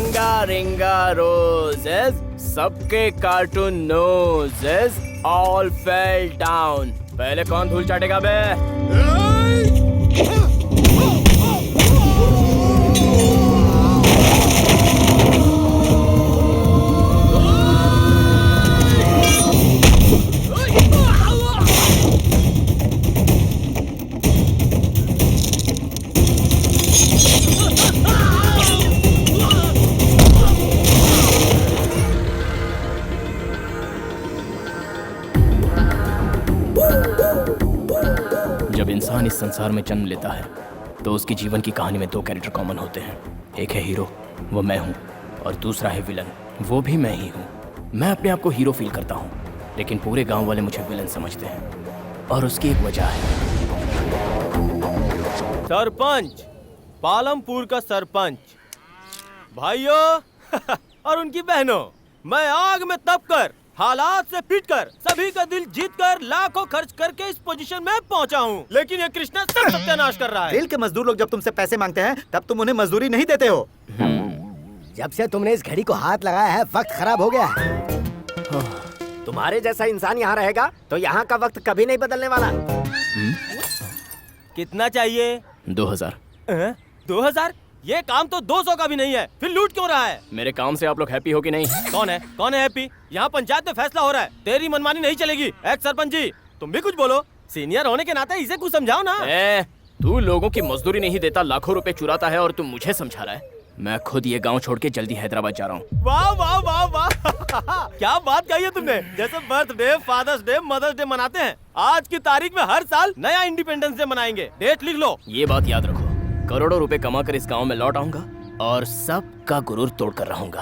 रिंगा रिंगा रोजेस, सबके cartoon noses all fell down. पहले कौन धूल चाटेगा बे? जब इंसान इस संसार में जन्म लेता है तो उसके जीवन की कहानी में दो कैरेक्टर कॉमन होते हैं। एक है हीरो, वो मैं हूँ, और दूसरा है विलन, वो भी मैं ही हूँ। मैं अपने आप को हीरो फील करता हूँ, लेकिन पूरे गांव वाले मुझे विलन समझते हैं, और उसकी एक वजह है। सरपंच, पालमपुर का सरपंच, भाइयों और उनकी बहनों, मैं आग में तपकर, हालात से पिटकर, सभी का दिल जीतकर, लाखों खर्च करके इस पोजीशन में पहुंचा हूँ, लेकिन ये कृष्णा सब सत्यानाश कर रहा है। दिल के मजदूर लोग जब तुमसे पैसे मांगते हैं तब तुम उन्हें मजदूरी नहीं देते हो। जब से तुमने इस घड़ी को हाथ लगाया है वक्त खराब हो गया है। तुम्हारे जैसा इंसान यहाँ रहेगा तो यहाँ का वक्त कभी नहीं बदलने वाला। कितना चाहिए? 2000। 2000? ये काम तो 200 का भी नहीं है, फिर लूट क्यों रहा है? मेरे काम से आप लोग हैप्पी हो कि नहीं? कौन है हैप्पी? यहाँ पंचायत में फैसला हो रहा है, तेरी मनमानी नहीं चलेगी। एक्स सरपंच जी, तुम भी कुछ बोलो, सीनियर होने के नाते इसे कुछ समझाओ ना। तू लोगों की मजदूरी नहीं देता, लाखों रुपए चुराता है, और तुम मुझे समझा रहा है? मैं खुद ये गांव छोड़ के जल्दी हैदराबाद जा रहा हूँ। वाह वाह वाह वाह क्या बात कही है तुमने। जैसे birthday, father's day, mother's day मनाते हैं, आज की तारीख में हर साल नया इंडिपेंडेंस डे मनाएंगे। डेट लिख लो। ये बात याद रखो, करोड़ों रुपए कमाकर इस गांव में लौट आऊंगा और सबका गुरूर तोड़ कर रहूंगा।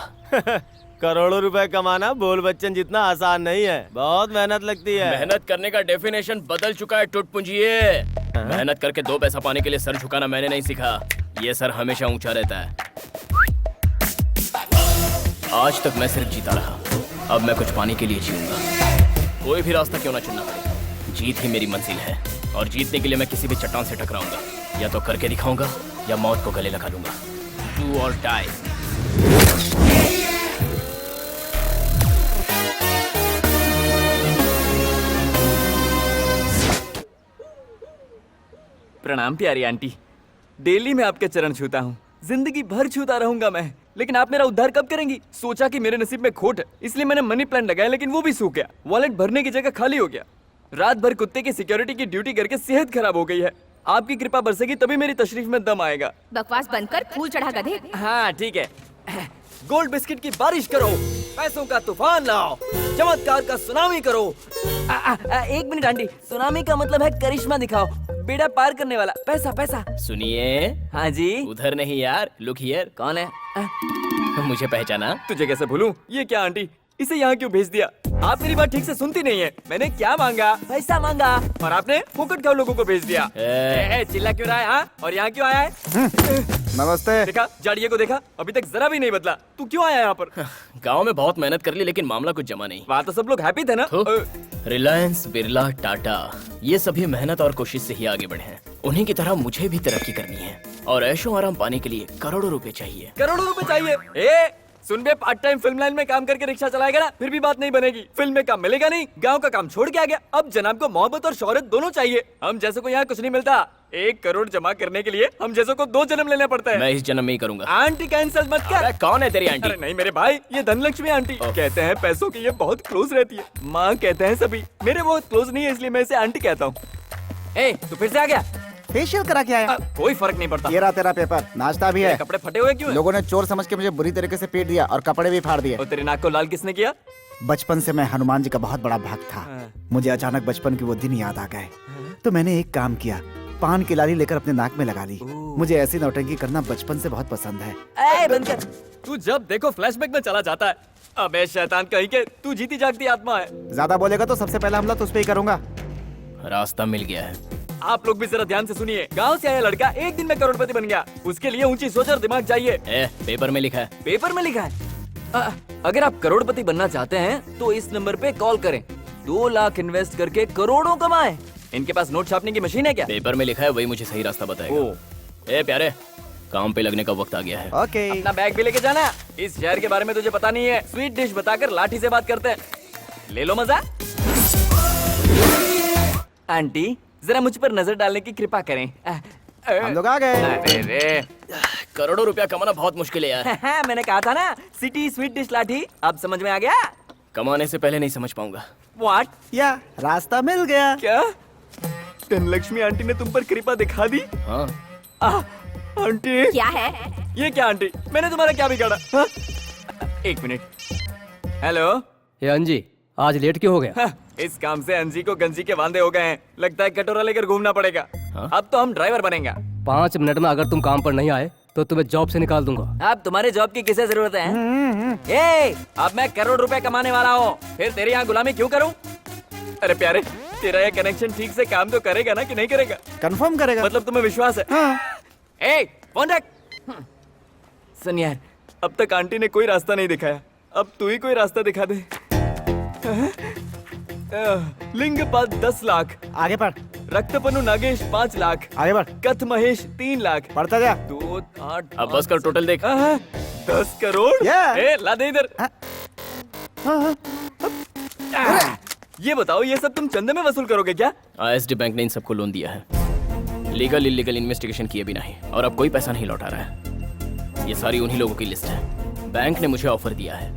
करोड़ों रुपए कमाना बोल बच्चन जितना आसान नहीं है, बहुत मेहनत लगती है। मेहनत करने का डेफिनेशन बदल चुका है टुटपुंजिए। मेहनत करके 2 पैसा पाने के लिए सर झुकाना मैंने नहीं सीखा, ये सर हमेशा ऊंचा रहता है। आज तक मैं सिर्फ जीता रहा, अब मैं कुछ पाने के लिए जीऊंगा। कोई भी रास्ता क्यों ना चुनना पड़े, जीत ही मेरी मंजिल है, और जीतने के लिए मैं किसी भी चट्टान से टकराऊंगा, या तो करके दिखाऊंगा या मौत को गले लगा लूंगा। डू और डाई। प्रणाम प्यारी आंटी, डेली मैं आपके चरण छूता हूँ, जिंदगी भर छूता रहूंगा मैं, लेकिन आप मेरा उद्धार कब करेंगी? सोचा कि मेरे नसीब में खोट है, इसलिए मैंने मनी प्लांट लगाया, लेकिन वो भी सूख गया। वॉलेट भरने की जगह खाली हो गया। रात भर कुत्ते की सिक्योरिटी की ड्यूटी करके सेहत खराब हो गई है। आपकी कृपा बरसेगी तभी मेरी तशरीफ में दम आएगा। बकवास बंद कर, फूल चढ़ा गधे। हाँ ठीक है, गोल्ड बिस्किट की बारिश करो, पैसों का तूफान लाओ, चमत्कार का सुनामी करो। एक मिनट आंटी, सुनामी का मतलब है करिश्मा दिखाओ, बेड़ा पार करने वाला, पैसा पैसा। सुनिए। हाँ जी। उधर नहीं यार, लुक हियर। कौन है? मुझे पहचाना? तुझे कैसे भूलूं? ये क्या आंटी, इसे यहाँ क्यों भेज दिया? आप मेरी बात ठीक से सुनती नहीं है। मैंने क्या मांगा? पैसा मांगा, और आपने फुकट खाओ लोगों को भेज दिया। चिल्ला क्यों रहा है? हाँ? और यहाँ क्यों आया है? नमस्ते। देखा जाड़िए को, देखा अभी तक जरा भी नहीं बदला। तू क्यों आया यहाँ पर? गांव में बहुत मेहनत कर ली, लेकिन मामला कुछ जमा नहीं। वहाँ तो सब लोग हैप्पी थे ना। रिलायंस, बिरला, टाटा, ये सभी मेहनत और कोशिश से ही आगे बढ़े हैं। उन्हीं की तरह मुझे भी तरक्की करनी है, और ऐशो आराम पाने के लिए करोड़ों रुपए चाहिए। करोड़ों रुपए चाहिए? सुन बे, पार्ट टाइम फिल्म लाइन में काम करके रिक्शा चलाएगा ना, फिर भी बात नहीं बनेगी। फिल्म में काम मिलेगा नहीं, गांव का काम छोड़ के आ गया। अब जनाब को मोहब्बत और शोहरत दोनों चाहिए। हम जैसे को यहाँ कुछ नहीं मिलता। 1 करोड़ जमा करने के लिए हम जैसे को 2 जन्म लेना पड़ता है। मैं इस जन्म में ही करूंगा। आंटी कैंसिल मत कर। कौन है तेरी आंटी? अरे नहीं मेरे भाई, ये धनलक्ष्मी आंटी। कहते हैं पैसों की ये बहुत क्लोज रहती है। माँ कहते हैं सभी, मेरे बहुत क्लोज नहीं है, इसलिए मैं इसे आंटी कहता हूँ। तू फिर से आ गया? फेशियल करा के आया? कोई फर्क नहीं पड़ता। ये रहा तेरा पेपर, नाश्ता भी है। कपड़े फटे हुए क्यों है? लोगों ने चोर समझ के मुझे बुरी तरीके से पीट दिया और कपड़े भी फाड़ दिए। और तेरे नाक को लाल किसने किया? बचपन से मैं हनुमान जी का बहुत बड़ा भक्त था। मुझे अचानक बचपन के वो दिन याद आ गए, तो मैंने एक काम किया, पान की लाली लेकर अपने नाक में लगा ली। मुझे ऐसी नौटंकी करना बचपन से बहुत पसंद है। बंद कर। तू जब देखो फ्लैशबैक में चला जाता है। अबे शैतान कहीं के, तू जीती जागती आत्मा है। ज्यादा बोलेगा तो सबसे पहला हमला तुझ पे ही करूंगा। रास्ता मिल गया है। आप लोग भी जरा ध्यान से सुनिए। गांव से आया लड़का एक दिन में करोड़पति बन गया। उसके लिए ऊंची सोच और दिमाग चाहिए। पेपर में लिखा है। पेपर में लिखा है? अगर आप करोड़पति बनना चाहते हैं तो इस नंबर पे कॉल करें। 2 लाख इन्वेस्ट करके करोड़ों कमाएं। इनके पास नोट छापने की मशीन है क्या? पेपर में लिखा है, वही मुझे सही रास्ता बताएगा। प्यारे, काम पे लगने का वक्त आ गया है। ओके। अपना बैग भी लेके जाना। इस शहर के बारे में तुझे पता नहीं है। स्वीट डिश बताकर लाठी से बात करते हैं। ले लो मजा। आंटी जरा मुझ पर नजर डालने की कृपा करें। हम लोग आ गए। अरे रे करोड़ों रुपया कमाना बहुत मुश्किल है यार। मैंने कहा था ना, सिटी स्वीट डिश लाठी। अब समझ में आ गया? कमाने से पहले नहीं समझ पाऊंगा। व्हाट? या रास्ता मिल गया। क्या धनलक्ष्मी आंटी ने तुम पर कृपा दिखा दी? हाँ, आंटी क्या है? ये क्या आंटी, मैंने तुम्हारा क्या बिगाड़ा? हाँ? एक मिनट। हेलो। ये अंजी, आज लेट क्यों हो गया? हाँ, इस काम से अंजी को गंजी के वांदे हो गए हैं। लगता है कटोरा लेकर घूमना पड़ेगा। हाँ? अब तो हम ड्राइवर बनेंगे। 5 मिनट में अगर तुम काम पर नहीं आए तो तुम्हें जॉब से निकाल दूंगा। अब तुम्हारे जॉब की किसे जरूरत है? ए, अब मैं करोड़ रुपए कमाने वाला हूँ, फिर तेरे यहाँ गुलामी क्यों करूँ? अरे प्यारे, तेरा ये कनेक्शन ठीक से काम तो करेगा ना कि नहीं करेगा? कंफर्म करेगा। मतलब तुम्हें विश्वास है? हाँ। ए, फोन रख। सुन यार, अब तक आंटी ने कोई रास्ता नहीं दिखाया, अब तू ही कोई रास्ता दिखा दे। लिंगपाल 10 लाख, आगे पढ़। रक्तपनु नागेश 5 लाख, आगे बढ़। कथ महेश 3 लाख, पढ़ता जा। 2 8 अब बस कर, टोटल देख। 10 करोड़। Yeah. ए, ला दे इधर। ये बताओ, ये सब तुम चंदे में वसूल करोगे क्या? आईएसडी बैंक ने इन सबको लोन दिया है, लीगल इलीगल इन्वेस्टिगेशन किए बिना ही, और अब कोई पैसा नहीं लौटा रहा है। ये सारी उन्हीं लोगों की लिस्ट है। बैंक ने मुझे ऑफर दिया है,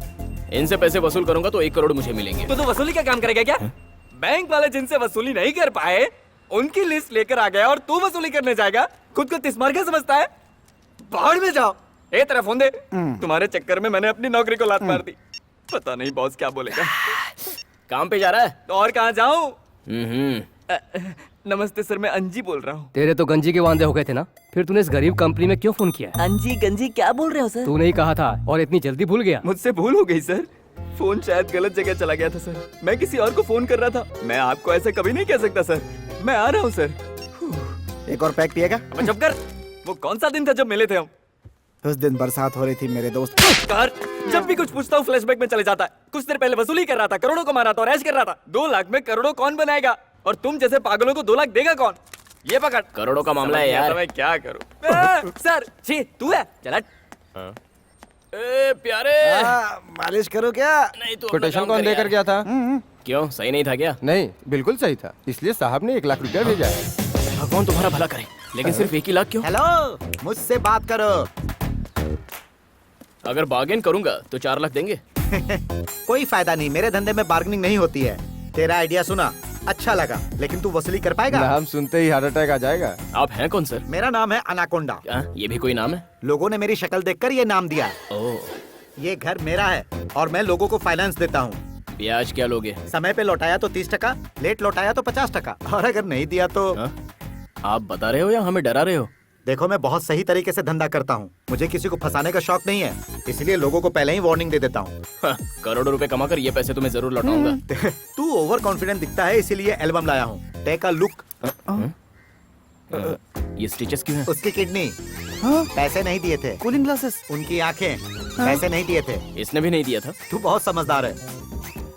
इनसे पैसे वसूल करूंगा तो 1 करोड़ मुझे मिलेंगे। तो वसूली का काम करेगा क्या? बैंक वाले जिनसे वसूली नहीं कर पाए उनकी लिस्ट लेकर आ गया और तू वसूली करने जाएगा? खुद को तिस्मार क्या समझता है? बाहर में जाओ। ए, तेरा फोन दे। तुम्हारे चक्कर में मैंने अपनी नौकरी को लात मार दी। पता नहीं बॉस क्या बोलेगा। काम पे जा रहा है? तो और कहाँ जाऊं? हम्म। नमस्ते सर, मैं अंजी बोल रहा हूँ। तेरे तो गंजी के वांदे हो गए थे ना, फिर तूने इस गरीब कंपनी में क्यों फोन किया? अंजी गंजी क्या बोल रहे हो सर? तूने ही कहा था और इतनी जल्दी भूल गया। मुझसे भूल हो गई सर, फोन शायद गलत जगह चला गया था सर। मैं किसी और को फोन कर रहा था। मैं आपको ऐसा कभी नहीं कह सकता सर। मैं आ रहा हूँ सर। एक और पैक पिएगा? अब चुप कर। वो कौन सा दिन था जब मिले थे हम? उस दिन बरसात हो रही थी मेरे दोस्त। कर, जब भी कुछ पूछता हूँ फ्लैशबैक में चले जाता है। कुछ देर पहले वसूली कर रहा था, करोड़ों को मारा था और ऐश कर रहा था। 2 लाख में करोड़ों कौन बनाएगा? और तुम जैसे पागलों को 2 लाख देगा कौन? ये पकड़। करोड़ों का मामला है यार। मैं क्या करूँ? सर, छी, तू है? चला। ए प्यारे, मालिश करो क्या? नहीं तो कोटेशन कौन देकर गया था? क्यों, सही नहीं था क्या? नहीं, बिल्कुल सही था, इसलिए साहब ने 1 लाख रुपया भेजा है। भगवान तुम्हारा भला करे, लेकिन सिर्फ 1 ही लाख क्यों? हेलो, मुझसे बात करो। अगर बार्गेन करूंगा तो 4 लाख देंगे? कोई फायदा नहीं, मेरे धंधे में बार्गेनिंग नहीं होती है। तेरा आइडिया सुना, अच्छा लगा, लेकिन तू वसूली कर पाएगा? नाम सुनते ही हार्ट अटैक आ जाएगा। आप हैं कौन सर? मेरा नाम है अनाकोंडा। क्या ये भी कोई नाम है? लोगों ने मेरी शक्ल देखकर ये नाम दिया। ओह। ये घर मेरा है और मैं लोगों को फाइनेंस देता हूँ। ब्याज क्या लोगे? समय पे लौटाया तो 30%, लेट लौटाया तो 50%, और अगर नहीं दिया तो हाँ? आप बता रहे हो या हमें डरा रहे हो? देखो, मैं बहुत सही तरीके से धंधा करता हूँ। मुझे किसी को फंसाने का शौक नहीं है, इसलिए लोगों को पहले ही वार्निंग दे देता हूँ। हाँ, करोड़ों रुपए कमाकर ये पैसे तुम्हें जरूर लौटाऊंगा। तू ओवर कॉन्फिडेंट दिखता है, इसीलिए एल्बम लाया हूँ। Take a look. ये स्टिचेस क्यों हैं? उसकी किडनी पैसे नहीं दिए थे। कूलिंग ग्लासेस, उनकी आंखें पैसे नहीं दिए थे। इसने भी नहीं दिया था। तू बहुत समझदार है।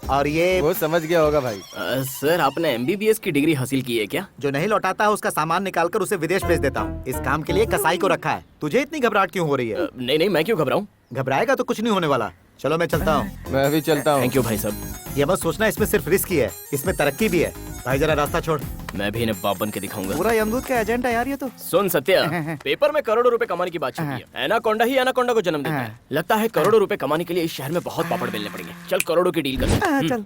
और ये वो समझ गया होगा भाई। सर, आपने MBBS की डिग्री हासिल की है क्या? जो नहीं लौटाता है उसका सामान निकालकर उसे विदेश भेज देता हूँ। इस काम के लिए कसाई को रखा है। तुझे इतनी घबराहट क्यों हो रही है? नहीं नहीं, मैं क्यों घबराऊं? घबराएगा तो कुछ नहीं होने वाला। चलो मैं चलता हूँ। मैं भी चलता हूँ। थैंक यू भाई साहब। ये मत सोचना इसमें सिर्फ रिस्क ही है, इसमें तरक्की भी है। भाई जरा रास्ता छोड़। मैं भी इन्हें बाप बन के दिखाऊंगा। पूरा यमदूत का एजेंट है यार ये तो। सुन सत्या, पेपर में करोड़ों रुपए कमाने की बात चल रही है। एनाकोंडा ही एनाकोंडा को जन्म देता है। लगता है करोड़ों रुपए कमाने के लिए इस शहर में बहुत पापड़ बेलने पड़ेंगे। चल करोड़ों की डील करते हैं। चल।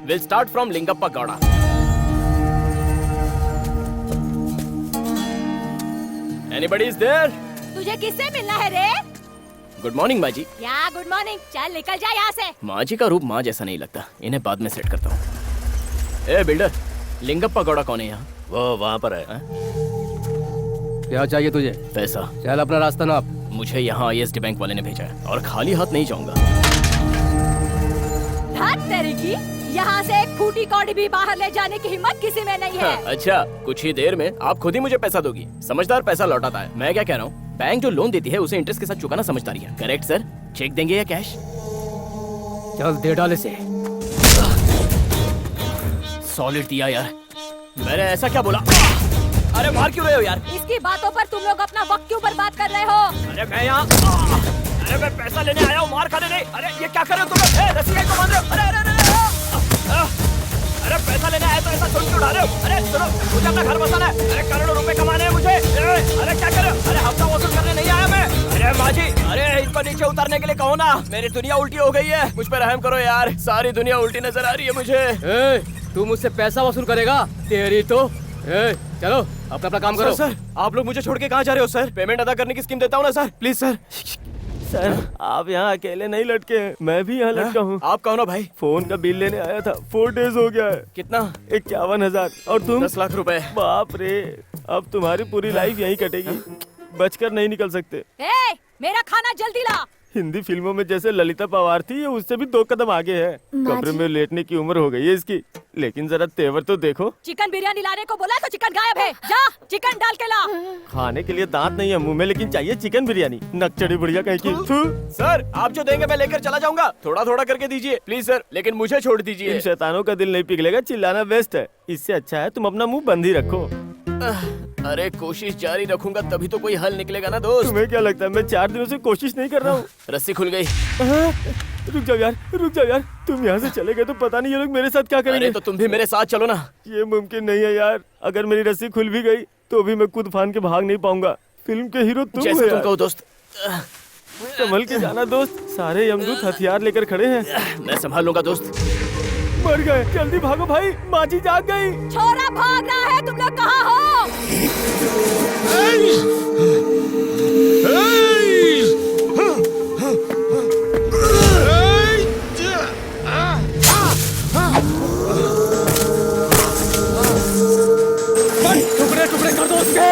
We'll start from Lingappa Gowda. Anybody is there? तुझे किससे मिलना है रे? गुड मॉर्निंग माँ जी। क्या गुड मॉर्निंग, चल निकल जा यहाँ से। माँ जी का रूप माँ जैसा नहीं लगता, इन्हें बाद में सेट करता हूँ। ए बिल्डर, लिंगप्पा गौड़ा कौन है यहाँ? वो वहाँ पर है। क्या चाहिए तुझे? पैसा। चल अपना रास्ता नाप। मुझे यहाँ ISD बैंक वाले ने भेजा है और खाली हाथ नहीं जाऊंगा। धत तेरी की, यहाँ से एक फूटी कौड़ी भी बाहर ले जाने की हिम्मत किसी में नहीं है। अच्छा, कुछ ही देर में आप खुद ही मुझे पैसा दोगी। समझदार पैसा लौटाता है। मैं क्या कह रहा हूँ, बैंक जो लोन देती है उसे इंटरेस्ट के साथ चुकाना समझदारी है। Correct sir? चेक देंगे या कैश? चल दे डाले से। सॉलिड दिया यार। मैंने ऐसा क्या बोला? अरे मार क्यों रहे हो यार? इसकी बातों पर तुम लोग अपना वक्त क्यों बर्बाद कर रहे हो? अरे मैं यहाँ, अरे मैं पैसा लेने आया हूँ, मार खाने नहीं। अरे ये क्या कर रहे हो तुम? रस्सी को बांध रहे हो? अरे पैसा लेने आया तो ऐसा सोच के उड़ा रहे हो? अरे सुनो, मुझे अपना घर बसाना है। अरे करोड़ों रुपए कमाने हैं मुझे। अरे क्या कर रहे हो? अरे हफ्ता वसूल करने नहीं आया मैं। अरे माजी, अरे इनको नीचे उतारने के लिए कहो ना। मेरी दुनिया उल्टी हो गई है, मुझ पर रहम करो यार। सारी दुनिया उल्टी नजर आ रही है मुझे। तू मुझसे पैसा वसूल करेगा? तेरी तो चलो अपना अपना काम करो। सर आप लोग मुझे छोड़ के कहाँ जा रहे हो सर? पेमेंट अदा करने की स्कीम देता हूँ ना सर, प्लीज सर। सर आप यहाँ अकेले नहीं लटके हैं, मैं भी यहाँ लटका हूँ। आप कौन हो भाई? फोन का बिल लेने आया था, 4 डेज हो गया है। कितना? 51,000। और तुम? 10 लाख रुपए। बाप रे, अब तुम्हारी पूरी लाइफ यहीं कटेगी, बचकर नहीं निकल सकते। ए, मेरा खाना जल्दी ला। हिंदी फिल्मों में जैसे ललिता पवार थी, ये उससे भी 2 कदम आगे है। कमरे में लेटने की उम्र हो गई है इसकी, लेकिन जरा तेवर तो देखो। चिकन बिरयानी लाने को बोला तो चिकन गायब है। जा चिकन डाल के ला। खाने के लिए दांत नहीं है मुंह में, लेकिन चाहिए चिकन बिरयानी। नकचड़ी बुढ़िया कहीं की। सर आप जो देंगे मैं लेकर चला जाऊंगा, थोड़ा थोड़ा करके दीजिए प्लीज सर, लेकिन मुझे छोड़ दीजिए। इन शैतानों का दिल नहीं पिघलेगा, चिल्लाना बेस्ट है। इससे अच्छा है तुम अपना मुंह बंद ही रखो। अरे कोशिश जारी रखूंगा तभी तो कोई हल निकलेगा ना दोस्त। तुम्हें क्या लगता है मैं 4 दिनों से कोशिश नहीं कर रहा हूँ? रस्सी खुल गई। रुक जाओ यार, रुक जाओ यार। तुम यहाँ से चले गए तो पता नहीं ये लोग मेरे साथ क्या करेंगे। अरे तो तुम भी मेरे साथ चलो ना। ये मुमकिन नहीं है यार, अगर मेरी रस्सी खुल भी गई तो भी मैं खुद फान के भाग नहीं पाऊंगा। फिल्म के हीरो तुम हो यार। कहो दोस्त, संभल के जाना दोस्त, सारे यमदूत हथियार लेकर खड़े हैं। मैं संभाल लूंगा दोस्त। मर गए, जल्दी भागो भाई, माजी जाग गई। छोरा भाग रहा है, तुम लोग कहाँ हो? टुकड़े टुकड़े कर दो उसके।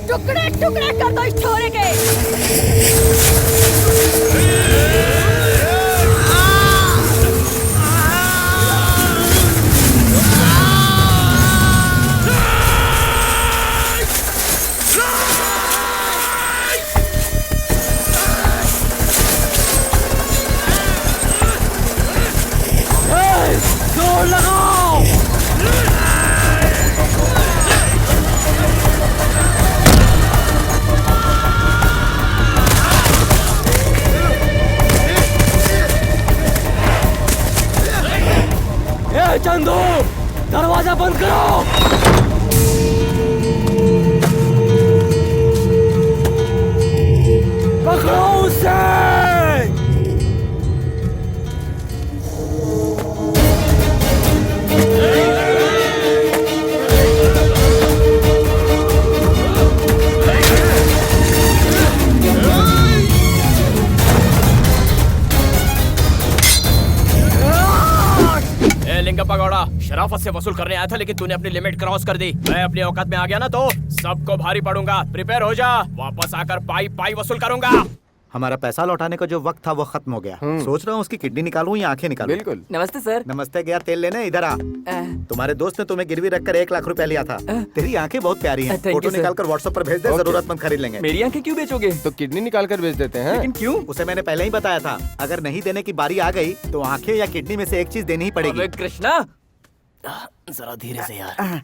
टुकड़े टुकड़े कर दो इस छोरे के। जोर लगाओ। चंदू दरवाजा बंद करो। पकड़ो उसे। लिंगा पगौड़ा, शराफत से वसूल करने आया था लेकिन तूने अपनी लिमिट क्रॉस कर दी। मैं अपनी औकात में आ गया ना तो सबको भारी पड़ूंगा। प्रिपेयर हो जा, वापस आकर पाई पाई वसूल करूंगा। हमारा पैसा लौटाने का जो वक्त था वो खत्म हो गया। सोच रहा हूँ उसकी किडनी निकालूं या आंखें निकालूं। बिल्कुल। नमस्ते सर। नमस्ते, गया तेल लेने, इधर आ। तुम्हारे दोस्त ने तुम्हें गिरवी रखकर 1 लाख रुपया लिया था। तेरी आंखें बहुत प्यारी हैं। Thank you, photo sir. निकाल कर व्हाट्सएप पर भेज दे, जरूरतमंद खरीद लेंगे। मेरी आंखें क्यों बेचोगे? तो किडनी निकाल कर बेच देते हैं। लेकिन क्यों? उसे मैंने पहले ही बताया था, अगर नहीं देने की बारी आ गई तो आंखें या किडनी में से एक चीज देनी ही पड़ेगी। अबे कृष्णा, जरा धीरे से यार।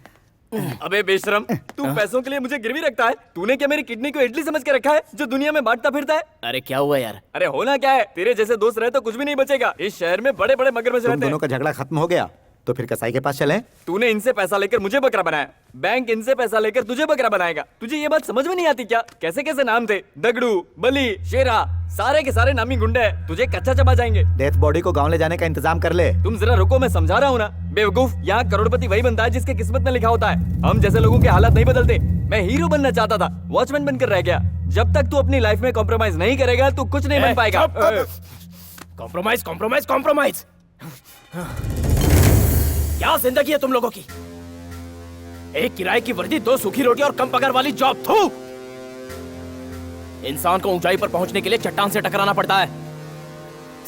अबे बेशरम, तू पैसों के लिए मुझे गिरवी रखता है? तूने क्या मेरी किडनी को इडली समझ के रखा है जो दुनिया में बांटता फिरता है? अरे क्या हुआ यार? अरे होना क्या है, तेरे जैसे दोस्त रहे तो कुछ भी नहीं बचेगा। इस शहर में बड़े बड़े मगरमच्छ तुम रहते हैं। दोनों का झगड़ा खत्म हो गया? तो फिर कसाई के पास चलें? तूने इनसे पैसा लेकर मुझे बकरा बनाया, बैंक इनसे पैसा लेकर तुझे बकरा बनाएगा। तुझे ये बात समझ में नहीं आती क्या? कैसे कैसे नाम थे, दगड़ू, बली, शेरा, सारे के सारे नामी गुंडे हैं, तुझे कच्चा चबा जाएंगे। डेथ बॉडी को गांव ले जाने का इंतजाम कर ले। तुम जरा रुको, मैं समझा रहा हूँ ना। बेवकूफ, यहाँ करोड़पति वही बनता है जिसके किस्मत में लिखा होता है। हम जैसे लोगों के हालात नहीं बदलते। मैं हीरो बनना चाहता था, वॉचमैन बनकर रह गया। जब तक तू अपनी लाइफ में कॉम्प्रोमाइज नहीं करेगा तू कुछ नहीं बन पाएगा। कॉम्प्रोमाइज कॉम्प्रोमाइज कॉम्प्रोमाइज, क्या जिंदगी है तुम लोगों की? एक किराए की वर्दी, 2 सूखी रोटी और कम पगार वाली जॉब। थू! इंसान को ऊंचाई पर पहुंचने के लिए चट्टान से टकराना पड़ता है।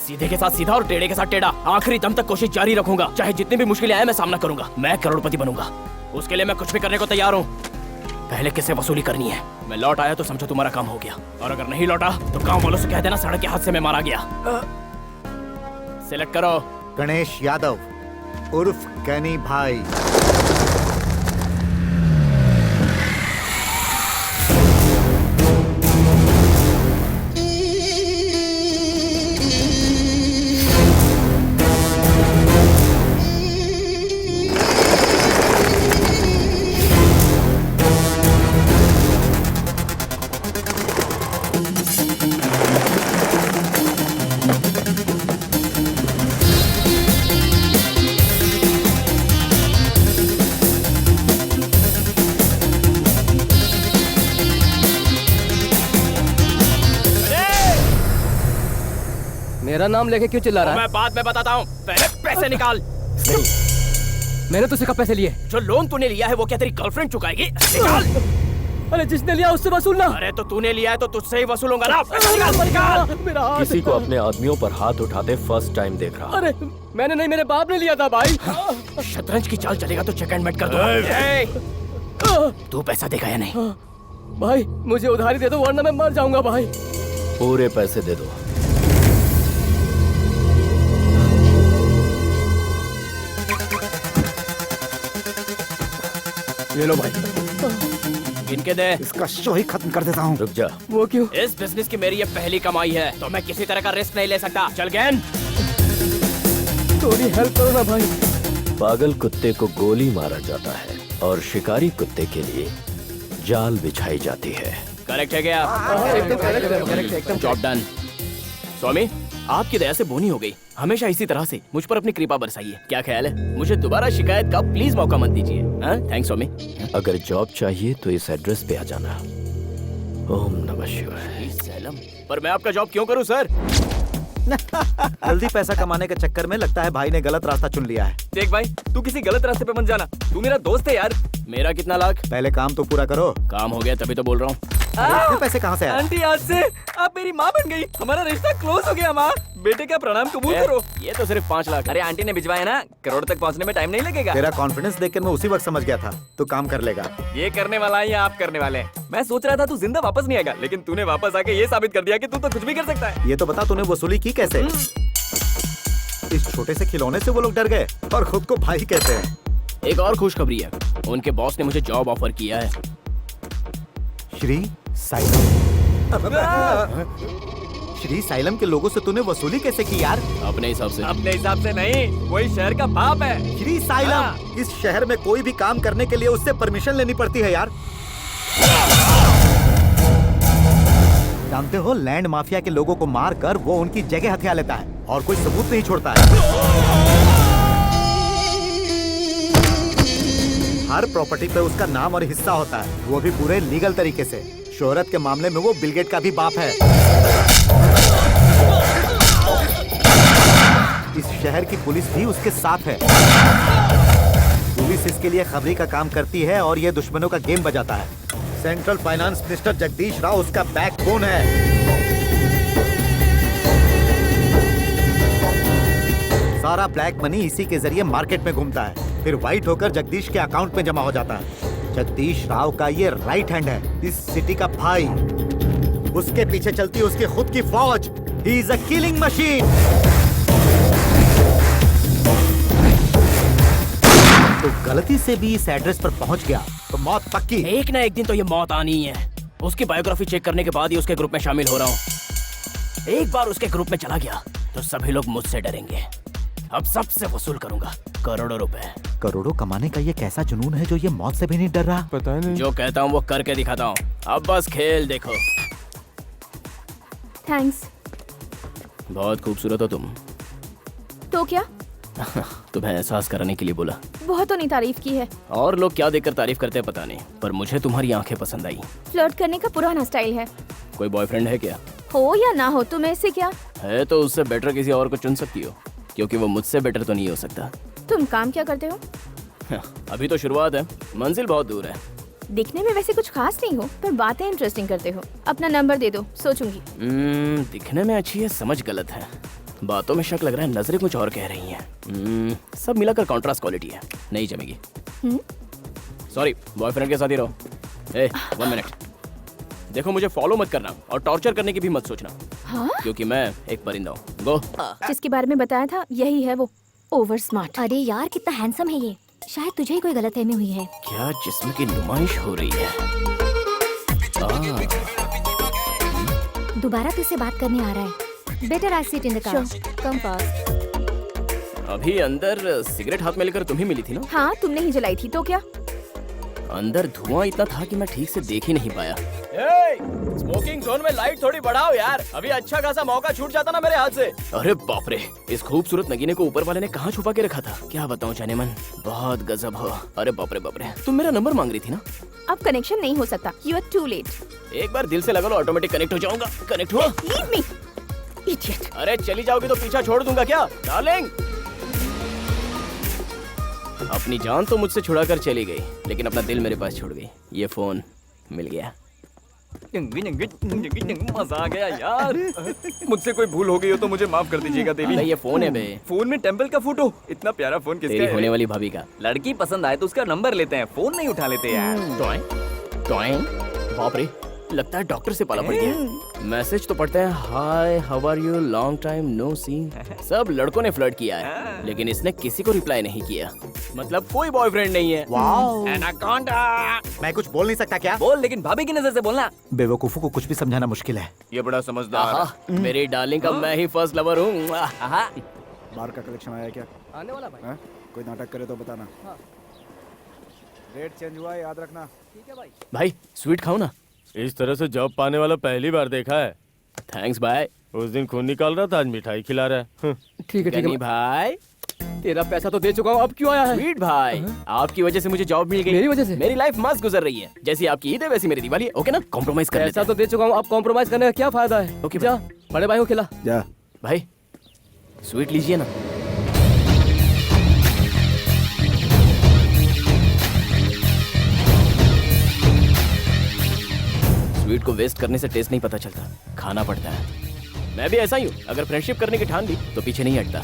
सीधे के साथ सीधा और टेढ़े के साथ टेढ़ा। आखिरी दम तक कोशिश जारी रखूंगा, चाहे जितनी भी मुश्किलें आए मैं सामना करूंगा। मैं करोड़पति बनूंगा, उसके लिए मैं कुछ भी करने को तैयार हूँ। पहले किससे वसूली करनी है? मैं लौट आया तो समझो तुम्हारा काम हो गया, और अगर नहीं लौटा तो गांव वालों से कह देना सड़क के हादसे में मारा गया। सिलेक्ट करो। गणेश यादव उर्फ कैनी भाई। मेरा नाम लेके क्यों चिल्ला रहा है? मैं बाद में बताता हूँ, पहले पैसे निकाल। मैंने तुझसे कब पैसे लिए? जो लोन तूने लिया है वो क्या तेरी गर्लफ्रेंड चुकाएगी? निकाल। अरे जिसने लिया उससे वसूलना। अरे तो तूने लिया है तो तुझसे ही वसूलूंगा ना। निकाल। मेरा हाथ। किसी को अपने आदमियों पर हाथ उठाते फर्स्ट टाइम देख रहा। अरे मैंने नहीं, मेरे बाप ने लिया था भाई। शतरंज की चाल चलेगा तो चेक एंड मेट कर दो। तू पैसा देगा या नहीं? भाई मुझे उधारी दे दो वरना मैं मर जाऊंगा भाई। पूरे पैसे दे दो। ये लो भाई, गिन के दे। इसका शो ही खत्म कर देता हूँ। रुक जा। वो क्यों? इस बिजनेस की मेरी ये पहली कमाई है तो मैं किसी तरह का रिस्क नहीं ले सकता। चल गैन। थोड़ी हेल्प करो ना भाई। पागल कुत्ते को गोली मारा जाता है और शिकारी कुत्ते के लिए जाल बिछाई जाती है। करेक्ट है क्या? एकदम करेक्ट। Job done. स्वामी, आपकी दया से बोनी हो गई। हमेशा इसी तरह से मुझ पर अपनी कृपा बरसाइए। क्या ख्याल है? मुझे दोबारा शिकायत का प्लीज मौका मत दीजिए। थैंक्स स्वामी। अगर जॉब चाहिए तो इस एड्रेस पे आ जाना। ओम नमः शिवाय। सैलम। पर मैं आपका जॉब क्यों करूं सर? जल्दी पैसा कमाने के चक्कर में लगता है भाई ने गलत रास्ता चुन लिया है। देख भाई, तू किसी गलत रास्ते पे मत जाना। तू मेरा दोस्त है यार। मेरा कितना लाख? पहले काम तो पूरा करो। काम हो गया तभी तो बोल रहा हूँ। इतने पैसे कहाँ से आए? आंटी आज से आप मेरी माँ बन गई। हमारा रिश्ता क्लोज हो गया। माँ बेटे का प्रणाम कबूल करो। ये तो सिर्फ 5 लाख। अरे आंटी ने भिजवाया ना, करोड़ तक पहुँचने में टाइम नहीं लगेगा। तेरा कॉन्फिडेंस देखकर मैं उसी वक्त समझ गया था तू काम कर लेगा। ये करने वाला है या आप करने वाले हैं? मैं सोच रहा था तू जिंदा वापस नहीं आएगा, लेकिन तूने वापस आके ये साबित कर दिया कि तू तो कुछ भी कर सकता है। ये तो बता तूने वसूली की कैसे? इस छोटे से खिलौने से वो लोग डर गए और खुद को भाई कहते हैं। एक और खुशखबरी है, उनके बॉस ने मुझे जॉब ऑफर किया है। श्री साइलम। श्री साइलम के लोगों से तूने वसूली कैसे की यार? अपने हिसाब से। अपने हिसाब से नहीं, वही शहर का बाप है। श्री साइलम, इस शहर में कोई भी काम करने के लिए उससे परमिशन लेनी पड़ती है यार। जानते हो, लैंड माफिया के लोगों को मार कर वो उनकी जगह हथिया लेता है और कोई सबूत नहीं छोड़ता है। हर प्रॉपर्टी पे उसका नाम और हिस्सा होता है, वो भी पूरे लीगल तरीके से। शोहरत के मामले में वो बिल गेट का भी बाप है। इस शहर की पुलिस भी उसके साथ है। पुलिस इसके लिए खबरी का काम करती है और ये दुश्मनों का गेम बजाता है। Central finance minister Jagdish Rao उसका बैकबोन है। सारा ब्लैक मनी इसी के जरिए मार्केट में घूमता है, फिर व्हाइट होकर जगदीश के अकाउंट में जमा हो जाता है। जगदीश राव का ये राइट हैंड है, इस सिटी का भाई। उसके पीछे चलती है उसकी खुद की फौज। He is a killing machine. तो गलती से भी इस एड्रेस पर पहुंच गया तो मौत पक्की। एक ना एक दिन तो ये मौत आनी ही है। उसकी बायोग्राफी चेक करने के बाद ही उसके ग्रुप में शामिल हो रहा हूँ। एक बार उसके ग्रुप में चला गया तो सभी लोग मुझसे डरेंगे। अब सबसे वसूल करूंगा, करोड़ों रुपए। करोड़ों कमाने का ये कैसा जुनून है जो ये मौत से भी नहीं डर रहा? पता नहीं। जो कहता हूँ वो करके दिखाता हूँ। अब बस खेल देखो। थैंक्स। बहुत खूबसूरत हो तुम। तो क्या? तुम्हें एहसास कराने के लिए बोला। बहुतों ने तारीफ की है। और लोग क्या देखकर तारीफ करते हैं पता नहीं, पर मुझे तुम्हारी आंखें पसंद आई। फ्लर्ट करने का पुराना स्टाइल है। कोई बॉयफ्रेंड है क्या? हो या ना हो तुम्हें इससे क्या? है तो उससे बेटर किसी और को चुन सकती हो, क्योंकि वो मुझसे बेटर तो नहीं हो सकता। तुम काम क्या करते हो? अभी तो शुरुआत है, मंजिल बहुत दूर है। दिखने में वैसे कुछ खास नहीं हो, पर बातें इंटरेस्टिंग करते हो। अपना नंबर दे दो, सोचूंगी। दिखने में अच्छी है, समझ गलत है। बातों में शक लग रहा है, नजरें कुछ और कह रही हैं। सब मिलाकर कॉन्ट्रास्ट क्वालिटी है, नहीं जमेगी। सॉरी, बॉयफ्रेंड के साथ ही रहो। 1 मिनट। देखो, मुझे फॉलो मत करना और टॉर्चर करने की भी मत सोचना। हाँ? क्योंकि मैं एक परिंदा हूँ। गो। जिसके बारे में बताया था यही है वो, ओवर स्मार्ट। अरे यार कितना हैंडसम है ये। शायद तुझे ही कोई गलतफहमी हुई है। क्या जिस्म की नुमाइश हो रही है। दोबारा तुझसे बात करने आ रहा है। Better I sit in the car. Come fast. अभी अंदर सिगरेट हाथ में लेकर तुम ही मिली थी ना? हाँ, तुमने ही जलाई थी तो क्या? अंदर धुआं इतना था कि मैं ठीक से देख ही नहीं पाया। स्मोकिंग जोन में लाइट थोड़ी बढ़ाओ यार, अभी अच्छा खासा मौका छूट जाता ना मेरे हाथ से। अरे बाप रे, इस खूबसूरत नगीने को ऊपर वाले ने कहाँ छुपा के रखा था? क्या बताऊं जाने मन, बहुत गजब हो। अरे बाप रे, तुम मेरा नंबर मांग रही थी ना? अब कनेक्शन नहीं हो सकता, यू आर टू लेट। एक बार दिल से लगा लो, ऑटोमेटिक कनेक्ट हो जाऊंगा। कनेक्ट हुआ? Leave me, idiot. अरे चली जाओगी तो पीछा छोड़ दूंगा क्या डार्लिंग? अपनी जान तो मुझसे छुड़ा कर चली गई, लेकिन अपना दिल मेरे पास छोड़ गई। ये फोन मिल गया। मजा आ गया यार। मुझसे कोई भूल हो गई हो तो मुझे माफ कर दीजिएगा देवी। अरे ये फोन है बे। फोन में टेम्पल का फोटो। इतना प्यारा फोन किसका तेरी है? होने वाली भाभी का। लड़की पसंद आए तो उसका नंबर लेते हैं, फोन नहीं उठा लेते यार। टॉइंग। बाप रे, लगता है डॉक्टर से पाला पड़ गया। मैसेज तो पढ़ते हैं, hi how are you, long time no see. सब लड़कों ने फ्लर्ट किया है, लेकिन इसने किसी को रिप्लाई नहीं किया। मतलब कोई बॉयफ्रेंड नहीं है। एनाकोंडा। मैं कुछ बोल नहीं सकता क्या? बोल, लेकिन भाभी की नजर से बोलना। बेवकूफों को कुछ भी समझाना मुश्किल है। ये बड़ा समझदार। आहा, मेरी डार्लिंग का मैं ही फर्स्ट लवर हूँ। बार का कलेक्शन आया क्या? आने वाला भाई। हाँ? कोई नाटक करे तो बताना। रेट चेंज हुआ है, याद रखना। ठीक है भाई। भाई स्वीट खाओ ना। इस तरह से जॉब पाने वाला पहली बार देखा है। थैंक्स भाई। उस दिन खून निकाल रहा था, आज मिठाई खिला रहा है। ठीक है गनी भाई, तेरा पैसा तो दे चुका हूँ, अब क्यों आया है? स्वीट भाई, आपकी वजह से मुझे जॉब मिल गई। मेरी वजह से? मेरी लाइफ मस्त गुजर रही है। जैसी आपकी ईद है वैसी मेरी दिवाली है। ओके ना, कॉम्प्रोमाइज कर लेते पैसा हैं। तो दे चुका हूँ, अब कॉम्प्रोमाइज करने का क्या फायदा है? ओके जा बड़े भाई को खिला। जा। भाई स्वीट लीजिए ना। स्वीट को वेस्ट करने से टेस्ट नहीं पता चलता, खाना पड़ता है। मैं भी ऐसा ही हूँ, अगर फ्रेंडशिप करने की ठान ली तो पीछे नहीं हटता।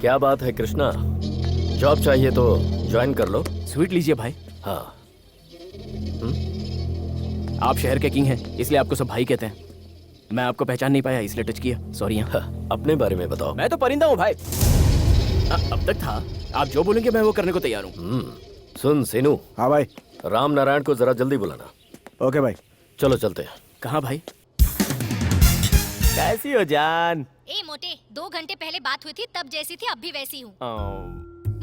क्या बात है कृष्णा, जॉब चाहिए तो ज्वाइन कर लो। स्वीट लीजिए भाई। हाँ। आप शहर के किंग हैं, इसलिए आपको सब भाई कहते हैं। मैं आपको पहचान नहीं पाया इसलिए टच किया, सॉरी। हाँ, अपने बारे में बताओ। मैं तो परिंदा हूँ भाई। अब तक था, आप जो बोलेंगे मैं वो करने को तैयार हूँ। सुन सीनू। हाँ भाई। राम नारायण को जरा जल्दी बुलाना। ओके भाई। चलो चलते हैं। कहाँ भाई? कैसी हो जान? ए मोटे, 2 घंटे पहले बात हुई थी तब जैसी थी अब भी वैसी हूँ।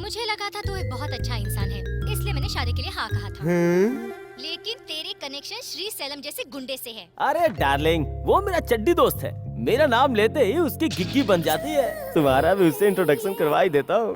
मुझे लगा था तू एक बहुत अच्छा इंसान है, इसलिए मैंने शादी के लिए हाँ कहा था। लेकिन तेरे कनेक्शन श्री सेलम जैसे गुंडे से है। अरे डार्लिंग, वो मेरा चड्डी दोस्त है। मेरा नाम लेते ही उसकी गिग्गी बन जाती है। तुम्हारा भी उससे इंट्रोडक्शन करवा ही देता हूँ।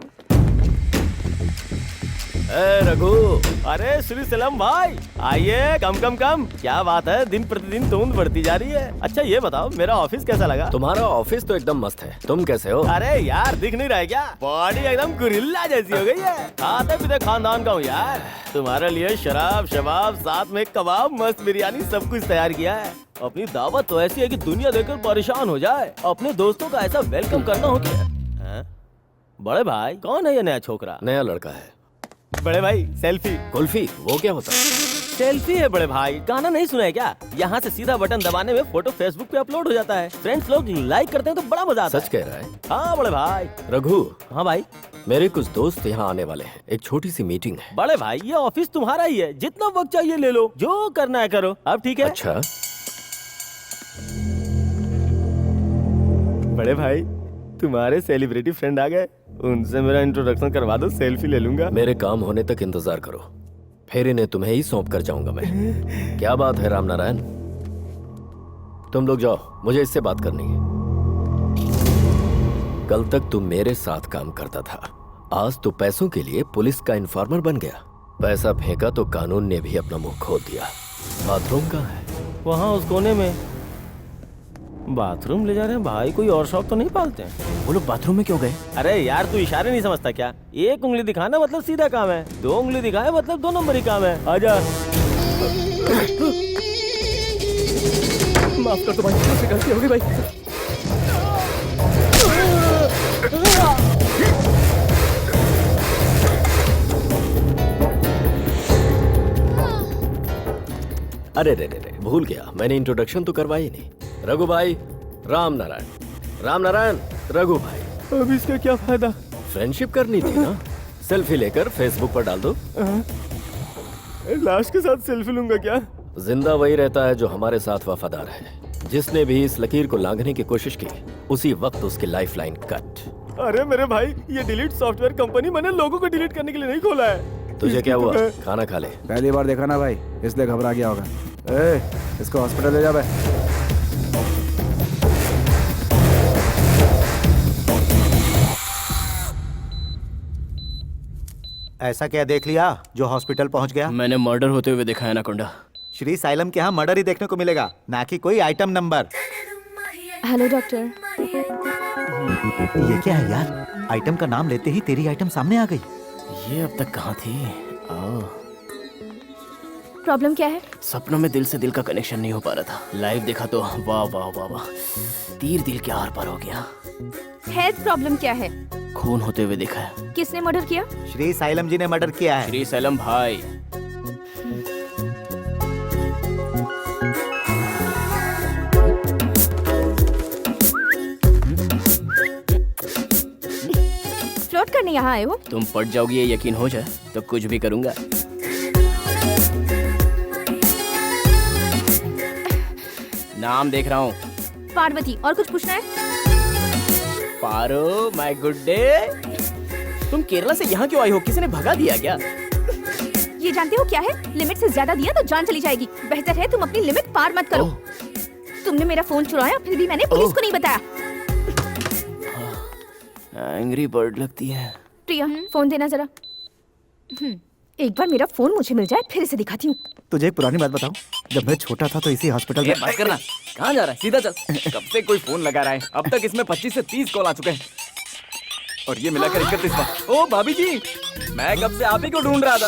रघु। अरे श्री सलम भाई, आइए। कम। क्या बात है, दिन प्रतिदिन धुंध बढ़ती जा रही है। अच्छा ये बताओ, मेरा ऑफिस कैसा लगा? तुम्हारा ऑफिस तो एकदम मस्त है, तुम कैसे हो? अरे यार, दिख नहीं रहा है क्या? बॉडी एकदम गुरिल्ला जैसी हो गई है। खाते पीते खानदान का हूँ यार। तुम्हारे लिए शराब शबाब, साथ में कबाब, मस्त बिरयानी, सब कुछ तैयार किया है। अपनी दावत तो ऐसी है कि दुनिया देखकर परेशान हो जाए। अपने दोस्तों का ऐसा वेलकम करना हो क्या? बड़े भाई, कौन है ये नया छोकरा? नया लड़का है। बड़े भाई, सेल्फी। कुल्फी, वो क्या होता है? सेल्फी है बड़े भाई, गाना नहीं सुना है क्या? यहाँ से सीधा बटन दबाने में फोटो फेसबुक पे अपलोड हो जाता है। फ्रेंड्स लोग लाइक करते हैं तो बड़ा मजा आता है। सच कह रहा है? हाँ बड़े भाई। रघु। हाँ भाई। मेरे कुछ दोस्त यहाँ आने वाले हैं, एक छोटी सी मीटिंग है। बड़े भाई, ये ऑफिस तुम्हारा ही है, जितना वक्त चाहिए ले लो, जो करना है करो। अब ठीक है? अच्छा। बड़े भाई, तुम्हारे सेलिब्रिटी फ्रेंड आ गए, उनसे मेरा इंट्रोडक्शन करवा दो, सेल्फी ले लूंगा। मेरे काम होने तक इंतजार करो, फिर इन्हें तुम्हें ही सौंप कर जाऊंगा मैं। क्या बात है राम नारायण, तुम लोग जाओ, मुझे इससे बात करनी है। कल तक तुम मेरे साथ काम करता था, आज तो पैसों के लिए पुलिस का इन्फॉर्मर बन गया। पैसा फेंका तो कानून ने भी अपना मुंह खोल दिया। बाथरूम कहाँ है? वहाँ उस कोने में। बाथरूम ले जा रहे हैं भाई, कोई और शौक तो नहीं पालते हैं? वो लोग बाथरूम में क्यों गए? अरे यार तू इशारे नहीं समझता क्या? एक उंगली दिखाना मतलब सीधा काम है, 2 उंगली दिखाए मतलब 2 नंबर ही काम है। आजा। माफ कर दो भाई, मुझसे गलती हो गई भाई। अरे रे रे रे, भूल गया, मैंने इंट्रोडक्शन तो करवाई नहीं। रघु भाई, राम नारायण, राम नारायण, रघु भाई। अब इसका क्या फायदा? फ्रेंडशिप करनी थी ना, सेल्फी लेकर फेसबुक पर डाल दो। लाश के साथ सेल्फी लूंगा क्या? जिंदा वही रहता है जो हमारे साथ वफादार है। जिसने भी इस लकीर को लांघने की कोशिश की, उसी वक्त उसकी लाइफलाइन कट। अरे मेरे भाई, ये डिलीट सॉफ्टवेयर कंपनी मैंने लोगों को डिलीट करने के लिए नहीं खोला है। तुझे क्या हुआ? खाना खा ले। पहली बार देखा ना भाई, इसलिए घबरा गया होगा। ए, इसको हॉस्पिटल ले जा बे। ऐसा क्या देख लिया जो हॉस्पिटल पहुंच गया? मैंने मर्डर होते हुए देखा है नाकोंडा। श्री साइलम के यहाँ मर्डर ही देखने को मिलेगा, ना कि कोई आइटम नंबर। Hello doctor. ये क्या है यार, आइटम का नाम लेते ही तेरी आइटम सामने आ गई। ये अब तक कहाँ थी? प्रॉब्लम क्या है? सपनों में दिल से दिल का कनेक्शन नहीं हो पा रहा था, लाइव देखा तो वाह वाह वाह वाह, तीर दिल के आर पार हो गया। हेल्थ प्रॉब्लम क्या है? खून होते हुए देखा है। किसने मर्डर किया? श्री साइलम जी ने मर्डर किया है। श्री सैलम भाई। फ्लोट करने यहाँ आए हो? तुम पट जाओगी ये यकीन हो जाए तो कुछ भी करूंगा। नाम देख रहा हूँ। पार्वती। और कुछ पूछना है? पारो माय गुड डे। तुम केरला से यहाँ क्यों आई हो? किसी ने भगा दिया क्या? ये जानते हो क्या है? लिमिट से ज्यादा दिया तो जान चली जाएगी। बेहतर है तुम अपनी लिमिट पार मत करो। तुमने मेरा फोन चुराया, फिर भी मैंने पुलिस को नहीं बताया। एंग्री बर्ड लगती है। प्रिया, फोन देना जरा। एक बार मेरा फोन मुझे मिल जाए, फिर इसे दिखाती हूँ। तुझे एक पुरानी बात बताऊं? जब मैं छोटा था तो इसी हॉस्पिटल में। बस करना, कहाँ जा रहा है? सीधा चल। कब से कोई फोन लगा रहा है, अब तक इसमें 25 से 30 कॉल आ चुके हैं और ये मिलाकर 31। ओ भाभी जी, मैं कब से आप ही को ढूंढ रहा था।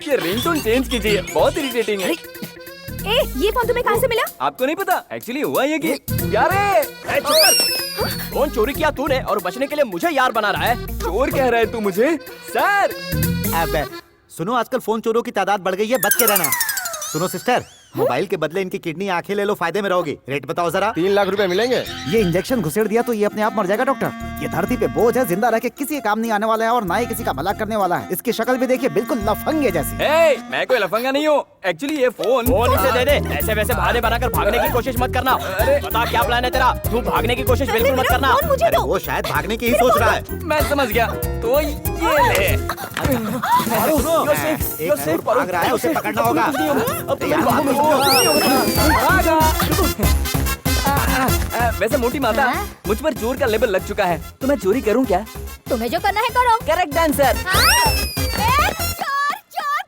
ये रिंगटोन चेंज कीजिए, बहुत इरिटेटिंग है। ए, ये फोन तुम्हें कहाँ से मिला? आपको नहीं पता? एक्चुअली हुआ ये कि यारे फोन चोरी किया तूने और बचने के लिए मुझे यार बना रहा है। चोर कह रहा है तू मुझे? सर अबे सुनो, आजकल फोन चोरों की तादाद बढ़ गई है, बच के रहना। सुनो सिस्टर, मोबाइल के बदले इनकी किडनी आंखें ले लो, फायदे में रहोगे। रेट बताओ जरा। 3 लाख रुपए मिलेंगे। ये इंजेक्शन घुसेड़ दिया तो ये अपने आप मर जाएगा डॉक्टर। ये धरती पे बोझ है, जिंदा रह के किसी के काम नहीं आने वाला है और ना ही किसी का भला करने वाला है। इसकी शक्ल भी देखिए, बिल्कुल लफंगे जैसी। ए, मैं कोई लफंगा नहीं हूँ। एक्चुअली ये फोन इसे दे दे। ऐसे वैसे बहाने बनाकर भागने की कोशिश मत करना। अरे बता क्या प्लान है तेरा? तू भागने की कोशिश बिल्कुल मत करना। फोन मुझे अरे दो। वो शायद भागने की ही सोच रहा है। मैं समझ गया, तो ये ले। सुनो, एक चोर भाग रहा है, उसे पकड़ना होगा। अब तो यार, मेरी बात भागा। वैसे मोटी माता, मुझ पर चोर का लेबल लग चुका है, तो मैं चोरी करूं क्या? तुम्हें जो करना है करो। Correct answer.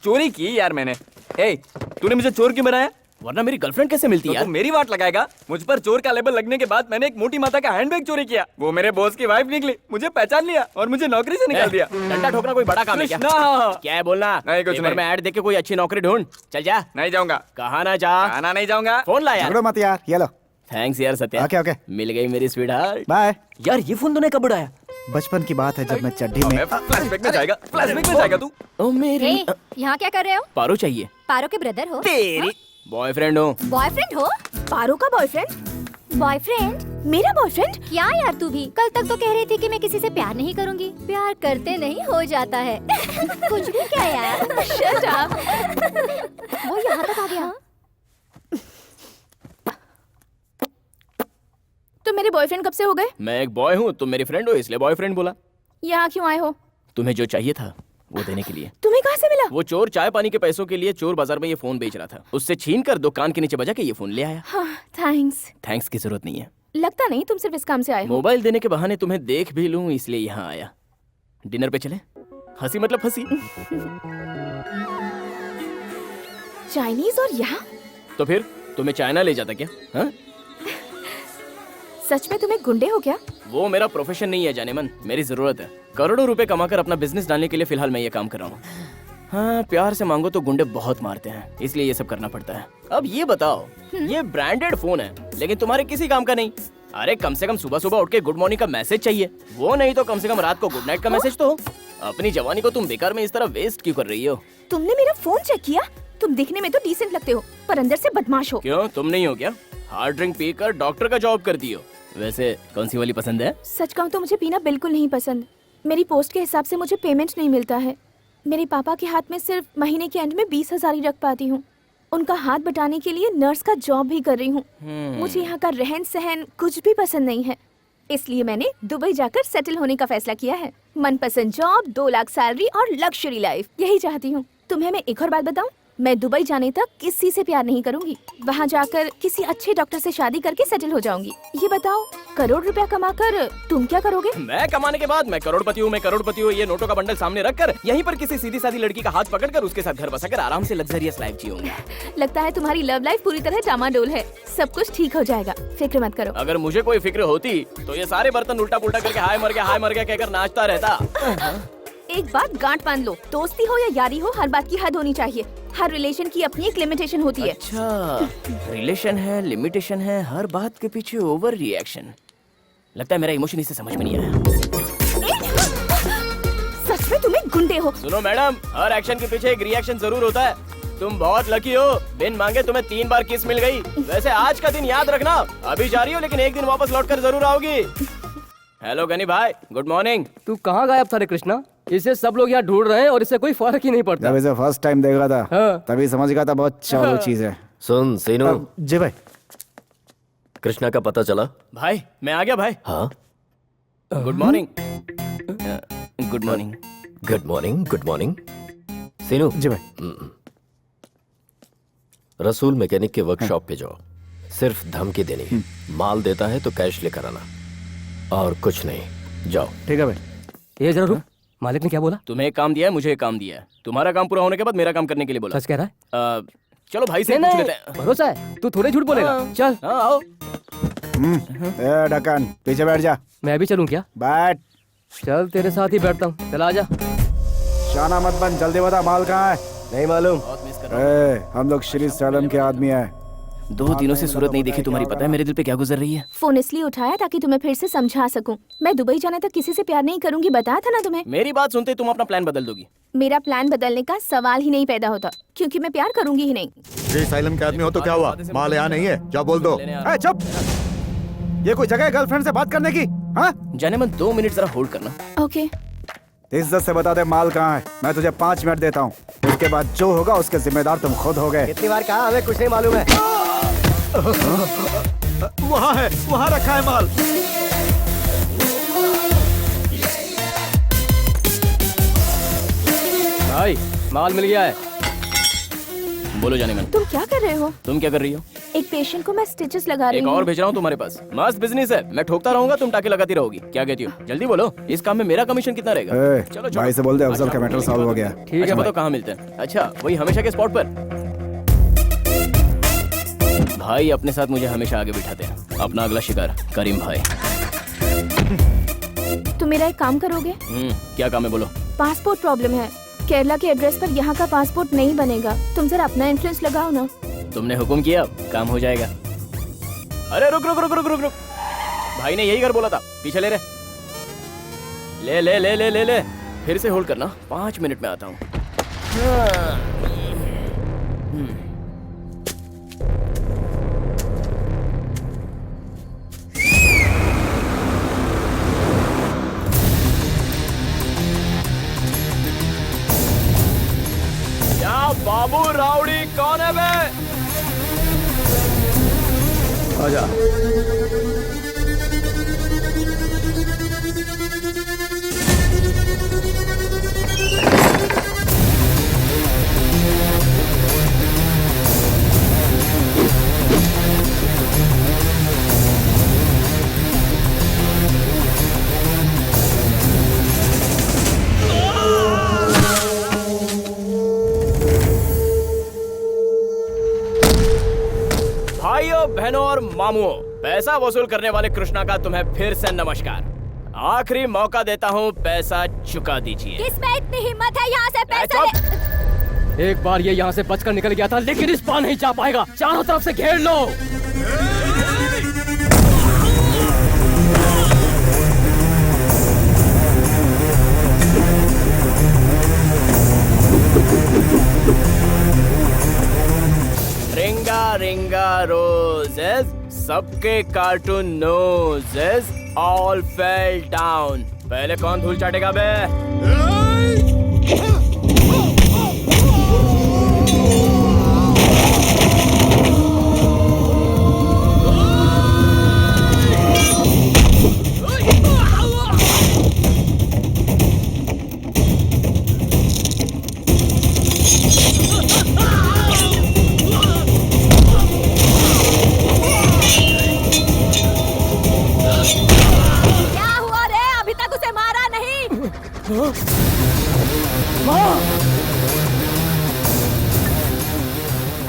चोरी की यार मैंने। ए, तूने मुझे चोर क्यों बनाया? वरना मेरी गर्लफ्रेंड कैसे मिलती तो यार? तू मेरी वाट लगाएगा? मुझ पर चोर का लेबल लगने के बाद मैंने एक मोटी माता का हैंडबैग चोरी किया। वो मेरे बॉस की वाइफ निकली, मुझे पहचान लिया और मुझे नौकरी से निकाल दिया। डंडा ठोकना कोई बड़ा काम है क्या? कृष्णा। क्या है बोलना? नहीं, कुछ पेपर नहीं। में ऐड देख के कोई अच्छी नौकरी ढूंढ। चल जा। नहीं जाऊंगा। कहा ना जा। खाना नहीं जाऊंगा। फोन ला यार। झगड़ो मत यार, ये लो। थैंक्स यार सत्या। ओके ओके, मिल गई मेरी स्वीटहार्ट। बाय। यार ये फोन तूने कब उड़ाया? बचपन की बात है जब मैं चड्डी में। फ्लैशबैक में जाएगा, फ्लैशबैक में जाएगा तू। ओ मेरी ए, यहाँ क्या कर रहे हो? पारो चाहिए। पारो के ब्रदर हो? तेरी बॉयफ्रेंड हो। बॉयफ्रेंड हो? पारो का बॉयफ्रेंड? बॉयफ्रेंड? मेरा बॉयफ्रेंड? क्या यार, तू भी कल तक तो कह रही थी कि मैं किसी से प्यार नहीं करूंगी। प्यार करते नहीं हो जाता है। कुछ भी क्या यार। Shut up. वो यहाँ तक आ गया। तुम मेरे बॉयफ्रेंड कब से हो गए? मैं एक बॉय हूँ, तुम मेरी फ्रेंड हो इसलिए बॉयफ्रेंड बोला। यहाँ क्यों आए हो? तुम्हें जो चाहिए था वो देने के लिए। तुम्हें कहाँ से मिला? वो चोर चाय पानी के पैसों के लिए चोर बाजार में ये फोन बेच रहा था, उससे छीन कर दुकान के नीचे बजा के ये फोन ले आया। हाँ, थैंक्स। थैंक्स की जरूरत नहीं है। लगता नहीं तुम सिर्फ इस काम से आए हो। मोबाइल देने के बहाने तुम्हें देख भी लूं इसलिए यहाँ आया। डिनर पे चले? हंसी मतलब फंसी। चाइनीज और यहाँ? तो फिर तुम्हें चाइना ले जाता क्या? हाँ? सच में तुम्हें गुंडे हो क्या? वो मेरा प्रोफेशन नहीं है जाने मन, मेरी जरूरत है। करोड़ों रुपए कमाकर अपना बिजनेस डालने के लिए फिलहाल मैं ये काम कर रहा हूँ। हाँ, प्यार से मांगो तो गुंडे बहुत मारते हैं, इसलिए ये सब करना पड़ता है। अब ये बताओ, ये ब्रांडेड फोन है लेकिन तुम्हारे किसी काम का नहीं। अरे कम से कम सुबह सुबह उठ के गुड मॉर्निंग का मैसेज चाहिए, वो नहीं तो कम से कम रात को गुड नाइट का मैसेज तो हो। अपनी जवानी को तुम बेकार में इस तरह वेस्ट क्यों कर रही हो? तुमने मेरा फोन चेक किया? तुम दिखने में तो डिसेंट लगते हो पर अंदर से बदमाश हो। क्यों, तुम नहीं हो क्या? हार्ड ड्रिंक पीकर डॉक्टर का जॉब करती हो। वैसे कौन सी वाली पसंद है? सच कहूँ तो मुझे पीना बिल्कुल नहीं पसंद। मेरी पोस्ट के हिसाब से मुझे पेमेंट नहीं मिलता है। मेरे पापा के हाथ में सिर्फ महीने के एंड में 20,000 ही रख पाती हूँ। उनका हाथ बटाने के लिए नर्स का जॉब भी कर रही हूँ। मुझे यहाँ का रहन सहन कुछ भी पसंद नहीं है, इसलिए मैंने दुबई जाकर सेटल होने का फैसला किया है। मनपसंद जॉब, 2 लाख सैलरी और लग्जरी लाइफ, यही चाहती हूँ। तुम्हें मैं एक और बात बताऊँ, मैं दुबई जाने तक किसी से प्यार नहीं करूंगी। वहाँ जाकर किसी अच्छे डॉक्टर से शादी करके सेटल हो जाऊंगी। ये बताओ, करोड़ रुपया कमाकर तुम क्या करोगे? मैं कमाने के बाद मैं करोड़पति हूँ, ये नोटों का बंडल सामने रखकर यहीं पर किसी सीधी सादी लड़की का हाथ पकड़कर उसके साथ घर बसाकर आराम से लग्जरियस लाइफ जीऊंगा। लगता है तुम्हारी लव लाइफ पूरी तरह डामाडोल है। सब कुछ ठीक हो जाएगा, फिक्र मत करो। अगर मुझे कोई फिक्र होती तो ये सारे बर्तन उल्टा पुल्टा करके हाय मर गया कहकर नाचता रहता। एक बात गांठ बांध लो, दोस्ती हो या यारी हो, हर बात की हद होनी चाहिए। हर रिलेशन की अपनी एक लिमिटेशन होती है। अच्छा, रिलेशन है, लिमिटेशन है, हर बात के पीछे ओवर रिएक्शन। लगता है मेरा इमोशन इसे समझ में नहीं आया। सच में तुम्हें गुंडे हो। सुनो मैडम, हर एक्शन के पीछे एक रिएक्शन जरूर होता है। तुम बहुत लकी हो, बिन मांगे तुम्हें 3 बार किस मिल गई। वैसे आज का दिन याद रखना, अभी जा रही हो लेकिन एक दिन वापस लौट कर जरूर आओगी। हेलो गनी भाई, गुड मॉर्निंग। तू कहाँ गायब था रे कृष्णा? इसे सब लोग यहाँ ढूंढ रहे हैं और इससे कोई फर्क ही नहीं पड़ता। जब इसे फर्स्ट टाइम देखा था हाँ। तभी समझ गया था बहुत चालू चीज है। सुन सीनू, जी भाई। कृष्णा का पता चला? भाई मैं आ गया भाई। हाँ, good morning. Good morning. Good morning, good morning. Seenu, जी भाई। रसूल मैकेनिक के वर्कशॉप पे जाओ, सिर्फ धमकी देनी है। माल देता है तो कैश लेकर आना और कुछ नहीं। जाओ। ठीक है भाई। ये जरा रुक, मालिक ने क्या बोला? तुम्हें एक काम दिया है, मुझे एक काम दिया है। तुम्हारा काम पूरा होने के बाद मेरा काम करने के लिए बोला। सच कह रहा है? चलो भाई से पूछ लेते हैं। भरोसा है, तू थोड़े झूठ बोलेगा। चल। हाँ आओ। ए ढक्कन, पीछे बैठ जा। मैं भी चलूं क्या? बैठ। चल तेरे साथ ही बैठता हूँ। चल आजा। शाना मत बन, जल्दी बता माल कहाँ है? नहीं मालूम। बहुत मिस कर रहा हूँ। हम लोग श्री सैलम के आदमी है। 2 दिनों से सूरत नहीं देखी, तुम्हारी पता है मेरे दिल पे क्या गुजर रही है? फोन इसलिए उठाया ताकि तुम्हें फिर से समझा सकूं। मैं दुबई जाने तक किसी से प्यार नहीं करूंगी, बताया था ना तुम्हें। मेरी बात सुनते तुम अपना प्लान बदल दोगी। मेरा प्लान बदलने का सवाल ही नहीं पैदा होता, क्योंकि मैं प्यार करूंगी ही नहीं। श्री साइलम के आदमी हो तो क्या हुआ? माल यहाँ नहीं है, जा बोल दो। ए, चुप। ये कोई जगह है गर्लफ्रेंड से बात करने की? हाँ, जाने मन 2 मिनट जरा होल्ड करना। ओके। इज्जत से बता दे माल कहाँ है। मैं तुझे 5 मिनट देता हूँ, उसके बाद जो होगा उसके जिम्मेदार तुम खुद हो गए। कितनी बार कहा, हमें कुछ नहीं मालूम है। वहाँ है, वहाँ रखा है माल। भाई माल मिल गया है। बोलो जाने मन। तुम क्या कर रहे हो? तुम क्या कर रही हो? एक पेशेंट को मैं स्टिचेस लगा रही एक हूँ। और भेज रहा हूँ तुम्हारे पास। मस्त बिजनेस है, मैं ठोकता रहूंगा, तुम टाके लगाती रहोगी। क्या कहती हो? जल्दी बोलो, इस काम में मेरा कमीशन कितना रहेगा? ए, चलो भाई से बोल दे अफजल का मैटर सॉल्व हो गया। ठीक अच्छा है बताओ कहाँ मिलते हैं? अच्छा वही हमेशा के स्पॉट पर। भाई अपने साथ मुझे हमेशा आगे बिठाते हैं। अपना अगला शिकार करीम भाई। तुम मेरा एक काम करोगे? क्या काम है बोलो? पासपोर्ट प्रॉब्लम है। केरला के एड्रेस पर यहाँ का पासपोर्ट नहीं बनेगा। तुम जरा अपना इन्फ्लुएंस लगाओ ना। तुमने हुक्म किया, काम हो जाएगा। अरे रुक रुक रुक रुक रुक रुक। भाई ने यही कर बोला था, पीछे ले रहे। ले ले ले ले ले ले। फिर से होल्ड करना, 5 मिनट में आता हूँ। क्या बाबू राउडी कौन है बे? आजा। मामुओ, पैसा वसूल करने वाले कृष्णा का तुम्हें फिर से नमस्कार। आखिरी मौका देता हूँ, पैसा चुका दीजिए। किसमें इतनी हिम्मत है यहाँ से पैसा ले... एक बार ये यहाँ से बचकर निकल गया था, लेकिन इस बार नहीं जा पाएगा। चारों तरफ से घेर लो। रिंगा रिंगा रोजेस, सबके cartoon noses all fell down. पहले कौन धूल चाटेगा बे?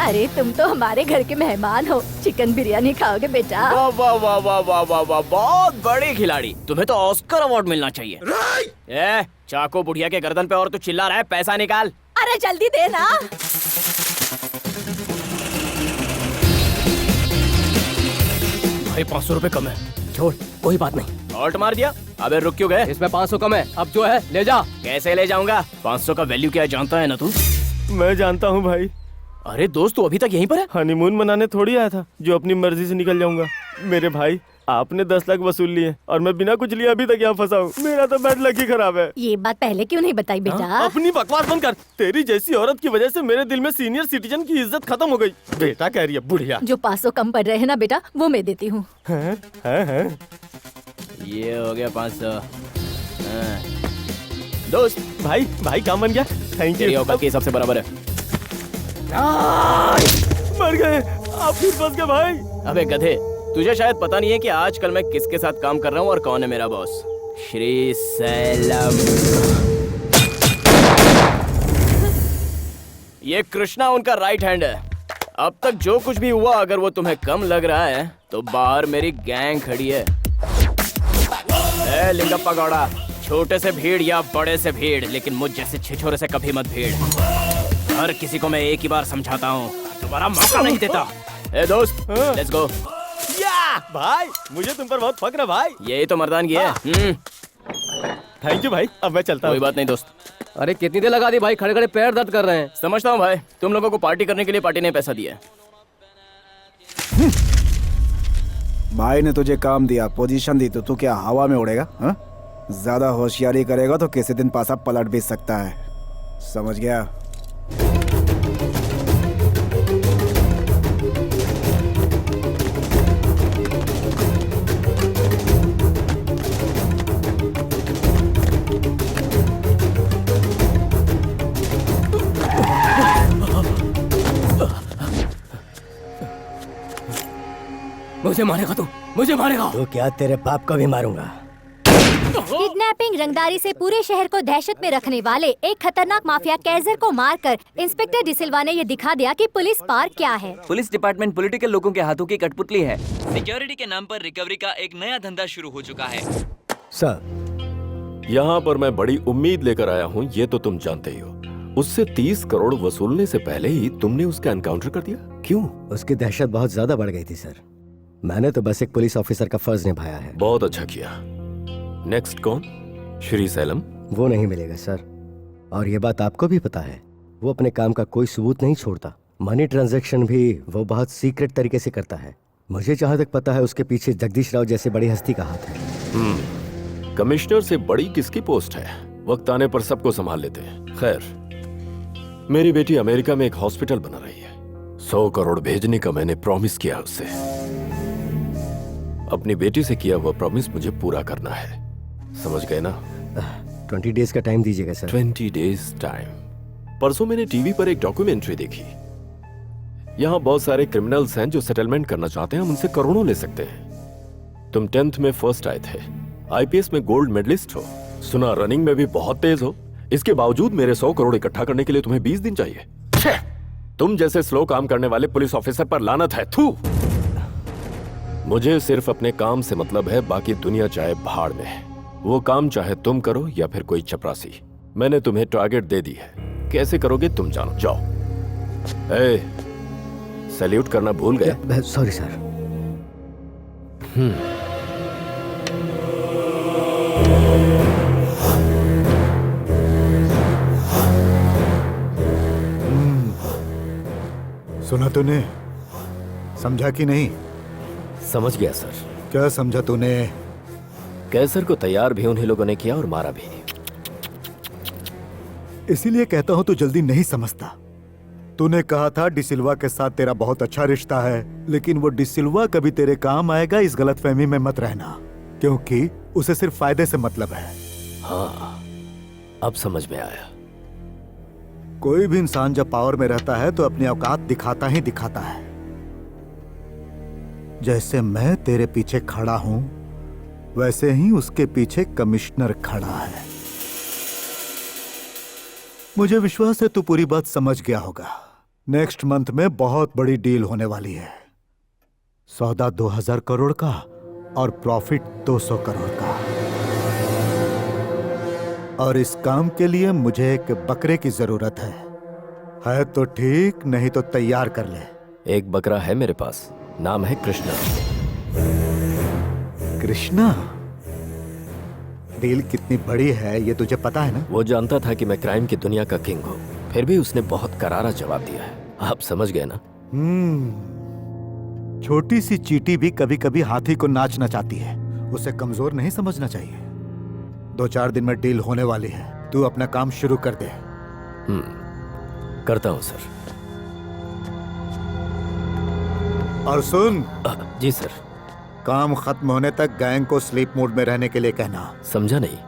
अरे तुम तो हमारे घर के मेहमान हो, चिकन बिरयानी खाओगे बेटा? वाह वाह वाह वाह वाह वाह वाह, बहुत बड़े खिलाड़ी। तुम्हें तो ऑस्कर अवार्ड मिलना चाहिए। ए, चाको बुढ़िया के गर्दन पे और तू चिल्ला रहा है, पैसा निकाल। अरे जल्दी दे ना। भाई 500 रुपए कम है। छोड़, कोई बात नहीं। ऑल्ट मार दिया। अबे रुक क्यों गए? इसमें 500 कम है, अब जो है ले जा। कैसे ले जाऊंगा? 500 का वैल्यू क्या है जानता है ना तू? मैं जानता हूँ भाई। अरे दोस्त, तू अभी तक यहीं पर है? हनीमून मनाने थोड़ी आया था जो अपनी मर्जी से निकल जाऊंगा। मेरे भाई, आपने 10 लाख वसूल लिए और मैं बिना कुछ लिए अभी तक यहाँ फंसा हूँ। मेरा तो बैड लक ही खराब है। ये बात पहले क्यों नहीं बताई बेटा? अपनी बकवास बंद कर। तेरी जैसी औरत की वजह से मेरे दिल में सीनियर सिटीजन की इज्जत खत्म हो गई। बेटा कह रही है बुढ़िया। जो 500 कम पड़ रहे हैं ना बेटा, वो मैं देती हूँ। ये हो गया 500। दोस्त, भाई काम बन गया। थैंक तेरी यू। औकात के हिसाब से बराबर है। मर गए आप, फिर फंस गए भाई। अबे गधे, तुझे शायद पता नहीं है कि आजकल मैं किसके साथ काम कर रहा हूँ और कौन है मेरा बॉस। श्री सैलम। ये कृष्णा उनका राइट हैंड है। अब तक जो कुछ भी हुआ, अगर वो तुम्हें कम लग रहा है तो बाहर मेरी गैंग खड़ी है। ए लिंगप्पा गौड़ा, छोटे से भीड़ या बड़े से भीड़, लेकिन मुझ जैसे छिछोरे से कभी मत भीड़। हर किसी को मैं एक ही बार समझाता हूँ, दोबारा मौका नहीं देता। ए दोस्त, लेट्स गो। या भाई, मुझे तुम पर बहुत फक्र है भाई। यही तो मर्दानगी है। थैंक यू भाई, अब मैं चलता हूँ। कोई बात नहीं दोस्त। अरे कितनी देर लगा दी भाई, खड़े खड़े पैर दर्द कर रहे हैं। समझता हूँ भाई, तुम लोगों को पार्टी करने के लिए पार्टी ने पैसा दिया है। भाई ने तुझे काम दिया, पोजीशन दी, तो तू क्या हवा में उड़ेगा? हाँ? ज्यादा होशियारी करेगा तो किसी दिन पासा पलट भी सकता है, समझ गया? मुझे मारेगा तू, मुझे मारेगा। तो क्या तेरे बाप को भी मारूंगा। किडनैपिंग, रंगदारी से पूरे शहर को दहशत में रखने वाले एक खतरनाक माफिया कैजर को मारकर इंस्पेक्टर डिसिल्वा ने ये दिखा दिया कि पुलिस पार क्या है। पुलिस डिपार्टमेंट पॉलिटिकल लोगों के हाथों की कठपुतली है। सिक्योरिटी के नाम पर रिकवरी का एक नया धंधा शुरू हो चुका है। सर, यहाँ पर मैं बड़ी उम्मीद लेकर आया हूँ, ये तो तुम जानते ही हो। उससे 30 करोड़ वसूलने से पहले ही तुमने उसका एनकाउंटर कर दिया, क्यों? उसकी दहशत बहुत ज्यादा बढ़ गई थी सर। मैंने तो बस एक पुलिस ऑफिसर का फर्ज निभाया है। बहुत अच्छा किया। नेक्स्ट कौन? श्री सैलम? वो नहीं मिलेगा सर, और ये बात आपको भी पता है। वो अपने काम का कोई सबूत नहीं छोड़ता। मनी ट्रांजैक्शन भी वो बहुत सीक्रेट तरीके से करता है। मुझे जहाँ तक पता है उसके पीछे जगदीश राव जैसे बड़ी हस्ती का हाथ है। कमिश्नर से बड़ी किसकी पोस्ट है? वक्त आने पर सबको संभाल लेते हैं। खैर, मेरी बेटी अमेरिका में एक हॉस्पिटल बना रही है। 100 करोड़ भेजने का मैंने प्रॉमिस किया उससे। अपनी बेटी से किया हुआ प्रॉमिस मुझे पूरा करना है, समझ गए ना? 20 डेज का टाइम दीजिएगा सर। 20 days time? परसों मैंने टीवी पर एक डॉक्यूमेंट्री देखी। यहाँ बहुत सारे क्रिमिनल्स हैं जो सेटलमेंट करना चाहते हैं, हम उनसे करोड़ों ले सकते हैं। तुम 10th में फर्स्ट आए थे, IPS में गोल्ड मेडलिस्ट हो, सुना रनिंग में भी बहुत तेज हो। इसके बावजूद मेरे 100 करोड़ इकट्ठा करने के लिए तुम्हें 20 दिन चाहिए। तुम जैसे स्लो काम करने वाले पुलिस ऑफिसर पर लानत है। थू। मुझे सिर्फ अपने काम से मतलब है, बाकी दुनिया चाहे भाड़ में। वो काम चाहे तुम करो या फिर कोई चपरासी। मैंने तुम्हें टारगेट दे दी है, कैसे करोगे तुम जानो। जाओ। सैल्यूट करना भूल गए? Sorry sir. सुना तूने? समझा कि नहीं? समझ गया सर। क्या समझा तूने? कैसर को तैयार भी उन्हीं लोगों ने किया और मारा भी। इसीलिए कहता हूं तू जल्दी नहीं समझता। तूने कहा था डिसिल्वा के साथ तेरा बहुत अच्छा रिश्ता है, लेकिन वो डिसिल्वा कभी तेरे काम आएगा इस गलतफहमी में मत रहना, क्योंकि उसे सिर्फ फायदे से मतलब है। हाँ, अब समझ में आया। कोई भी इंसान जब पावर में रहता है तो अपनी औकात दिखाता ही दिखाता है। जैसे मैं तेरे पीछे खड़ा हूं, वैसे ही उसके पीछे कमिश्नर खड़ा है। मुझे विश्वास है तू पूरी बात समझ गया होगा। नेक्स्ट मंथ में बहुत बड़ी डील होने वाली है। सौदा 2000 करोड़ का और प्रॉफिट 200 करोड़ का। और इस काम के लिए मुझे एक बकरे की जरूरत है तो ठीक, नहीं तो तैयार कर ले। एक बकरा है मेरे पास, नाम है कृष्णा। कृष्णा? डील कितनी बड़ी है ये तुझे पता है ना? वो जानता था कि मैं क्राइम की दुनिया का किंग हूँ, फिर भी उसने बहुत करारा जवाब दिया है। आप समझ गए ना? छोटी सी चींटी भी कभी कभी हाथी को नाच नचाती है। उसे कमजोर नहीं समझना चाहिए। 2-4 दिन में डील होने वाली है, तू अपना काम शुरू कर दे। करता हूँ सर। और सुन। जी सर। काम खत्म होने तक गैंग को स्लीप मोड में रहने के लिए कहना। समझा नहीं?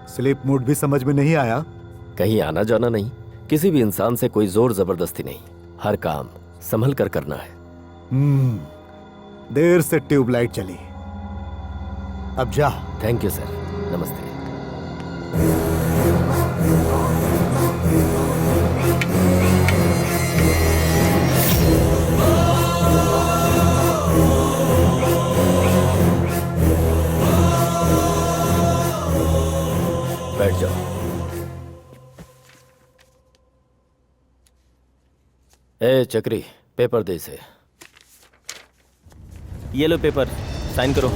स्लीप मोड भी समझ में नहीं आया? कहीं आना जाना नहीं, किसी भी इंसान से कोई जोर जबरदस्ती नहीं, हर काम संभल कर करना है। देर से ट्यूबलाइट चली, अब जा। थैंक यू सर, नमस्ते। बैठ जाओ। ए चक्री, पेपर दे इसे। ये लो पेपर, साइन करो।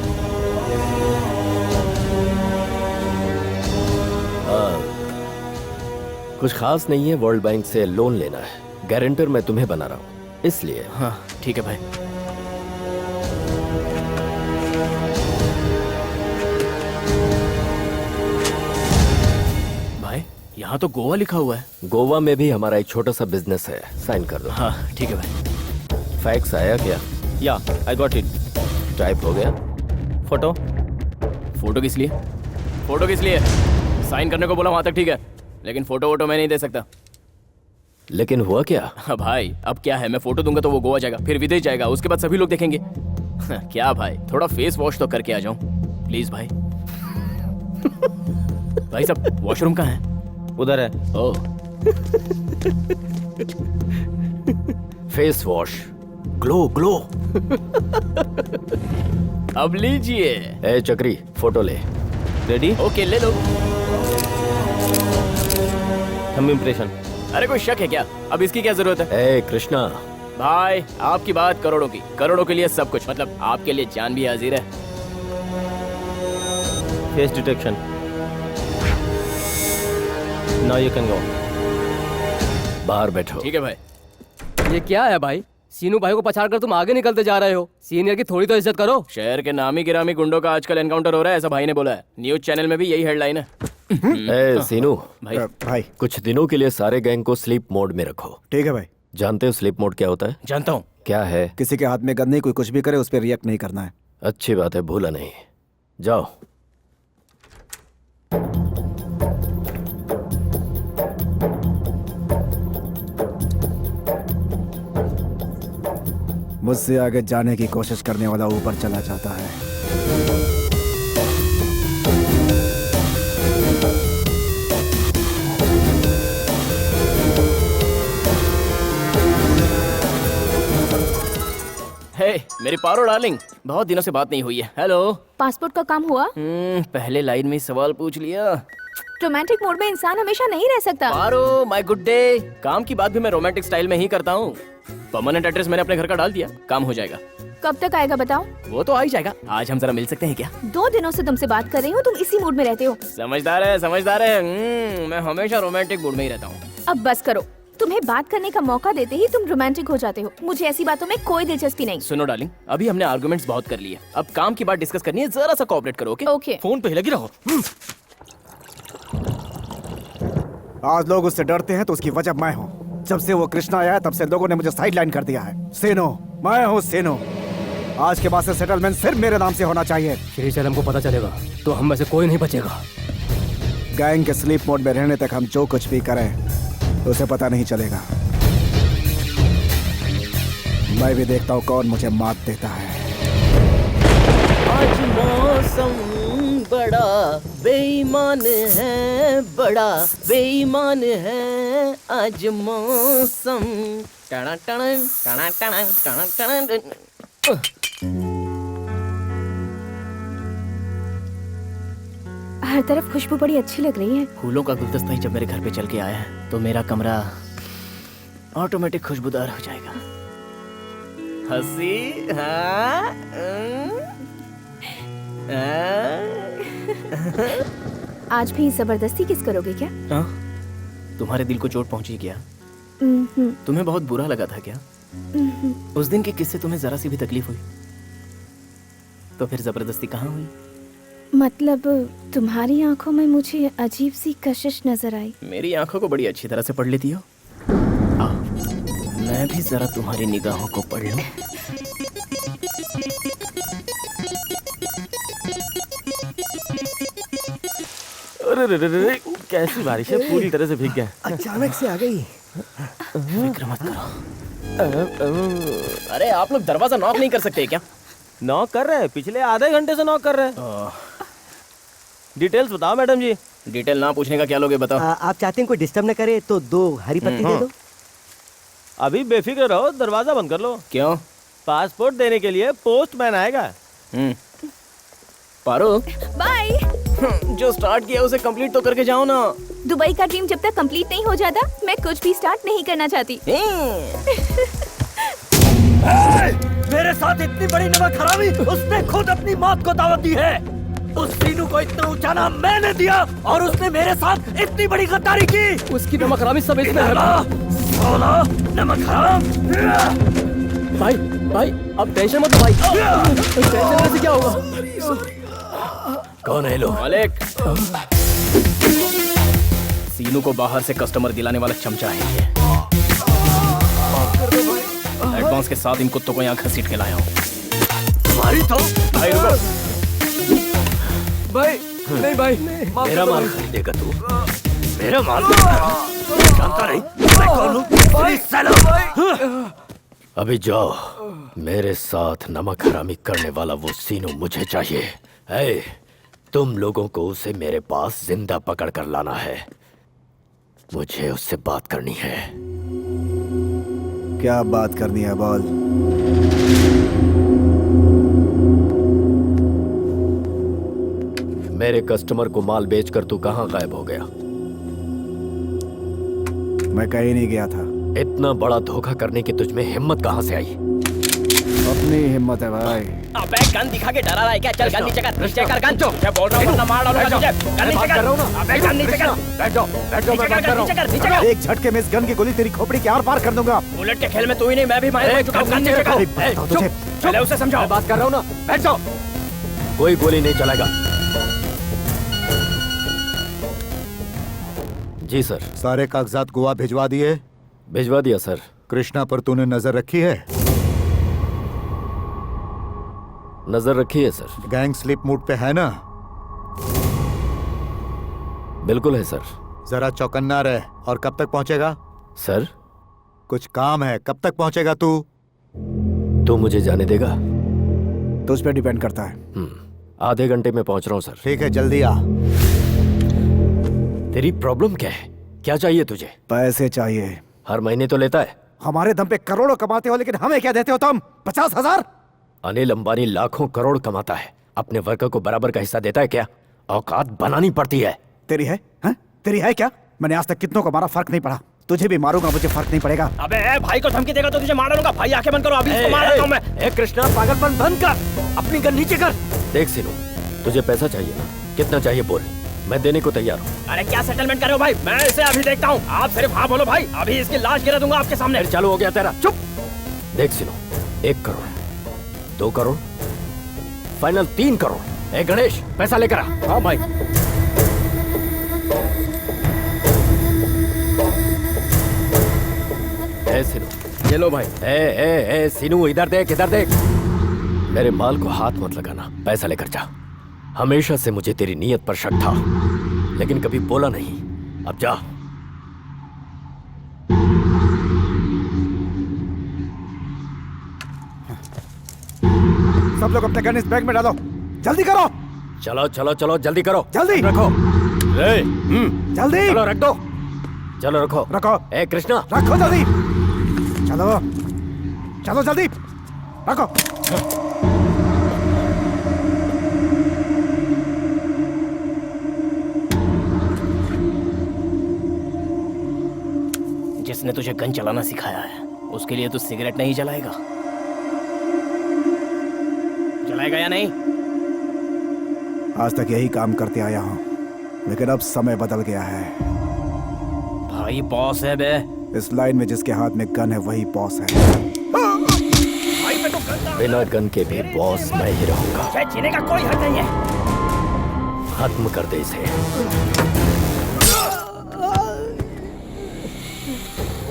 कुछ खास नहीं है, वर्ल्ड बैंक से लोन लेना है। गारंटर मैं तुम्हें बना रहा हूँ, इसलिए। हाँ ठीक है भाई। भाई यहाँ तो गोवा लिखा हुआ है। गोवा में भी हमारा एक छोटा सा बिजनेस है, साइन कर दो। हाँ ठीक है भाई। फैक्स आया क्या? या आई गॉट इट। टाइप हो गया? फोटो? फोटो किस लिए? फोटो किस लिए? साइन करने को बोला वहां तक ठीक है, लेकिन फोटो वोटो मैं नहीं दे सकता। लेकिन हुआ क्या? हाँ भाई, अब क्या है, मैं फोटो दूंगा तो वो गोवा जाएगा, फिर विदेश जाएगा, उसके बाद सभी लोग देखेंगे। क्या भाई, थोड़ा फेस वॉश तो करके आ जाऊं प्लीज भाई। भाई साहब, वॉशरूम कहाँ है? उधर है। Oh. Face wash, glow glow. अब लीजिए। ए चक्री, फोटो ले। रेडी? ओके ले लो। Thumb impression. अरे कोई शक है क्या? अब इसकी क्या जरूरत है? ए कृष्णा भाई, आपकी बात करोड़ों की, करोड़ों के लिए सब कुछ, मतलब आपके लिए जान भी हाजिर है। Face detection. Now you can go. बाहर बैठो। ठीक है भाई। ये क्या है भाई? सीनू भाई को पछाड़ कर तुम आगे निकलते जा रहे हो। सीनियर की थोड़ी तो इज्जत करो। शहर के नामी गिरामी गुंडों का आजकल एनकाउंटर हो रहा है, ऐसा भाई ने बोला है। न्यूज चैनल में भी यही हेडलाइन है। ए सीनू भाई कुछ दिनों के लिए सारे गैंग को स्लीप मोड में रखो। ठीक है भाई। जानते हो स्लीप मोड क्या होता है? जानता हूँ। क्या है? किसी के हाथ में गन नहीं, कोई कुछ भी करे उस पर रिएक्ट नहीं करना है। अच्छी बात है, भूला नहीं। जाओ। मुझसे आगे जाने की कोशिश करने वाला ऊपर चला जाता है। हे, मेरे मेरी पारो डार्लिंग, बहुत दिनों से बात नहीं हुई है। हेलो। पासपोर्ट का काम हुआ? पहले लाइन में ही सवाल पूछ लिया। रोमांटिक मूड में इंसान हमेशा नहीं रह सकता। पारो, माय गुड डे। काम की बात भी मैं रोमांटिक स्टाइल में ही करता हूँ। परमानेंट एड्रेस मैंने अपने घर का डाल दिया, काम हो जाएगा। कब तक आएगा बताओ? वो तो आ ही जाएगा। आज हम जरा मिल सकते हैं क्या? 2 दिनों से तुमसे बात कर रही हूँ, तुम इसी मूड में रहते हो। समझदार है, समझदार है। मैं हमेशा रोमांटिक मूड में ही रहता हूँ। अब बस करो, तुम्हें बात करने का मौका देते ही तुम रोमांटिक हो जाते हो। मुझे ऐसी बातों में कोई दिलचस्पी नहीं। सुनो डार्लिंग, अभी हमने आर्गुमेंट्स बहुत कर लिए, अब काम की बात डिस्कस करनी है, जरा सा कोऑपरेट करो। ओके। फोन पे ही लगी रहो। आज लोग उससे डरते हैं तो उसकी वजह मैं हूँ। जब से वो कृष्णा आया है तब से लोगों ने मुझे साइड लाइन कर दिया है। सेनो, मैं हूँ सेनो। आज के बाद से सेटलमेंट सिर्फ मेरे नाम से होना चाहिए। श्री सैलम को पता चलेगा तो हम में से कोई नहीं बचेगा। गैंग के स्लीप मोड में रहने तक हम जो कुछ भी करें उसे पता नहीं चलेगा। मैं भी देखता हूँ कौन मुझे मात देता है। आज मौसम बड़ा बेईमान है, बड़ा बेईमान है आज मौसम। टना टना टना टना टना टना। हर तरफ खुशबू बड़ी अच्छी लग रही है। फूलों का गुलदस्ता ही जब मेरे घर पे चल के आया है तो मेरा कमरा ऑटोमेटिक खुशबूदार हो जाएगा। हंसी, हाँ? आज भी जबरदस्ती किस करोगे क्या? हाँ? तुम्हारे दिल को चोट पहुंची क्या? तुम्हें बहुत बुरा लगा था क्या? उस दिन के किस्से तुम्हें जरा सी भी तकलीफ हुई तो फिर जबरदस्ती कहाँ हुई? मतलब तुम्हारी आंखों में मुझे अजीब सी कशिश नजर आई। मेरी आंखों को बड़ी अच्छी तरह से पढ़ लेती हो। आओ, मैं भी जरा तुम्हारी निगाहों को पढ़ लूं। अरे रे रे, कैसी बारिश है, पूरी तरह से भीग गया। अचानक से आ गई। फिक्र मत करो। अरे आप लोग दरवाजा नॉक नहीं कर सकते क्या? नॉक कर रहे हैं, पिछले आधे घंटे से नॉक कर रहे हैं। डिटेल्स बताओ मैडम जी। डिटेल ना पूछने का क्या लोगे बताओ। आप चाहते हैं कोई डिस्टर्ब न करे तो 2 हरी पत्ती दे दो। अभी बेफिक्र रहो, दरवाजा बंद कर लो। क्यों? पासपोर्ट देने के लिए पोस्टमैन आएगा। पारो, बाय। जो स्टार्ट किया उसे कंप्लीट तो करके जाओ ना। दुबई का ड्रीम जब तक कंप्लीट नहीं हो जाता मैं कुछ भी स्टार्ट नहीं करना चाहती। मेरे साथ इतनी बड़ी नमक हरामी, उसने खुद अपनी मौत को दावत दी है। उस सीनू को इतना ऊंचा नाम मैंने दिया और उसने मेरे साथ इतनी बड़ी गद्दारी की। उसकी नमक हरामी सब इसमें है। सोना नमक हराम। भाई भाई अब टेंशन मत लो भाई। टेंशन लेने से क्या होगा? कौन है लोग? मालिक, सीनू को बाहर से कस्टमर दिलाने वाला चमचा है ये। एडवांस के साथ इन कुत्तों को यहाँ घसीट के लाया हूँ। तुम्हारी तो भाई रुको। भाई नहीं भाई, मेरा माल खरीदेगा तू? मेरा माल जानता नहीं मैं कौन हूँ? अभी जाओ, मेरे साथ नमक हरामी करने वाला वो सीनू मुझे चाहिए। है, तुम लोगों को उसे मेरे पास जिंदा पकड़ कर लाना है। मुझे उससे बात करनी है। क्या बात करनी है बोल। मेरे कस्टमर को माल बेचकर तू कहाँ गायब हो गया? मैं कहीं नहीं गया था। इतना बड़ा धोखा करने की तुझमें हिम्मत कहाँ से आई? अपनी हिम्मत है भाई। अबे गन दिखा के डरा रहा है क्या? चल गन नीचे कर, नीचे कर गन। मैं बोल रहा हूँ वरना मार डालूंगा तुझे। गन नीचे कर। अबे गन नीचे कर। बैठ जाओ, मैं बात कर रहा हूँ। नीचे कर। एक झटके में इस गन की गोली तेरी खोपड़ी के आर पार कर दूंगा। बुलेट के खेल में तू ही नहीं मैं भी माहिर हो चुका हूँ। गन नीचे कर। बताओ तुझे। पहले उसे समझाओ। बात कर रहा हूँ ना, बैठ जाओ। कोई गोली नहीं चलेगा। जी सर। सारे कागजात गोवा भिजवा दिए? भिजवा दिया सर। कृष्णा पर तूने नजर रखी है? नजर रखी है सर। गैंग स्लिप मूड पे है ना? बिल्कुल है सर। जरा चौकन्ना रहे। और कब तक पहुंचेगा? सर कुछ काम है, कब तक पहुंचेगा तू? तू मुझे जाने देगा? तुझ पे डिपेंड करता है। आधे घंटे में पहुंच रहा हूँ सर। ठीक है, जल्दी आ। तेरी प्रॉब्लम क्या है? क्या चाहिए तुझे? पैसे चाहिए। हर महीने तो लेता है। हमारे दम पे करोड़ों कमाते हो लेकिन हमें क्या देते हो तुम? 50,000? अनिल अंबानी लाखों करोड़ कमाता है, अपने वर्कर को बराबर का हिस्सा देता है क्या? औकात बनानी पड़ती है। तेरी है? हाँ? तेरी है क्या? मैंने आज तक कितनों को मारा, फर्क नहीं पड़ा। तुझे भी मारूंगा, मुझे फर्क नहीं पड़ेगा। अबे भाई को धमकी देगा तो तुझे मार डालूंगा। भाई आंखें बंद करो, अभी इसको मार देता हूं मैं। ए कृष्णा, पागलपन बंद कर, अपनी गन नीचे कर। देख सिनू, तुझे पैसा चाहिए ना? कितना चाहिए बोल, मैं देने को तैयार हूँ। अरे क्या सेटलमेंट कर रहे हो भाई? मैं इसे अभी देखता हूँ। आप सिर्फ हाँ बोलो भाई, अभी इसकी लाश गिरा दूंगा आपके सामने। फिर चालू हो गया तेरा। चुप। देख सिनू, 1 करोड़, 2 करोड़, फाइनल 3 करोड़। ए गणेश, पैसा लेकर आ। हाँ भाई। ए सिनू, ये लो भाई। ए सिनू, इधर देख, इधर देख। मेरे माल को हाथ मत लगाना, पैसा लेकर जा। हमेशा से मुझे तेरी नीयत पर शक था, लेकिन कभी बोला नहीं। अब जा। सब लोग अपने गन इस बैग में डालो, जल्दी करो। चलो चलो चलो, जल्दी करो। जल्दी रखो। जल्दी चलो रख दो। चलो रखो। रखो। ए कृष्णा, रखो जल्दी। चलो चलो जल्दी रखो। जिसने तुझे गन चलाना सिखाया है, उसके लिए तू सिगरेट नहीं जलाएगा? जलाएगा या नहीं? आज तक यही काम करते आया हूँ, लेकिन अब समय बदल गया है। भाई बॉस है बे। इस लाइन में जिसके हाथ में गन है वही बॉस है। भाई पे तो गन बिना गन के भी बॉस मैं ही रहूंगा। जीने का कोई हक नहीं है। खत्म कर दे इसे।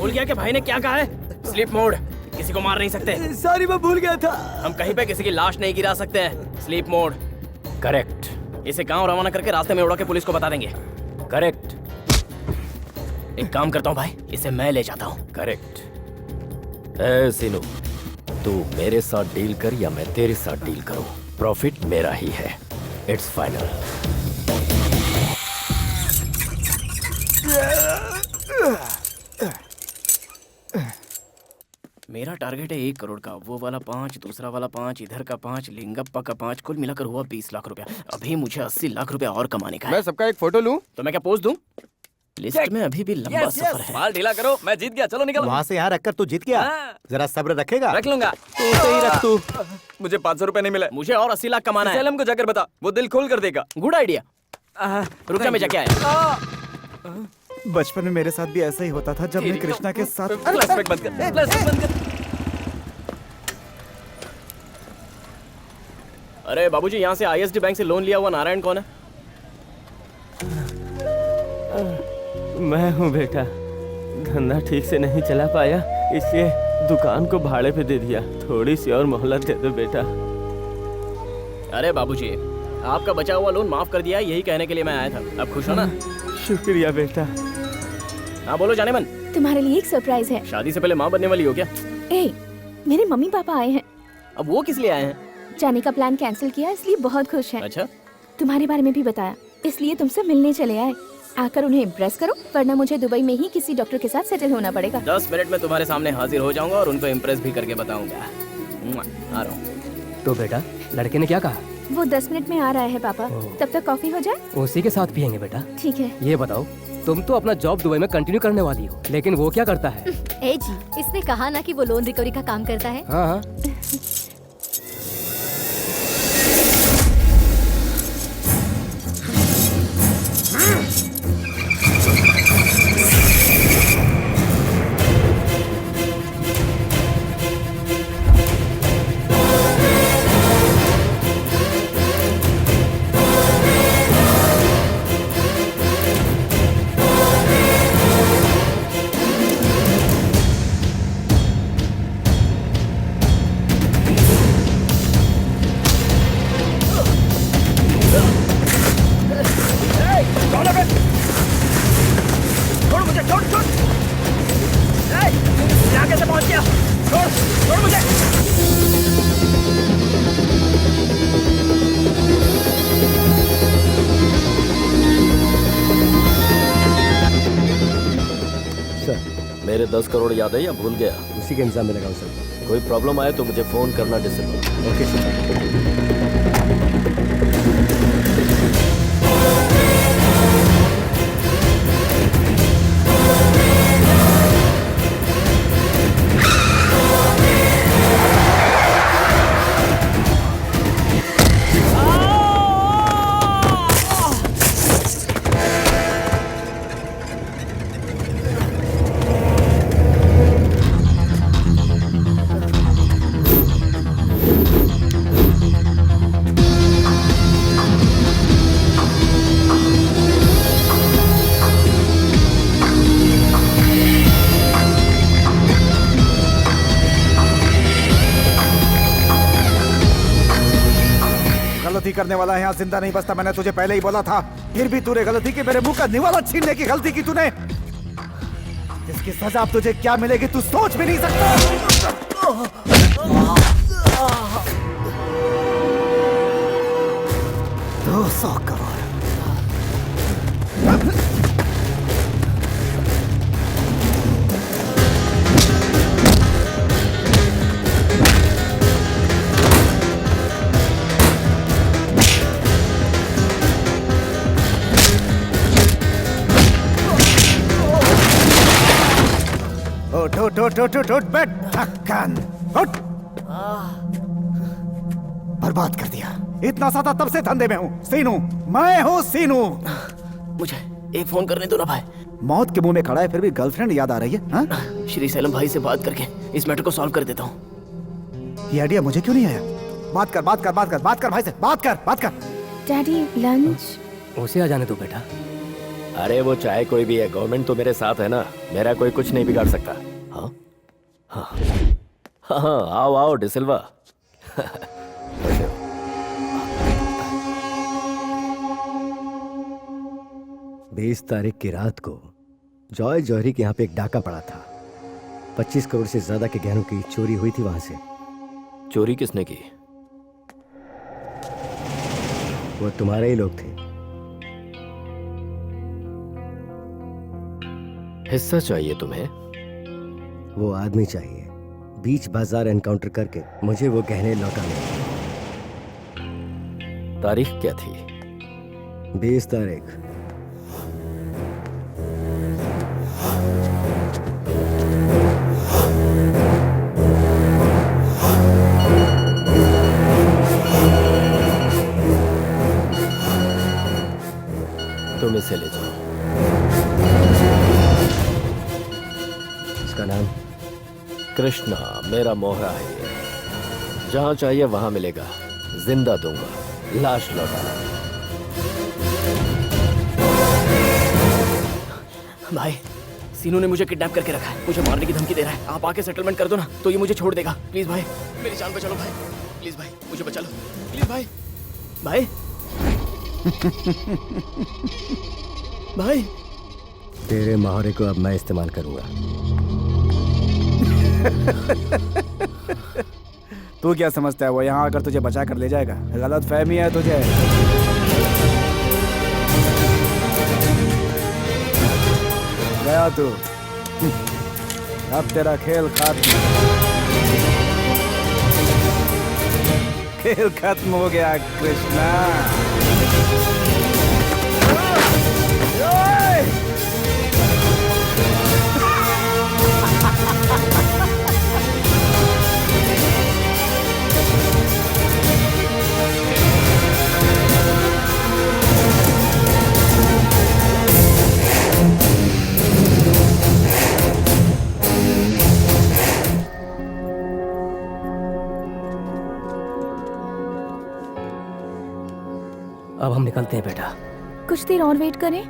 भूल गया कि भाई ने क्या कहा है? Sleep mode. किसी को मार नहीं सकते। सॉरी, मैं भूल गया था। हम कहीं पे किसी की लाश नहीं गिरा सकते हैं। Sleep mode. करेक्ट। इसे गांव रवाना करके रास्ते में उड़ा के पुलिस को बता देंगे। करेक्ट। एक काम करता हूँ भाई, इसे मैं ले जाता हूँ। करेक्ट। ए सीनू, तू मेरे साथ डील कर या मैं तेरे साथ डील करूं, प्रॉफिट मेरा ही है। It's final. मेरा टारगेट है 1 करोड़ का। वो वाला 5, दूसरा वाला 5, इधर का 5, लिंगप्पा का 5, कुल मिलाकर हुआ 20 लाख रुपया। अभी मुझे 80 लाख रुपया और कमाने का है। मैं सबका एक फोटो लूं? तो मैं क्या पोज दूं? लिस्ट में अभी भी लंबा सफर है। माल ढीला करो, मैं जीत गया। चलो निकलो। वहाँ से यहाँ रखकर तू जीत गया। हाँ। जरा सब्र रखेगा। रख लूंगा। तो सही रख तू। मुझे 500 रुपए नहीं मिले। मुझे और 80 लाख कमाना है। सैलम को जाकर बता, वो दिल खोल कर देगा। Good idea. रुक जा, मैं जाके आया। बचपन में मेरे साथ भी ऐसा ही होता था जब मैं कृष्णा के साथ। फ्लैशबैक बंद कर, फ्लैशबैक बंद कर। अरे बाबूजी, यहाँ से ISD बैंक से लोन लिया हुआ नारायण कौन है? मैं हूँ बेटा। धंधा ठीक से नहीं चला पाया, इसलिए दुकान को भाड़े पे दे दिया। थोड़ी सी और मोहलत दे दो बेटा। अरे बाबूजी, आपका बचा हुआ लोन माफ कर दिया, यही कहने के लिए मैं आया था। अब खुश हो ना? शुक्रिया बेटा। हाँ बोलो जाने मन। तुम्हारे लिए एक सरप्राइज है। शादी से पहले माँ बनने वाली हो क्या? ए, मेरे मम्मी पापा आए हैं। अब वो किस लिए आए हैं? जाने का प्लान कैंसिल किया, इसलिए बहुत खुश हैं। अच्छा। तुम्हारे बारे में भी बताया, इसलिए तुमसे मिलने चले आए। आकर उन्हें इम्प्रेस करो, वरना मुझे दुबई में ही किसी डॉक्टर के साथ सेटल होना पड़ेगा। 10 मिनट में तुम्हारे सामने हाजिर हो जाऊंगा और उनको इम्प्रेस भी करके बताऊंगा। आ रहा हूँ। तो बेटा, लड़के ने क्या कहा? वो 10 मिनट में आ रहा है पापा। तब तक कॉफी हो जाए? उसी के साथ पियेंगे बेटा। ठीक है। ये बताओ, तुम तो अपना जॉब दुबई में कंटिन्यू करने वाली हो, लेकिन वो क्या करता है? ए जी, इसने कहा ना कि वो लोन रिकवरी का काम करता है। हाँ हाँ। मेरे 10 करोड़ याद है या भूल गया? उसी के इंतजाम में लगाओ सर। कोई प्रॉब्लम आए तो मुझे फोन करना डिसिल्वा। Okay sir. गलती करने वाला यहाँ जिंदा नहीं बचता, मैंने तुझे पहले ही बोला था। फिर भी तूने गलती की, मेरे मुंह का निवाला छीनने की गलती की तूने। इसकी सजा अब तुझे क्या मिलेगी तू सोच भी नहीं सकता। 200 करोड़। उठ बैठ ढक्कन उठ। बर्बाद कर दिया। इतना सादा तब से धंधे में हूँ। सीनू, मैं हूँ सीनू। मुझे एक फोन करने दो ना भाई। मौत के मुंह में खड़ा है फिर भी गर्लफ्रेंड याद आ रही है हा? श्री सैलम भाई से बात करके इस मैटर को सॉल्व कर देता हूँ। ये आइडिया मुझे क्यों नहीं आया? बात कर भाई से, बात कर। Daddy lunch. उसे आ जाने दो बेटा। अरे वो चाहे कोई भी है, गवर्नमेंट तो मेरे साथ है ना, मेरा कोई कुछ नहीं बिगाड़ सकता। हाँ हाँ हाँ, आओ डिसिल्वा। 20 तारीख की रात को जॉय जौहरी के यहाँ पे एक डाका पड़ा था। 25 करोड़ से ज्यादा के गहनों की चोरी हुई थी वहां से। चोरी किसने की? वो तुम्हारे ही लोग थे। हिस्सा चाहिए तुम्हें? वो आदमी चाहिए। बीच बाजार एनकाउंटर करके मुझे वो गहने लौटाने। तारीख क्या थी? 20 तारीख। तुम इसे ले जाओ। इसका नाम? कृष्णा, मेरा मोहरा है ये। जहां चाहिए वहां मिलेगा। जिंदा दूंगा, लाश लौटाना। भाई, सीनू ने मुझे किडनैप करके रखा है, मुझे मारने की धमकी दे रहा है। आप आके सेटलमेंट कर दो ना, तो ये मुझे छोड़ देगा। प्लीज भाई, मेरी जान बचा लो भाई। प्लीज भाई, मुझे बचा लो। प्लीज भाई। भाई भाई, तेरे मोहरे को अब मैं इस्तेमाल करूंगा। तू क्या समझता है वो यहाँ आकर तुझे बचा कर ले जाएगा? गलत फहमी है तुझे। गया तू। अब तेरा खेल खत्म हो गया कृष्णा। अब हम निकलते हैं बेटा। कुछ देर और वेट करें?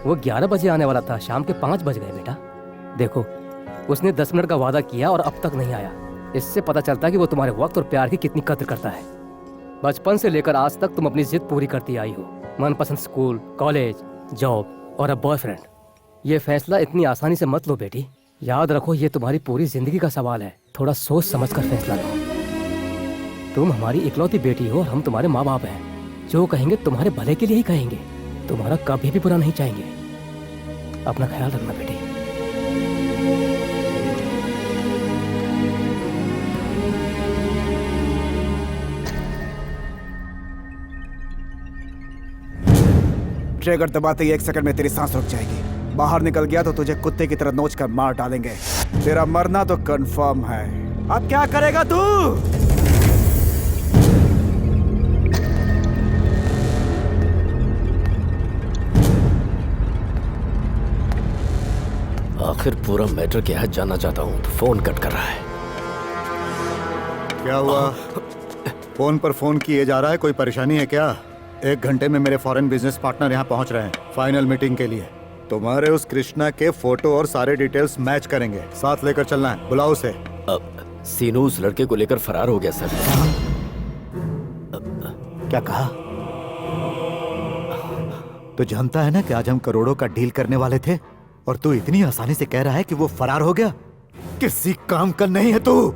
वो 11 बजे आने वाला था, शाम के 5 बज गए बेटा। देखो, उसने 10 मिनट का वादा किया और अब तक नहीं आया। इससे पता चलता है कि वो तुम्हारे वक्त और प्यार की कितनी कद्र करता है। बचपन से लेकर आज तक तुम अपनी जिद पूरी करती आई हो। मनपसंद स्कूल, कॉलेज, जॉब और अब बॉयफ्रेंड। ये फैसला इतनी आसानी से मत लो बेटी। याद रखो, ये तुम्हारी पूरी जिंदगी का सवाल है। थोड़ा सोच समझ कर फैसला लो। तुम हमारी इकलौती बेटी हो और हम तुम्हारे माँ बाप हैं। जो कहेंगे तुम्हारे भले के लिए ही कहेंगे। तुम्हारा कभी भी बुरा नहीं चाहेंगे। अपना ख्याल रखना बेटी। ट्रिगर दबाते ही 1 सेकंड में तेरी सांस रुक जाएगी। बाहर निकल गया तो तुझे कुत्ते की तरह नोच कर मार डालेंगे। तेरा मरना तो कंफर्म है। अब क्या करेगा तू? आखिर पूरा मैटर क्या है जानना चाहता हूँ तो फोन कट कर रहा है। क्या हुआ? फोन पर फोन किए जा रहा है, कोई परेशानी है क्या? 1 घंटे में मेरे फॉरेन बिजनेस पार्टनर यहाँ पहुँच रहे हैं फाइनल मीटिंग के लिए। तुम्हारे उस कृष्णा के फोटो और सारे डिटेल्स मैच करेंगे, साथ लेकर चलना है, बुलाओ उसे। सीनू उस लड़के को लेकर फरार हो गया सर। क्या कहा? तो जानता है ना कि आज हम करोड़ों का डील करने वाले थे और तू इतनी आसानी से कह रहा है कि वो फरार हो गया? किसी काम का नहीं है तू।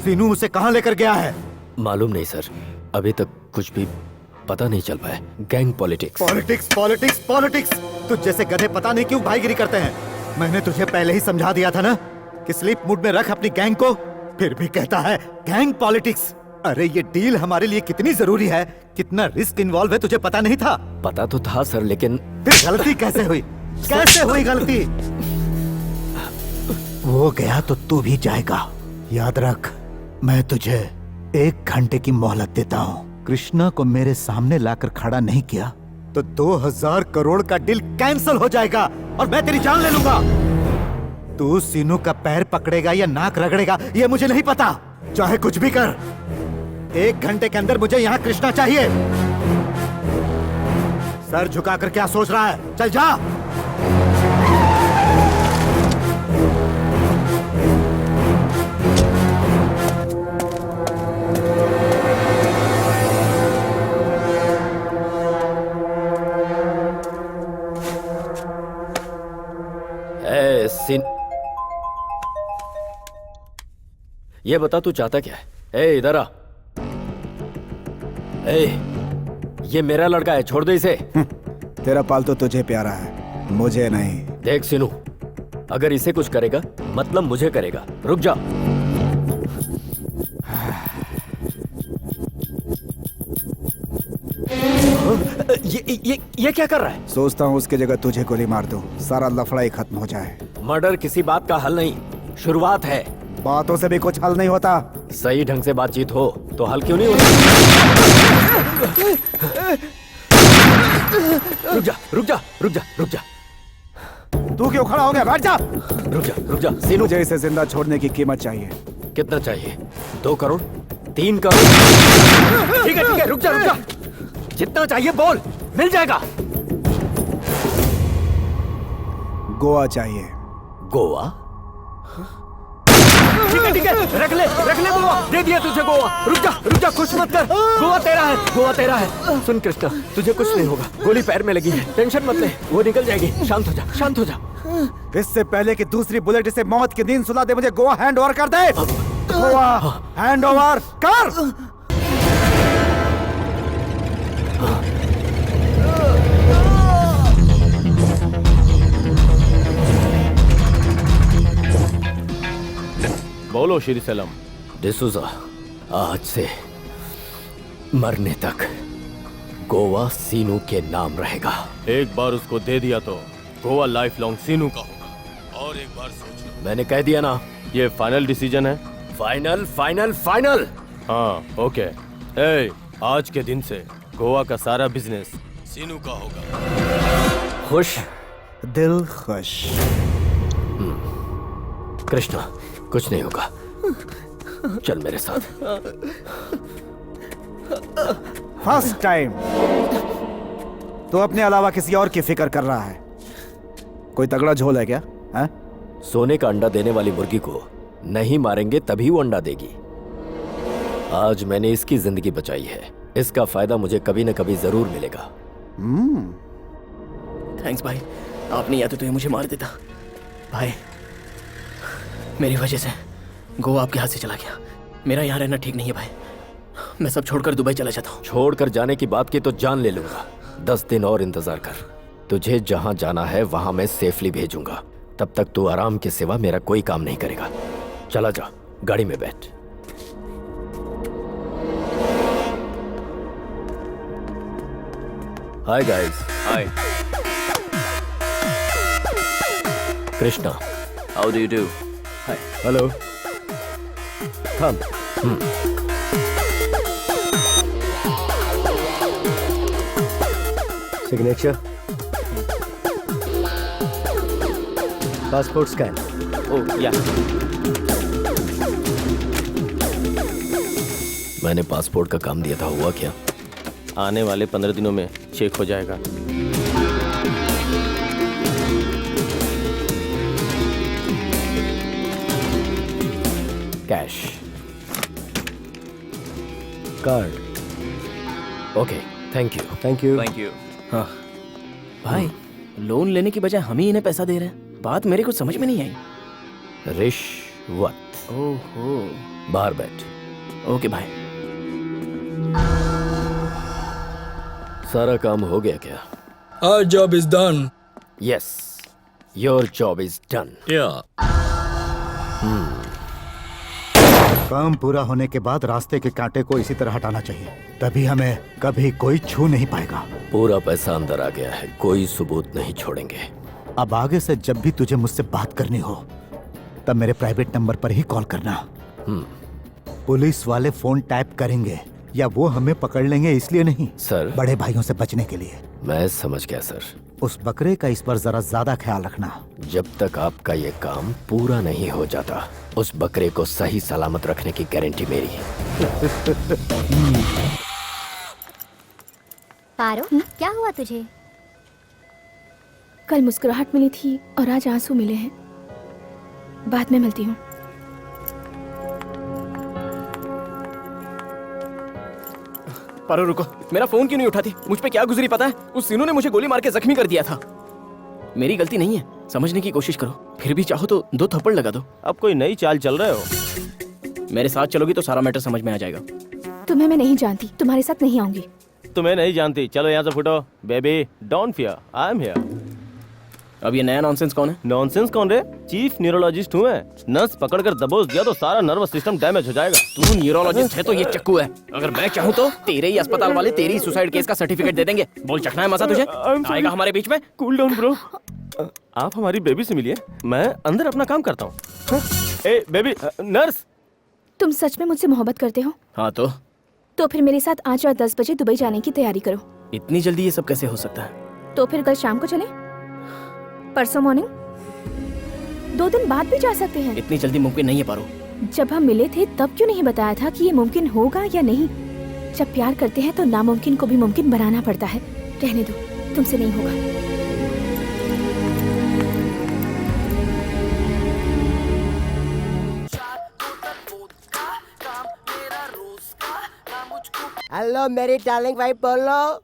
सीनू उसे कहां लेकर गया है? मालूम नहीं सर, अभी तक कुछ भी पता नहीं चल पाया। Gang politics politics politics politics. तुझ जैसे गधे पता नहीं क्यों भाईगिरी करते हैं। मैंने तुझे पहले ही समझा दिया था ना कि स्लीप मूड में रख अपनी गैंग को, फिर भी कहता है गैंग पॉलिटिक्स। अरे ये डील हमारे लिए कितनी जरूरी है, कितना रिस्क इन्वॉल्व है, तुझे पता नहीं था? पता तो था सर, लेकिन फिर गलती कैसे हुई? कैसे हुई गलती? वो गया तो तू भी जाएगा। याद रख, मैं तुझे 1 घंटे की मोहलत देता हूँ। कृष्णा को मेरे सामने लाकर खड़ा नहीं किया तो 2000 करोड़ का डील कैंसिल हो जाएगा और मैं तेरी जान ले लूंगा। तू सीनू का पैर पकड़ेगा या नाक रगड़ेगा ये मुझे नहीं पता, चाहे कुछ भी कर। 1 घंटे के अंदर मुझे यहाँ कृष्णा चाहिए। सर झुकाकर क्या सोच रहा है? चल जा। ये बता तू चाहता क्या है? ए इधर आ। ए, ये मेरा लड़का है, छोड़ दे इसे। तेरा पालतू तुझे प्यारा है, मुझे नहीं। देख सीनू, अगर इसे कुछ करेगा मतलब मुझे करेगा। रुक जा। ये क्या कर रहा है? सोचता हूँ उसकी जगह तुझे गोली मार दूं, सारा लफड़ा ही खत्म हो जाए। मर्डर किसी बात का हल नहीं, शुरुआत है। बातों से भी कुछ हल नहीं होता। सही ढंग से बातचीत हो तो हल क्यों नहीं होता? रुक जा, रुक जा, रुक जा, रुक जा। तू क्यों खड़ा हो गया? बैठ जा। रुक जा, रुक जा। सीनू, मुझे इसे जिंदा छोड़ने की कीमत चाहिए। कितना चाहिए? 2 करोड़? 3 करोड़? ठीक है, रुक जा, रुक जा। जितना चाहिए बोल, मिल जाएगा। गोवा चाहिए। गोवा? ठीक है, रख ले गोवा। दे दिया तुझे गोवा। रुक जा, कुछ मत कर। गोवा तेरा है। सुन कृष्णा, तुझे कुछ नहीं होगा। गोली पैर में लगी है, टेंशन मत ले, वो निकल जाएगी। शांत हो जा। इससे पहले कि दूसरी बुलेट इसे मौत की नींद सुला दे, मुझे गोवा हैंड ओवर कर दे। गोवा हैंड ओवर कर। बोलो श्री सलम। डिसूजा, आज से मरने तक गोवा सीनू के नाम रहेगा। एक बार उसको दे दिया तो गोवा लाइफ लॉन्ग सीनू का होगा। और एक बार सोच लो। मैंने कह दिया ना, ये फाइनल डिसीजन है। फाइनल। हाँ, ओके। आज के दिन से गोवा का सारा बिजनेस सीनू का होगा। खुश? दिल खुश। कृष्णा, कुछ नहीं होगा, चल मेरे साथ। फर्स्ट टाइम तो अपने अलावा किसी और की फिक्र कर रहा है। कोई तगड़ा झोल है क्या? है? सोने का अंडा देने वाली मुर्गी को नहीं मारेंगे तभी वो अंडा देगी। आज मैंने इसकी जिंदगी बचाई है, इसका फायदा मुझे कभी न कभी जरूर मिलेगा। थैंक्स भाई, आप नहीं आते तो ये मुझे मार देता। भाई, मेरी वजह से गोवा आपके हाथ से चला गया। मेरा यहाँ रहना ठीक नहीं है भाई, मैं सब छोड़कर दुबई चला जाता हूँ। छोड़कर जाने की बात की तो जान ले लूंगा। 10 दिन और इंतजार कर, तुझे जहां जाना है वहां मैं सेफली भेजूंगा। तब तक तू आराम के सिवा मेरा कोई काम नहीं करेगा। चला जा, गाड़ी में बैठ। Hi guys. Hi, Krishna. How do you do? Hello. Come. Signature. Passport scan. Oh yeah. मैंने पासपोर्ट का काम दिया था, हुआ क्या? आने वाले 15 दिनों में चेक हो जाएगा। Cash. Card. Okay, thank you. Thank you. Thank you. हाँ भाई, लोन लेने की बजाय हम ही इन्हें पैसा दे रहे हैं। बात मेरे को समझ में नहीं आई। रिश्वत। ओहो। बाहर बैठ। ओके भाई। सारा काम हो गया क्या? Our job is done. Yes, your job is done. Yeah. काम पूरा होने के बाद रास्ते के कांटे को इसी तरह हटाना चाहिए, तभी हमें कभी कोई छू नहीं पाएगा। पूरा पैसा अंदर आ गया है, कोई सबूत नहीं छोड़ेंगे। अब आगे से जब भी तुझे मुझसे बात करनी हो तब मेरे प्राइवेट नंबर पर ही कॉल करना। पुलिस वाले फोन टैप करेंगे या वो हमें पकड़ लेंगे इसलिए नहीं सर। बड़े भाइयों से बचने के लिए। मैं समझ गया सर। उस बकरे का इस पर जरा ज्यादा ख्याल रखना। जब तक आपका ये काम पूरा नहीं हो जाता, उस बकरे को सही सलामत रखने की गारंटी मेरी है। पारो, क्या हुआ तुझे? कल मुस्कुराहट मिली थी और आज आंसू मिले हैं। बाद में मिलती हूँ। पारो रुको, मेरा फोन क्यों नहीं उठाती? मुझ पे क्या गुजरी पता है? उस सीनू ने मुझे गोली मार के जख्मी कर दिया था। मेरी गलती नहीं है, समझने की कोशिश करो। फिर भी चाहो तो 2 थप्पड़ लगा दो। अब कोई नई चाल चल रहे हो? मेरे साथ चलोगी तो सारा मैटर समझ में आ जाएगा। तुम्हें मैं नहीं जानती, तुम्हारे साथ नहीं आऊंगी। तुम्हें नहीं जानती, चलो यहाँ से फुटो। Baby don't fear, I am here. अब ये नया नॉनसेंस कौन है? नॉनसेंस कौन रे? चीफ न्यूरोलॉजिस्ट हूँ मैं। नस पकड़कर दबोच दिया तो सारा नर्वस सिस्टम डैमेज हो जाएगा। तू न्यूरोलॉजिस्ट है तो ये चक्कू है। अगर मैं चाहूँ तो तेरे ही अस्पताल वाले तेरी सुसाइड केस का सर्टिफिकेट दे देंगे। बोल, चखना है मजा तुझे? आएगा हमारे बीच में? Cool down bro. आप हमारी बेबी से मिलिए, मैं अंदर अपना काम करता हूँ। ए बेबी, नर्स। तुम सच में मुझसे मोहब्बत करते हो? हाँ तो फिर मेरे साथ आज रात 10 बजे दुबई जाने की तैयारी करो। इतनी जल्दी ये सब कैसे हो सकता है? तो फिर कल शाम को चले? परसों मॉर्निंग? 2 दिन बाद भी जा सकते हैं। इतनी जल्दी मुमकिन नहीं है पारो। जब हम मिले थे तब क्यों नहीं बताया था कि ये मुमकिन होगा या नहीं? जब प्यार करते हैं तो नामुमकिन को भी मुमकिन बनाना पड़ता है। रहने दो, तुमसे नहीं होगा। हेलो मेरी डार्लिंग भाई, बोलो।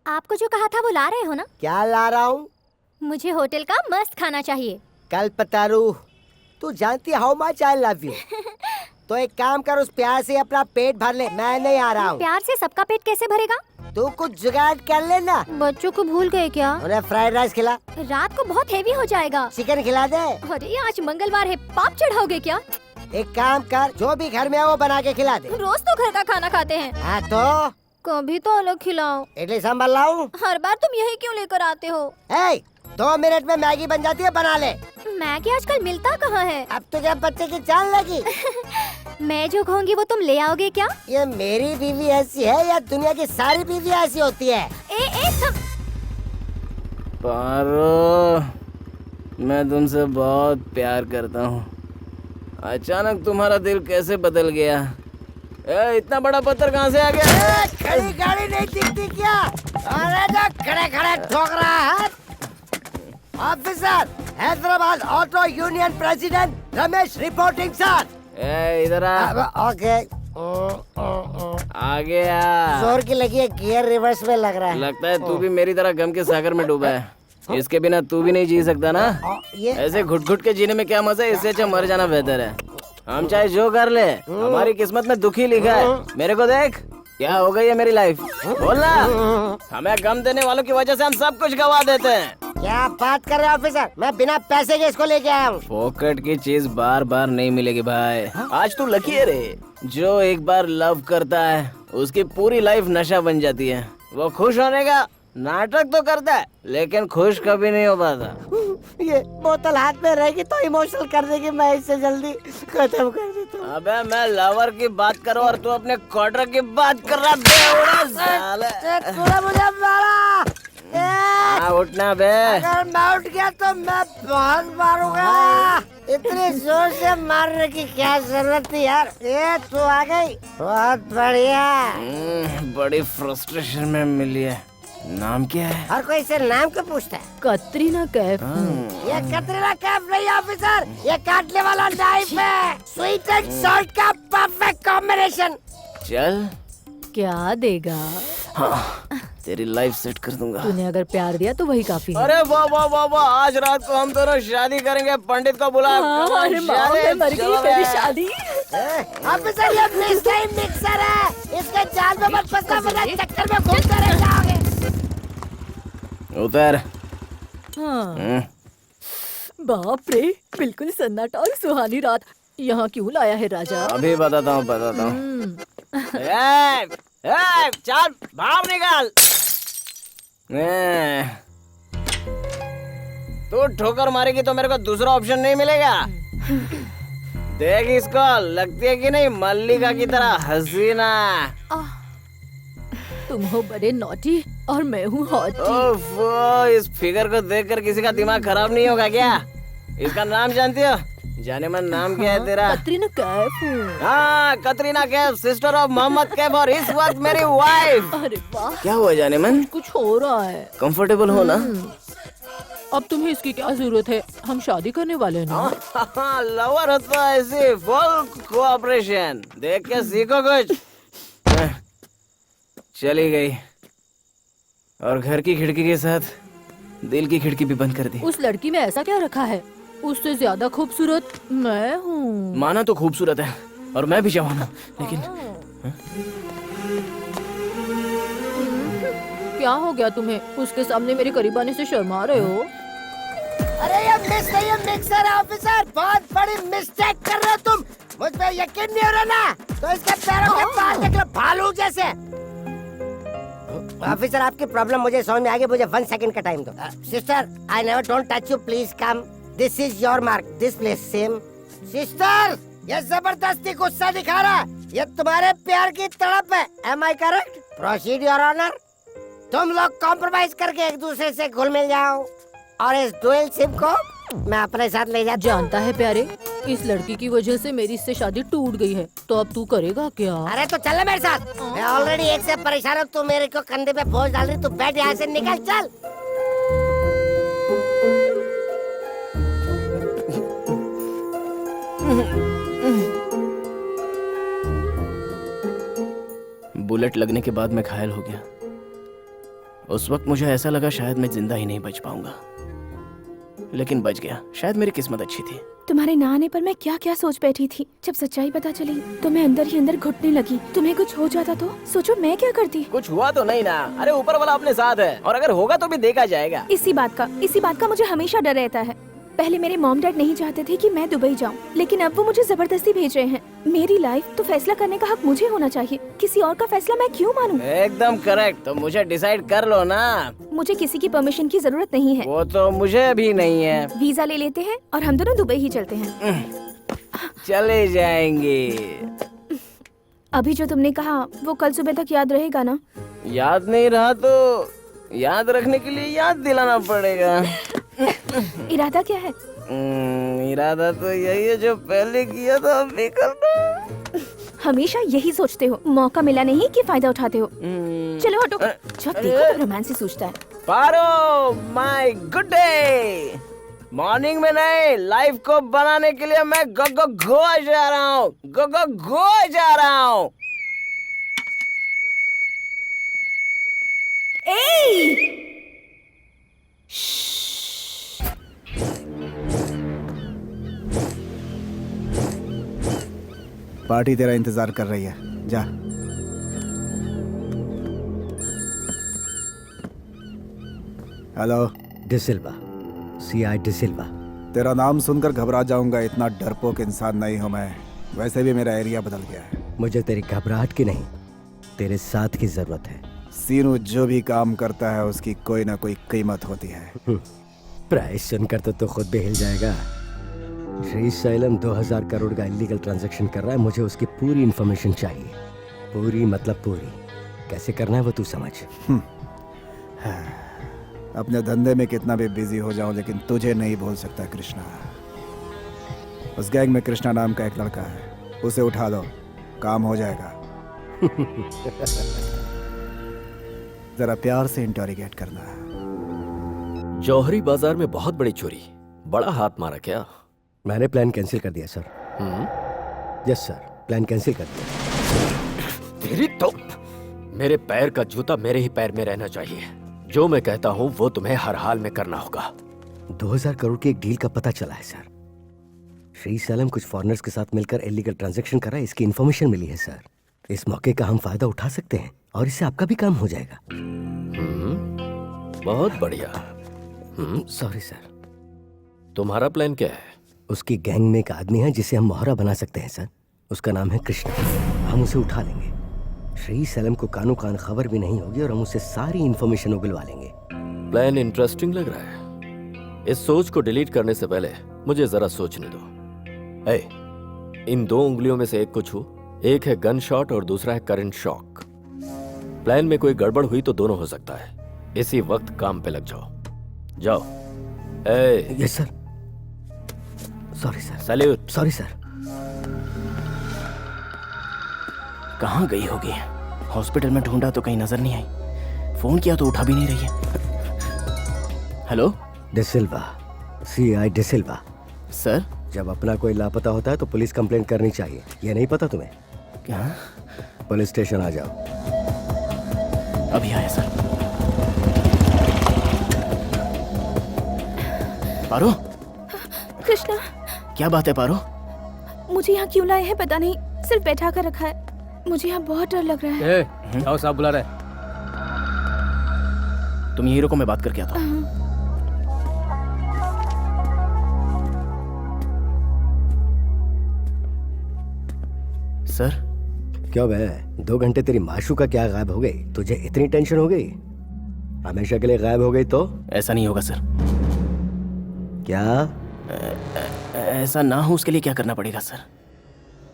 आपको जो कहा था वो ला रहे हो ना? क्या ला रहा हूँ? मुझे होटल का मस्त खाना चाहिए। कल पतारू, तू जानती how much I love you. तो एक काम कर, उस प्यार से अपना पेट भर ले, मैं नहीं आ रहा हूँ। प्यार से सबका पेट कैसे भरेगा? तू कुछ जुगाड़ कर लेना। बच्चों को भूल गए क्या? उन्हें फ्राइड राइस खिला। रात को बहुत हेवी हो जाएगा। चिकन खिला दे। अरे आज मंगलवार है, पाप चढ़ाओगे क्या? एक काम कर, जो भी घर में है वो बना के खिला दे। रोज तो घर का खाना खाते हैं। हाँ तो कभी तो अलग खिलाओ। इडली सांभर लाऊं? हर बार तुम यही क्यों लेकर आते हो? 2 मिनट में मैगी बन जाती है, बना ले। मैगी आजकल मिलता कहाँ है? अब तो क्या बच्चे की चाल लगी? मैं जो कहूँगी वो तुम ले आओगे क्या? ये मेरी बीवी ऐसी है या दुनिया की सारी बीवी ऐसी होती है? पारो, मैं तुमसे बहुत प्यार करता हूँ। अचानक तुम्हारा दिल कैसे बदल गया? इतना बड़ा पत्थर कहाँ से आ गया? खड़ी गाड़ी नहीं दिखती क्या? अरे जो खड़े खड़े ठोक रहा है। Officer, Hyderabad auto union president Ramesh reporting sir. इधर आ। ओके। आ गया। जोर की लगी है, गियर रिवर्स में लग रहा है। लगता है तू भी मेरी तरह गम के सागर में डूबा है। इसके बिना तू भी नहीं जी सकता ना? ऐसे घुट घुट के जीने में क्या मजा है? इससे अच्छा मर जाना बेहतर है। हम चाहे जो कर ले, हमारी किस्मत में दुखी लिखा है। मेरे को देख, क्या हो गई है मेरी लाइफ? बोलना। हमें गम देने वालों की वजह से हम सब कुछ गवा देते हैं। क्या बात कर रहे हो ऑफिसर? मैं बिना पैसे के इसको लेके आया हूँ। पॉकेट की चीज बार बार नहीं मिलेगी भाई। आज तू लकी है रे। जो एक बार लव करता है उसकी पूरी लाइफ नशा बन जाती है। वो खुश होने का नाटक तो करता है लेकिन खुश कभी नहीं हो पाता। ये बोतल हाथ में रहेगी तो इमोशनल कर देगी, मैं इससे जल्दी खत्म कर देता हूँ। अबे मैं लवर की बात करूँ और तू अपने क्वार्टर की बात कर रहा मुझे मारा। उठना बे। अगर मैं उठ गया तो मैं बहुत मारूंगा। इतनी जोर से मारने की क्या जरूरत थी यार। ये तू आ गई, बहुत बढ़िया। बड़ी फ्रस्ट्रेशन में मिली है। नाम क्या है? हर कोई इसे नाम क्यों पूछता है? कतरीना कैफ। ये कतरीना कैफ नहीं ऑफिसर, ये काटने वाला नाइफ है। स्वीट एंड सॉल्ट का परफेक्ट कॉम्बिनेशन। चल क्या देगा? हाँ, तेरी लाइफ सेट कर दूंगा। तूने अगर प्यार दिया तो वही काफी है। अरे वाह वाह वाह वाह, आज रात को हम दोनों शादी करेंगे। पंडित को बुला। अरे माँ, मैं मर गई, मेरी शादी। ऑफिसर ये मिक्सर है, इसके जाल में मत फंसना वरना चक्कर में घूमते रह जाओगे। उतर। हाँ। बाप रे, बिल्कुल सन्नाटा और सुहानी रात। यहाँ क्यों लाया है राजा? अभी बताता हूँ। चल बाहर निकाल। तू ठोकर मारेगी तो मेरे को दूसरा ऑप्शन नहीं मिलेगा। देख इसको, लगती है कि नहीं मल्लिका की तरह हसीना। तुम हो बड़े नॉटी और मैं हूँ हॉटी। इस फिगर को देखकर किसी का दिमाग खराब नहीं होगा क्या? इसका नाम जानती हो? जाने मन नाम क्या है तेरा? कतरीना कैफ हूँ। हाँ, कतरीना कैफ, सिस्टर ऑफ मोहम्मद कैफ और इस वक्त मेरी वाइफ। अरे वाह, क्या हुआ जाने मन? कुछ हो रहा है। कंफर्टेबल हो ना? अब तुम्हें इसकी क्या जरूरत है? हम शादी करने वाले हैं ना। लवर होता है ऐसे फुल कोऑपरेशन। देख के सीखो कुछ। चली गई और घर की खिड़की के साथ दिल की खिड़की भी बंद कर दी। उस लड़की में ऐसा क्या रखा है? उससे ज्यादा खूबसूरत मैं हूँ। माना तो खूबसूरत है और मैं भी जवान हूँ, लेकिन क्या हो गया तुम्हें? उसके सामने मेरे करीब आने से शर्मा रहे हो? अरे ये मिस नहीं, ये मिक्सर है ऑफिसर। बहुत बड़ी मिस्टेक कर रहे हो तुम। मुझ पे यकीन नहीं हो रहा ना तो इसके पैरों के पास देख लो, भालू जैसे। ऑफिसर आपकी प्रॉब्लम मुझे समझ में आ गई, मुझे 1 सेकंड का टाइम दो। Sister I never don't touch you, please come. This is your mark, this place same. Sister ये जबरदस्ती गुस्सा दिखा रहा है, ये तुम्हारे प्यार की तड़प है। Am I correct? Proceed your honour. तुम लोग कॉम्प्रोमाइज करके एक दूसरे से घुल मिल जाओ और इस डुअल सिम को मैं अपने साथ ले जाता। जानता है प्यारे, इस लड़की की वजह से मेरी इससे शादी टूट गई है, तो अब तू करेगा क्या? अरे तो चल मेरे साथ, मैं ऑलरेडी एक से परेशान हूँ। तू मेरे को कंधे पे बोझ डाल रही, तू बैठ यहाँ से, निकल चल। बुलेट लगने के बाद मैं घायल हो गया। उस वक्त मुझे ऐसा लगा शायद मैं जिंदा ही नहीं बच पाऊंगा, लेकिन बच गया। शायद मेरी किस्मत अच्छी थी। तुम्हारे ना आने पर मैं क्या क्या सोच बैठी थी। जब सच्चाई पता चली तो मैं अंदर ही अंदर घुटने लगी। तुम्हें कुछ हो जाता तो सोचो मैं क्या करती। कुछ हुआ तो नहीं ना? अरे ऊपर वाला अपने साथ है, और अगर होगा तो भी देखा जाएगा। इसी बात का मुझे हमेशा डर रहता है। पहले मेरे मॉम डैड नहीं चाहते थे कि मैं दुबई जाऊं, लेकिन अब वो मुझे जबरदस्ती भेज रहे हैं। मेरी लाइफ तो फैसला करने का हक मुझे होना चाहिए, किसी और का फैसला मैं क्यों मानूं? एकदम करेक्ट। तो मुझे डिसाइड कर लो ना। मुझे किसी की परमिशन की जरूरत नहीं है। वो तो मुझे भी नहीं है। वीजा ले लेते हैं और हम दोनों दुबई ही चलते हैं। चले जाएंगे। अभी जो तुमने कहा वो कल सुबह तक याद रहेगा ना? याद नहीं रहा तो याद रखने के लिए याद दिलाना पड़ेगा। इरादा क्या है? इरादा तो यही है जो पहले किया था अभी करना। हमेशा यही सोचते हो, मौका मिला नहीं कि फायदा उठाते हो। चलो हटो, जब देखो तो रोमांस ही सोचता है। पारो माय गुड डे। मॉर्निंग में नहीं, लाइफ को बनाने के लिए मैं गो जा रहा हूँ। गो जा रहा हूँ। पार्टी तेरा इंतजार कर रही है, जा। Hello, D'Silva, CI D'Silva. तेरा नाम सुनकर घबरा जाऊंगा, इतना डरपोक इंसान नहीं हूं मैं। वैसे भी मेरा एरिया बदल गया है। मुझे तेरी घबराहट की नहीं, तेरे साथ की जरूरत है। सीनू जो भी काम करता है उसकी कोई ना कोई कीमत होती है। प्राइस सुनकर तो खुद भी हिल जाएगा। श्री सैलम 2000 करोड़ का इलीगल ट्रांजैक्शन कर रहा है, मुझे उसकी पूरी इंफॉर्मेशन चाहिए। पूरी मतलब पूरी। कैसे करना है वो तू समझ। अपने धंधे में कितना भी बिजी हो जाऊं लेकिन तुझे नहीं भूल सकता कृष्णा। उस गैंग में कृष्णा नाम का एक लड़का है, उसे उठा लो, काम हो जाएगा। जरा प्यार से इंटरोगेट करना। जौहरी बाजार में बहुत बड़ी चोरी, बड़ा हाथ मारा क्या? मैंने प्लान कैंसिल कर दिया sir. Yes sir, plan cancel कर दिया। तेरी तो मेरे पैर का जूता मेरे ही पैर में रहना चाहिए। जो मैं कहता हूँ वो तुम्हें हर हाल में करना होगा। 2000 करोड़ की एक डील का पता चला है सर। श्री सैलम कुछ फॉरेनर्स के साथ मिलकर इलीगल ट्रांजैक्शन कर रहा है, इसकी इन्फॉर्मेशन मिली है सर। इस मौके का हम फायदा उठा सकते हैं और इससे आपका भी काम हो जाएगा। बहुत बढ़िया। Sorry sir. तुम्हारा प्लान क्या है? उसकी गैंग में एक आदमी है जिसे हम मोहरा बना सकते हैं सर। उसका नाम है कृष्णा। हम उसे उठा लेंगे। श्री सैलम को कानो कान खबर भी नहीं होगी और हम उससे सारी इंफॉर्मेशन उगलवा लेंगे। प्लान इंटरेस्टिंग लग रहा है। इस सोच को डिलीट करने से पहले मुझे जरा सोचने दो। इन 2 उंगलियों में से एक को छू। एक है गन शॉट और दूसरा है करंट शॉक। प्लान में कोई गड़बड़ हुई तो दोनों हो सकता है। इसी वक्त काम पे लग जाओ। जाओ। Yes sir. Sorry sir. Salute. Sorry sir. कहाँ गई होगी? हॉस्पिटल में ढूंढा तो कहीं नजर नहीं आई। फोन किया तो उठा भी नहीं रही है। Hello, D'Silva, CI D'Silva. Sir, जब अपना कोई लापता होता है तो पुलिस कंप्लेंट करनी चाहिए। ये नहीं पता तुम्हें? क्या? पुलिस स्टेशन आ जाओ। अभी आया सर। पारो, कृष्णा, क्या बात है पारो? मुझे यहाँ क्यों लाए हैं पता नहीं, सिर्फ बैठा कर रखा है। मुझे यहाँ बहुत डर लग रहा है। आओ, साहब बुला रहे। तुम यही रुको, मैं बात करके आता हूँ। सर। क्यों बे, 2 घंटे तेरी माशूका क्या गायब हो गई? तुझे इतनी टेंशन हो गई? हमेशा के लिए गायब हो गई तो? ऐसा नहीं होगा सर। क्या? ऐसा ना हो उसके लिए क्या करना पड़ेगा सर?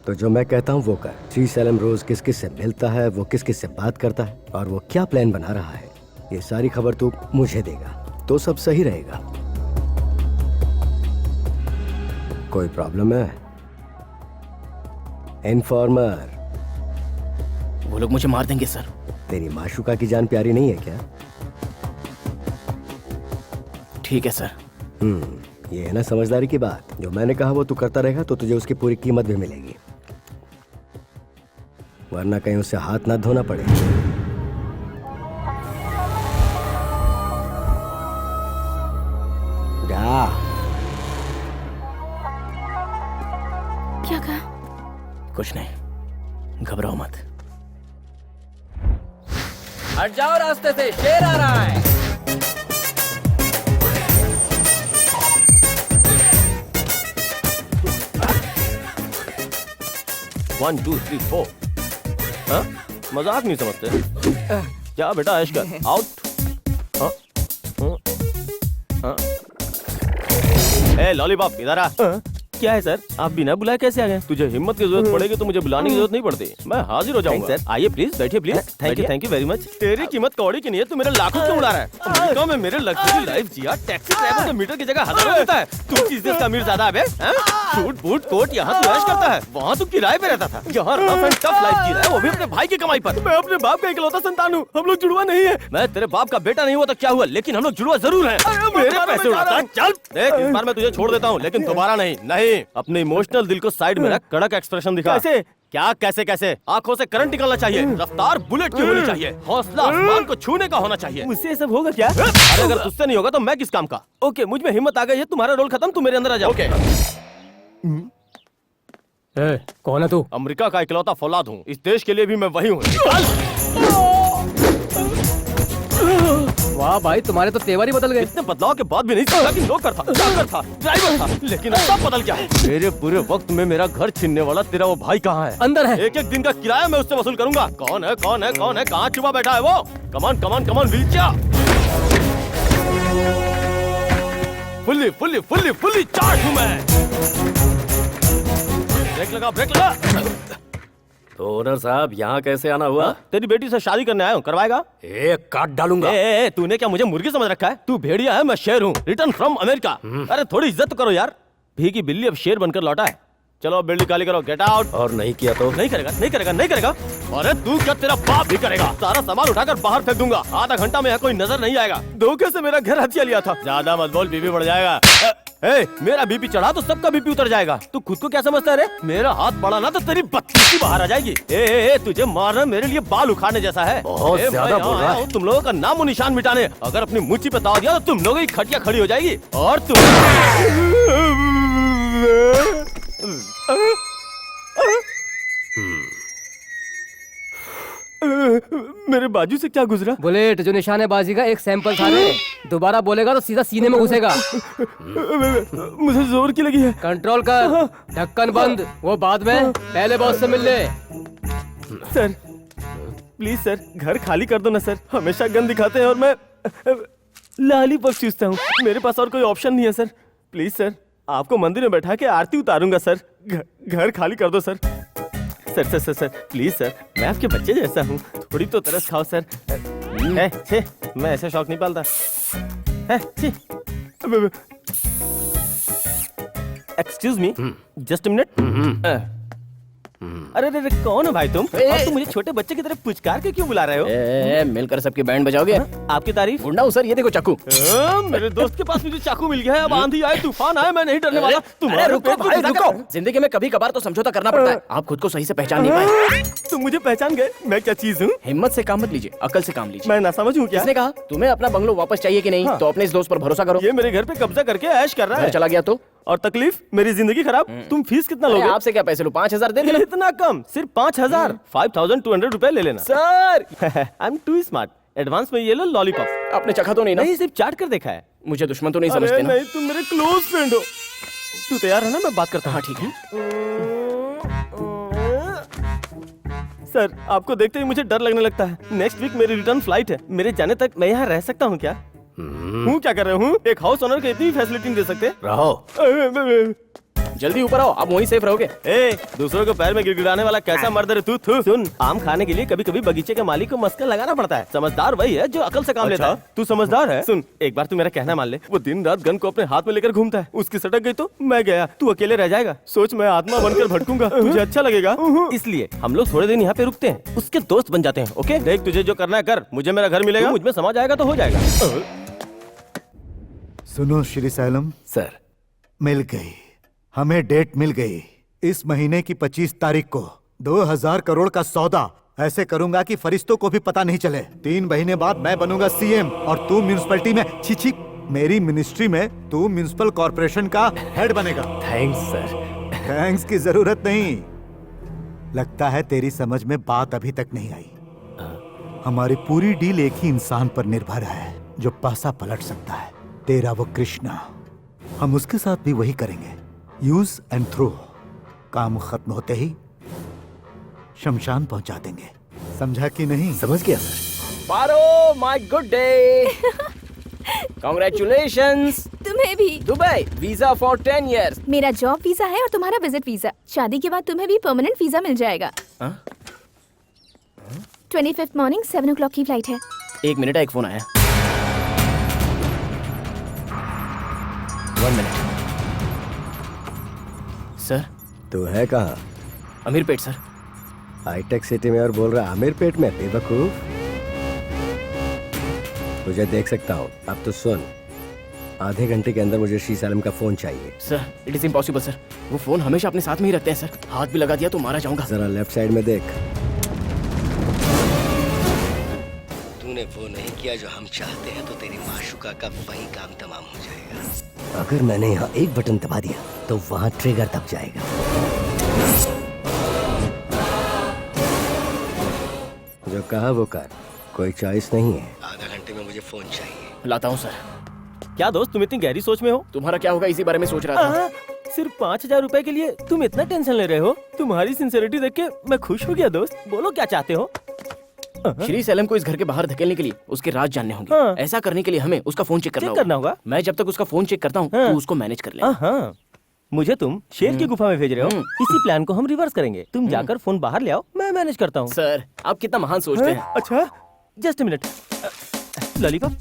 तो जो मैं कहता हूँ वो कर। श्री सैलम रोज किस किस से मिलता है, वो किस किस से बात करता है और वो क्या प्लान बना रहा है, ये सारी खबर तू मुझे देगा तो सब सही रहेगा। कोई प्रॉब्लम है? इन्फॉर्मर। वो लोग मुझे मार देंगे सर। तेरी माशूका की जान प्यारी नहीं है क्या? ठीक है सर। ये है ना समझदारी की बात। जो मैंने कहा वो तू करता रहेगा तो तुझे उसकी पूरी कीमत भी मिलेगी, वरना कहीं उससे हाथ ना धोना पड़े। जा। क्या कहा? कुछ नहीं, घबराओ मत। हट जाओ रास्ते से, शेर आ रहा है। One, 2, 3, 4। हाँ? मजाक नहीं समझते क्या बेटा? ऐश कर। आउट। हाँ? हाँ? ए लॉलीपॉप, इधर आ। क्या है सर? आप बिना बुलाए कैसे आ गए? तुझे हिम्मत की जरूरत पड़ेगी तो मुझे बुलाने की जरूरत नहीं पड़ती। मैं हाजिर हो जाऊंगा सर। आइए प्लीज, बैठिए please. Thank you very much. तेरी कीमत कौड़ी की नहीं है, तू मेरे लाखों क्यों उड़ा रहा है? अमेरिका में मेरे लग्जरी लाइफ जिया, टैक्सी ड्राइवर तो मीटर की जगह हजारों देता है। तू किस देश का अमीर ज़्यादा है बे? सूट बूट कोट यहाँ तू ऐश करता है, वहाँ तू किराए पे रहता था। यहाँ रफ एंड टफ लाइफ जी रहा है, वो भी अपने भाई की कमाई पर। मैं अपने बाप का इकलौता संतान हूँ, हम लोग जुड़वा नहीं है। मैं तेरे बाप का बेटा नहीं हुआ तो क्या हुआ, लेकिन हम लोग जुड़वा जरूर हैं। मेरे पैसे उड़ाता है। चल देख, इस बार मैं तुझे छोड़ देता हूँ, लेकिन दोबारा नहीं। नहीं, अपने इमोशनल दिल को साइड में रख, कड़क एक्सप्रेशन दिखा। कैसे? क्या कैसे कैसे? आंखों से करंट निकलना चाहिए, रफ्तार बुलेट की होनी चाहिए, हौसला आसमान को छूने का होना चाहिए। मुझसे सब होगा क्या? अरे अगर तुझसे नहीं होगा तो मैं किस काम का? ओके, मुझ में हिम्मत आ गई है, तुम्हारा रोल खत्म, तू मेरे अंदर आ जा। ओके। कौन है तू? अमेरिका का इकलौता फौलाद हूँ, इस देश के लिए भी मैं वही हूँ। वाह भाई, तुम्हारे तो तेवर ही बदल गए। इतने बदलाव के बाद भी नहीं समझा कि नौकर था, चाकर था, ड्राइवर था, लेकिन अब सब बदल गया है। मेरे बुरे वक्त में मेरा घर छीनने वाला तेरा वो भाई कहाँ है? अंदर है। एक एक दिन का किराया मैं उससे वसूल करूंगा। कौन है, कौन है, कौन है? कहाँ छुपा बैठा है वो? कमान कमान कमान वीचा। Fully fully fully fully charge हूँ मैं। ब्रेक लगा, ब्रेक लगा। तो ओनर साहब यहाँ कैसे आना हुआ? तेरी बेटी से शादी करने आया हूँ, करवाएगा? एक काट डालूंगा। तूने क्या मुझे मुर्गी समझ रखा है? तू भेड़िया है, मैं शेर हूँ, रिटर्न फ्रॉम अमेरिका। अरे थोड़ी इज्जत करो यार। भीगी बिल्ली अब शेर बनकर लौटा है। चलो बिल्डिंग खाली करो, गेट आउट। और नहीं किया तो? नहीं करेगा, नहीं करेगा, नहीं करेगा। अरे तू क्या, तेरा बाप भी करेगा। सारा सामान उठाकर बाहर फेंक दूंगा। आधा घंटा में यहाँ कोई नजर नहीं आएगा। धोखे से मेरा घर हथिया लिया था। ज्यादा मत बोल, बीपी बढ़ जाएगा। मेरा बीपी चढ़ा तो सबका बीपी उतर जाएगा। तू खुद को क्या समझता है रे? मेरा हाथ पड़ा ना तो तेरी बत्तीसी बाहर आ जाएगी। तुझे मारना मेरे लिए बाल उखाड़ने जैसा है। बहुत ज्यादा बोल रहा है। तुम लोगों का नामो निशान मिटाने। अगर अपनी मुच्ची पे ताव दिया तो तुम लोगों की खटिया खड़ी हो जाएगी। और तुम मेरे बाजू से क्या गुजरा? बुलेट जो निशानेबाजी का एक सैंपल था रे। दोबारा बोलेगा तो सीधा सीने में घुसेगा। मुझे जोर की लगी है। कंट्रोल कर, ढक्कन बंद। वो बाद में, पहले बॉस से मिल ले। सर प्लीज सर, घर खाली कर दो ना सर। हमेशा गन दिखाते हैं और मैं लॉलीपॉप चूसता हूँ। मेरे पास और कोई ऑप्शन नहीं है सर। प्लीज सर, आपको मंदिर में बैठा के आरती उतारूंगा सर। घर खाली कर दो sir. Sir sir sir sir please sir, मैं आपके बच्चे जैसा हूँ, थोड़ी तो तरस खाओ सर। छे, मैं ऐसे शौक नहीं पालता। Excuse me, just a minute. अरे अरे कौन हो भाई तुम? और तुम मुझे छोटे बच्चे की तरह पुचकार के क्यों बुला रहे हो? मिलकर सबकी बैंड बजाओगे? आपकी तारीफ। गुंडा हूँ सर, ये देखो चाकू। मेरे दोस्त के पास मुझे चाकू मिल गया है। अब आंधी आए तूफान आए, मैं नहीं डरने वाला। तुम्हारे रुको भाई, रुको। जिंदगी में कभी कभार तो समझौता करना पड़ता है। आप खुद को सही से पहचान नहीं पाए। तुम मुझे पहचान गए? मैं क्या चीज हूँ? हिम्मत से काम मत लीजिए, अकल से काम लीजिए। मैं ना समझूं क्या? किसने कहा? तुम्हें अपना बंगलो वापस चाहिए कि नहीं? तो अपने इस दोस्त पर भरोसा करो। ये मेरे घर पे कब्जा करके ऐश कर रहा है। घर चला गया तो? और तकलीफ, मेरी जिंदगी खराब। तुम फीस कितना लोगे? आपसे क्या पैसे लो, 5,000 दे देना। इतना कम? सिर्फ 5,000? 5,200 रुपए ले लेना sir. I am too smart. Advance में ये लो लॉलीपॉप। आपने चखा तो नहीं ना? नहीं, सिर्फ चाट कर देखा है। मुझे दुश्मन तो नहीं समझते ना? नहीं, तुम मेरे क्लोज फ्रेंड हो। तू तैयार है ना? मैं बात करता हूँ। हाँ ठीक है। सर, आपको देखते ही मुझे डर लगने लगता है। नेक्स्ट वीक मेरी रिटर्न फ्लाइट है। मेरे जाने तक मैं यहाँ रह सकता हूँ क्या? हूँ क्या कर रहे हूँ? एक हाउस ओनर को इतनी फैसिलिटी नहीं दे सकते? रहो। जल्दी ऊपर आओ, आप वहीं सेफ रहोगे। दूसरों को पैर में गिड़गिड़ाने वाला कैसा मर्द है तू? सुन, आम खाने के लिए कभी कभी बगीचे के मालिक को मस्का लगाना पड़ता है। समझदार वही है जो अकल से काम लेता है। तू समझदार है? सुन, एक बार तू मेरा कहना मान ले। वो दिन रात गन को अपने हाथ में लेकर घूमता है। उसकी सटक गई तो मैं गया, तू अकेले रह जाएगा। सोच, मैं आत्मा बनकर भटकूंगा। तुझे अच्छा लगेगा? इसलिए हम लोग थोड़े दिन यहाँ पे रुकते हैं, उसके दोस्त बन जाते हैं। ओके, देख तुझे जो करना है कर। मुझे मेरा घर मिलेगा, मुझ में समा जाएगा तो हो जाएगा। सुनो श्री सैलम सर, मिल गई, हमें डेट मिल गई। इस महीने की 25 तारीख को 2000 करोड़ का सौदा ऐसे करूंगा कि फरिश्तों को भी पता नहीं चले। 3 महीने बाद मैं बनूंगा सीएम और तू म्यूनिसिपैलिटी में छी मेरी मिनिस्ट्री में तू म्यूनिसिपल कॉर्पोरेशन का हेड बनेगा। Thanks sir. थैंक्स की जरूरत नहीं। लगता है तेरी समझ में बात अभी तक नहीं आई। हमारी पूरी डील एक ही इंसान पर निर्भर है जो पासा पलट सकता है, तेरा वो कृष्णा। हम उसके साथ भी वही करेंगे, यूज एंड थ्रो। काम खत्म होते ही शमशान पहुंचा देंगे। समझा कि नहीं? समझ गया sir. Paro, my good day. Congratulations. तुम्हें भी। Dubai visa for 10 years। मेरा जॉब वीजा है और तुम्हारा विजिट वीजा। शादी के बाद तुम्हें भी परमानेंट वीजा मिल जाएगा। 25th मॉर्निंग 7 o'clock की फ्लाइट है। एक मिनट, एक फोन आया। 1 minute। सर, तू है कहाँ? अमीरपेट सर। हाईटेक सिटी में और बोल रहा आमिर पेट में? बेवकूफ, तुझे देख सकता हूँ। अब तो सुन, आधे घंटे के अंदर मुझे श्री सैलम का फोन चाहिए। Sir, it is impossible sir. वो फोन हमेशा अपने साथ में ही रखते हैं सर। हाथ भी लगा दिया तो मारा जाऊंगा। जरा लेफ्ट साइड में देख। तूने वो नहीं किया जो हम चाहते हैं तो तेरी माशुका का वही काम तमाम हो जाएगा। अगर मैंने यहाँ एक बटन दबा दिया तो वहाँ ट्रिगर दब जाएगा। जो कहा वो कर, कोई चॉइस नहीं है। आधा घंटे में मुझे फोन चाहिए। लाता हूँ सर। क्या दोस्त तुम इतनी गहरी सोच में हो? तुम्हारा क्या होगा इसी बारे में सोच रहा था। सिर्फ 5,000 रुपए के लिए तुम इतना टेंशन ले रहे हो? तुम्हारी सिंसियरिटी देख के मैं खुश हो गया दोस्त। बोलो क्या चाहते हो? श्री सैलम को इस घर के बाहर धकेलने के लिए उसके राज जानने होंगे। ऐसा करने के लिए हमें उसका फोन चेक करना होगा। मैं जब तक उसका फोन चेक करता हूँ तू उसको मैनेज कर ले। मुझे तुम शेर की गुफा में भेज रहे हो? इसी प्लान को हम रिवर्स करेंगे। तुम जाकर फोन बाहर ले आओ, मैं मैनेज करता हूँ। सर आप कितना महान सोचते हैं। अच्छा जस्ट मिनट। लॉलीपॉप।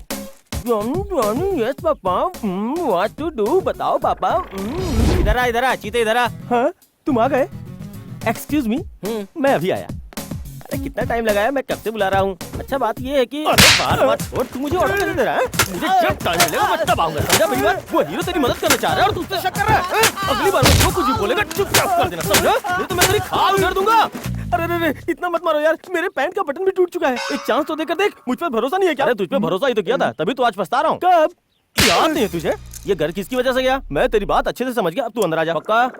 यस पापा, व्हाट टू डू बताओ पापा। इधर आ चीते इधर आ। हाँ तुम आ गए? एक्सक्यूज मी, मैं अभी आया। अरे कितना टाइम लगाया, मैं कब से बुला रहा हूँ। अच्छा बात ये है कि बार बार छोड़, तू मुझे ऑर्डर कैसे दे रहा है? मुझे जब टाइम मिलेगा मैं तब आऊंगा, समझा मेरी बात? वो हीरो तेरी मदद करना चाह रहा है और तू उससे शक कर रहा है। अगली बार वो जो कुछ भी बोलेगा चुपचाप कर देना, समझा? नहीं तो मैं तेरी खाल उधेड़ दूंगा। अरे इतना मत मारो यार, मेरे पैंट का बटन भी टूट चुका है। एक चांस तो देकर देख। मुझ पर भरोसा नहीं है क्या? अरे तुझ पे भरोसा ही तो किया था, तभी तो आज पछता रहा हूँ। कब? याद नहीं है तुझे? ये घर किसकी वजह से गया? मैं तेरी बात अच्छे से समझ गया, अब तू अंदर आ जा। पक्का?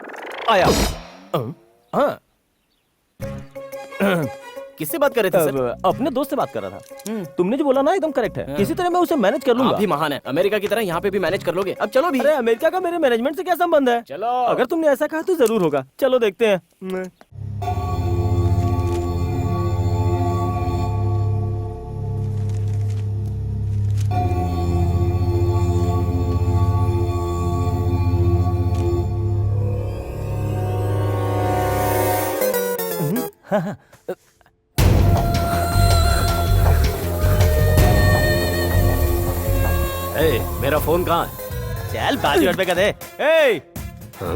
आया। हाँ किससे बात कर रहे थे सर? अपने दोस्त से बात कर रहा था। तुमने जो बोला ना एकदम करेक्ट है। किसी तरह मैं उसे मैनेज कर लूंगा। आप भी महान है, अमेरिका की तरह यहाँ पे भी मैनेज कर लोगे। अब चलो भी। अरे अमेरिका का मेरे मैनेजमेंट से क्या संबंध है? चलो अगर तुमने ऐसा कहा तो जरूर होगा। चलो देखते हैं। मेरा फोन कहाँ है? चल बाजी हट पे कर दे।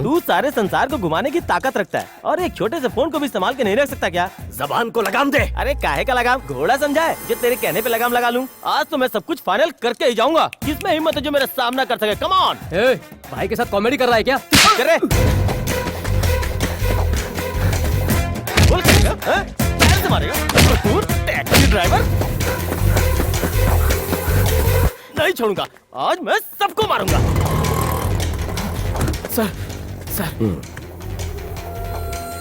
तू सारे संसार को घुमाने की ताकत रखता है और एक छोटे से फोन को भी संभाल के नहीं रख सकता क्या? जबान को लगाम दे। अरे काहे का लगाम? घोड़ा समझा है जो तेरे कहने पे लगाम लगा लूं? आज तो मैं सब कुछ फाइनल करके ही जाऊंगा। किसमें हिम्मत है जो मेरा सामना कर सके? Come on. भाई के साथ कॉमेडी कर रहा है क्या? करे बोल कैसे मारेगा? टैक्सी ड्राइवर नहीं छोड़ूंगा, आज मैं सबको मारूंगा।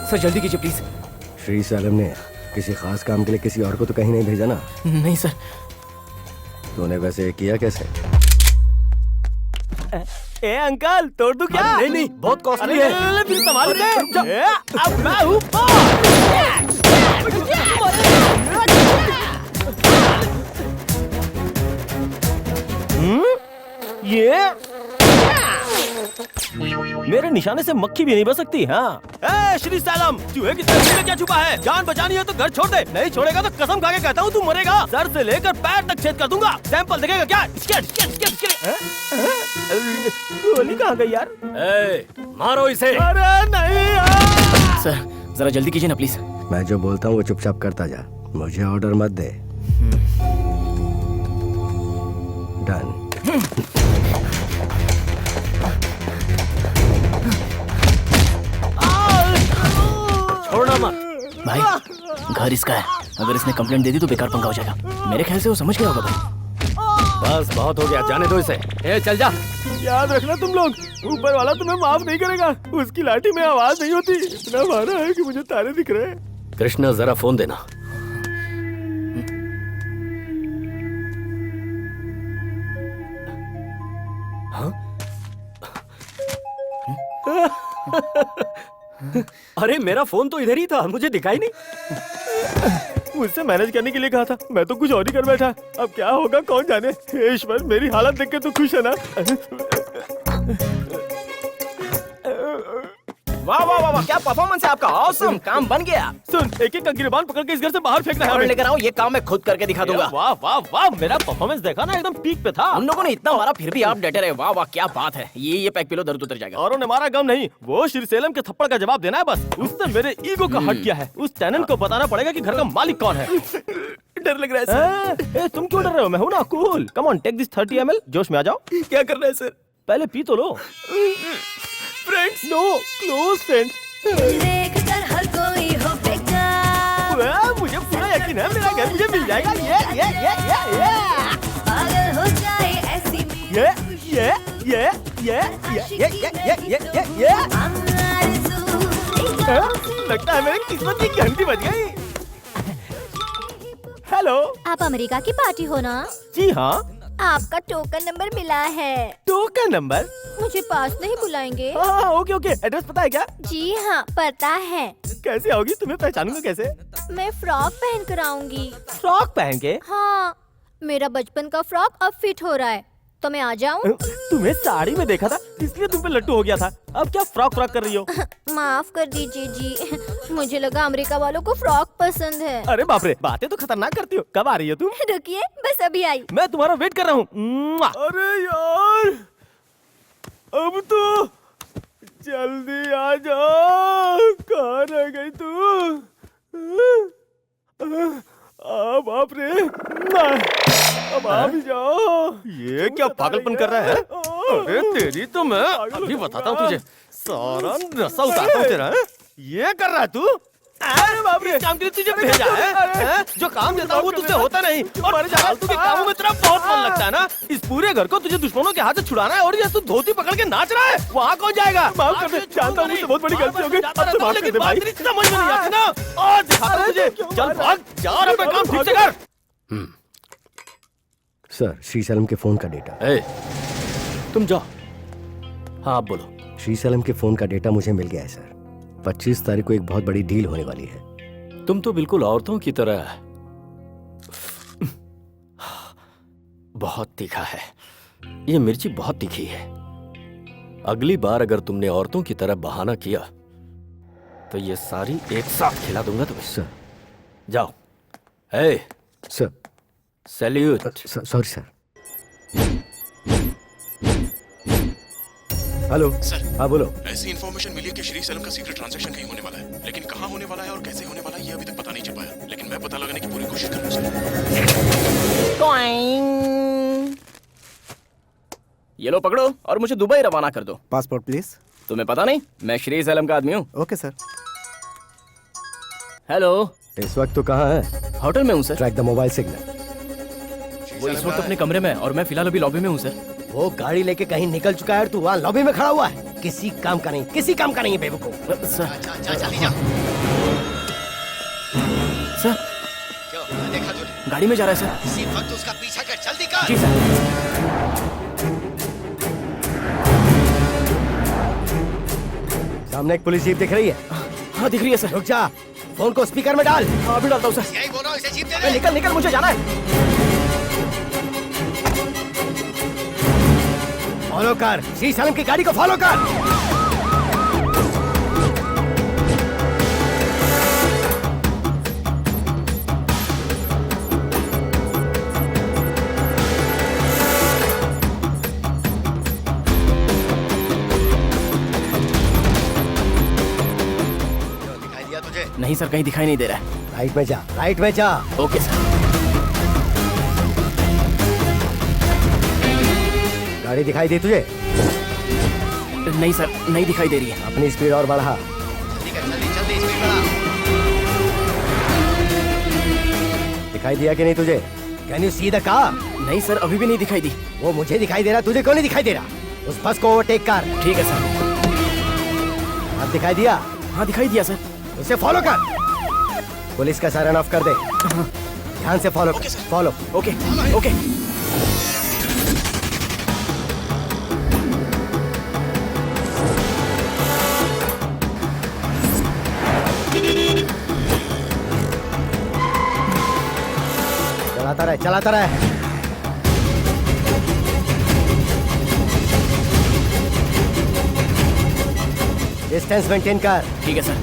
सर जल्दी कीजिए प्लीज। श्री सैलम ने किसी खास काम के लिए किसी और को तो कहीं नहीं भेजा ना? नहीं सर। तूने वैसे किया कैसे? ए अंकल तोड़ दूं क्या? नहीं बहुत कॉस्टली है। फिर संभाल के। अब मैं हूँ ये मेरे निशाने से मक्खी भी नहीं बच सकती। हाँ श्री सैलम, चूहे की तरह में क्या छुपा है? जान बचानी है तो घर छोड़ दे, नहीं छोड़ेगा तो कसम खा के कहता हूँ तू मरेगा। सर से लेकर पैर तक छेद कर दूंगा। सैंपल देखेगा क्या? गोली कहाँ गई यार? मारो इसे। अरे नहीं सर जरा जल्दी कीजिए ना प्लीज। मैं जो बोलता हूँ वो चुपचाप करता जा, मुझे ऑर्डर मत दे। डन। छोड़ना मत भाई, घर इसका है। अगर इसने कंप्लेंट दे दी तो बेकार पंगा हो जाएगा। मेरे ख्याल से वो समझ गया होगा भाई। बस बहुत हो गया, जाने दो इसे। चल जा। याद रखना तुम लोग, ऊपर वाला तुम्हें माफ नहीं करेगा। उसकी लाठी में आवाज नहीं होती। इतना मारा है कि मुझे तारे दिख रहे हैं। कृष्णा जरा फोन देना। अरे मेरा फोन तो इधर ही था, मुझे दिखाई नहीं। मुझसे मैनेज करने के लिए कहा था, मैं तो कुछ और ही कर बैठा। अब क्या होगा कौन जाने। हे ईश्वर, मेरी हालत देख के तो खुश है ना? वाह वाह वाह वाह, क्या परफॉर्मेंस है आपका। ऑसम, काम बन गया। सुन, एक एक गिरबान पकड़ के इस घर से बाहर फेंकना है। और लेकर आओ, ये काम मैं खुद करके दिखा दूंगा। वाह वाह वाह, मेरा परफॉर्मेंस देखा ना, एकदम पीक पे था। हम लोगों ने इतना मारा फिर भी आप डटे रहे। वाह वाह क्या बात है। ये पैक पिलो, दर्द उतर जाएगा। औरों ने मारा गम नहीं, वो श्री सेलम के थप्पड़ का जवाब देना है बस। उसने मेरे ईगो का हट किया है। उस टेनेंट को बताना पड़ेगा कि घर का मालिक कौन है। डर लग रहा है सर। तुम क्यों डर रहे हो? मैं हूं ना cool. Come on, take this 30 ml। जोश में आ जाओ। क्या करना है सर? पहले पी तो लो। Friends no, close friends. देखकर हर कोई हो बेकार। मुझे पूरा यकीन है मेरा घर मुझे मिल जाएगा। पागल हो जाए ऐसी लगता है मेरी किस्मत की घंटी बज गई। हेलो। आप अमेरिका की पार्टी हो ना? जी हाँ। आपका टोकन नंबर मिला है। Token number? मुझे पास नहीं बुलाएंगे? हाँ, ओके ओके। एड्रेस पता है क्या? जी हाँ पता है। कैसे आओगी? तुम्हें पहचानूंगा कैसे? मैं फ्रॉक पहन कर आऊंगी। फ्रॉक पहन के? हाँ, मेरा बचपन का फ्रॉक अब फिट हो रहा है, तो मैं आ जाऊं? तुम्हें साड़ी में देखा था इसलिए तुम पे लट्टू हो गया था। अब क्या फ्रॉक फ्रॉक कर रही हो? माफ कर दीजिए जी, मुझे लगा अमेरिका वालों को फ्रॉक पसंद है। अरे बाप रे, बातें तो खतरनाक करती हो। कब आ रही हो तुम? रुकिए, बस अभी आई। मैं तुम्हारा वेट कर रहा हूँ। अरे यार, अब तो जल्दी आ जाओ। कहाँ रह गई तू? बाप रे, अब आ भी जाओ। ये क्या पागलपन कर रहा है? अरे तेरी तो मैं अभी बताता हूँ तुझे। सारा नशा उतारता हूँ तेरा। ये कर रहा है तू? अरे बाप रे, काम के लिए तुझे भेजा है? जो काम देता हूँ वो तुझसे होता नहीं। और फालतू के कामों में तेरा बहुत मन लगता है ना। इस पूरे घर को तुझे दुश्मनों के हाथ से छुड़ाना है और ये तू धोती पकड़ के नाच रहा है। वहाँ कौन जाएगा? माफ कर दे, जानता हूँ मुझसे बहुत बड़ी गलती हो गई। अब तो माफ कर दे भाई। समझ में नहीं आती ना। और दिखाता हूँ तुझे। चल भाग, जा और अपना काम ठीक से कर। सर, श्रीशैलम के फोन का डेटा। तुम जाओ। हाँ आप बोलो। श्रीशैलम के फोन का डेटा मुझे मिल गया है सर। 25 तारीख को एक बहुत बड़ी डील होने वाली है। तुम तो बिल्कुल औरतों की तरह बहुत तीखा है। ये मिर्ची बहुत तीखी है। अगली बार अगर तुमने औरतों की तरह बहाना किया तो ये सारी एक साथ खिला दूंगा तुम्हें। सर जाओ। ए sir, salute. Sorry sir. Hello sir. हाँ बोलो। ऐसी इन्फॉर्मेशन मिली है कि श्री सेलम का सीक्रेट ट्रांजैक्शन कहीं होने वाला है, लेकिन कहाँ होने वाला है और कैसे होने वाला है ये अभी तक पता नहीं चल पाया। लेकिन मैं पता लगाने की पूरी कोशिश करूंगा। ये लो पकड़ो और मुझे दुबई रवाना कर दो। Passport please. तुम्हें पता नहीं मैं श्री सैलम का आदमी हूँ। Okay sir. हेलो। इस वक्त तो कहाँ है? होटल में हूँ sir. Track the mobile signal. वो इस वक्त अपने कमरे में और मैं फिलहाल अभी लॉबी में हूँ सर। वो गाड़ी लेके कहीं निकल चुका है और तू वहाँ लॉबी में खड़ा हुआ है। किसी काम का नहीं, किसी काम का नहीं है बेवकूफ। सर जल्दी जा। सर क्यों देखा तूने? गाड़ी में जा रहा है सर। इसी वक्त उसका पीछा कर, जल्दी कर। जी सर। सामने एक पुलिस जीप दिख रही है। हाँ दिख रही है सर। रुक जा, फोन को स्पीकर में डाल। हाँ अभी डालता हूँ सर। यही बोल रहा हूँ, इसे जीप दे दे। निकल निकल, मुझे जाना है। फॉलो कर, श्री सैलम की गाड़ी को फॉलो कर। दिखाई दिया तुझे? नहीं सर, कहीं दिखाई नहीं दे रहा है। राइट में जा, राइट में जा। Okay sir. गाड़ी दिखाई दी तुझे? नहीं सर, नहीं दिखाई दे रही है। अपनी स्पीड और बढ़ा। ठीक है, जल्दी जल्दी स्पीड बढ़ा। दिखाई दिया कि नहीं तुझे? Can you see the car? नहीं सर, अभी भी नहीं दिखाई दी। वो मुझे दिखाई दे रहा, तुझे क्यों नहीं दिखाई दे रहा? उस बस को ओवरटेक कर। ठीक है सर। अब दिखाई दिया? हाँ दिखाई दिया सर। उसे फॉलो कर। पुलिस का सायरन ऑफ कर दे। ध्यान से फॉलो कर। फॉलो। Okay okay. चलाता रहे, चलाता रहे। डिस्टेंस मेंटेन कर। ठीक है सर।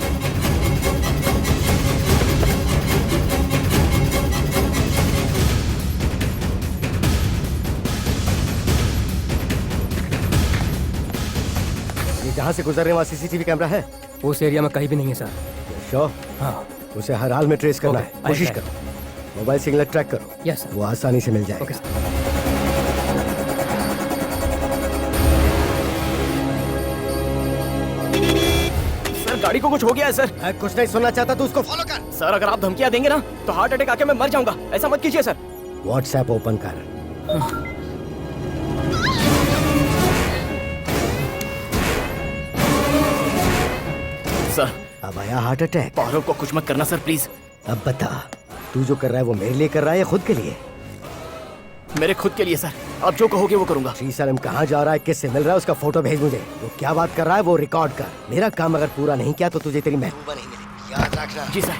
ये जहाँ से गुजर रहे वहाँ सीसीटीवी कैमरा है? उस एरिया में कहीं भी नहीं है सर। श्योर? हाँ। उसे हर हाल में ट्रेस करना Okay, है। कोशिश I'll try. करो। मोबाइल सिग्नल ट्रैक करो। Yes sir. वो आसानी से मिल जाएगा। Okay sir. सर गाड़ी को कुछ हो गया है सर। मैं कुछ नहीं सुनना चाहता, तू उसको फॉलो कर। सर अगर आप धमकियां देंगे ना तो हार्ट अटैक आके मैं मर जाऊंगा। ऐसा मत कीजिए सर। व्हाट्सएप ओपन कर। सर अब आया हार्ट अटैक। पारो को कुछ मत करना सर प्लीज। अब बता, तू जो कर रहा है वो मेरे लिए कर रहा है या खुद के लिए? मेरे खुद के लिए सर, आप जो कहोगे वो करूंगा। श्री सैलम कहाँ जा रहा है, किससे मिल रहा है, उसका फोटो भेज मुझे। वो क्या बात कर रहा है वो रिकॉर्ड कर। मेरा काम अगर पूरा नहीं किया तो तुझे तेरी महबूबा नहीं मिलेगी, याद रखना। जी सर।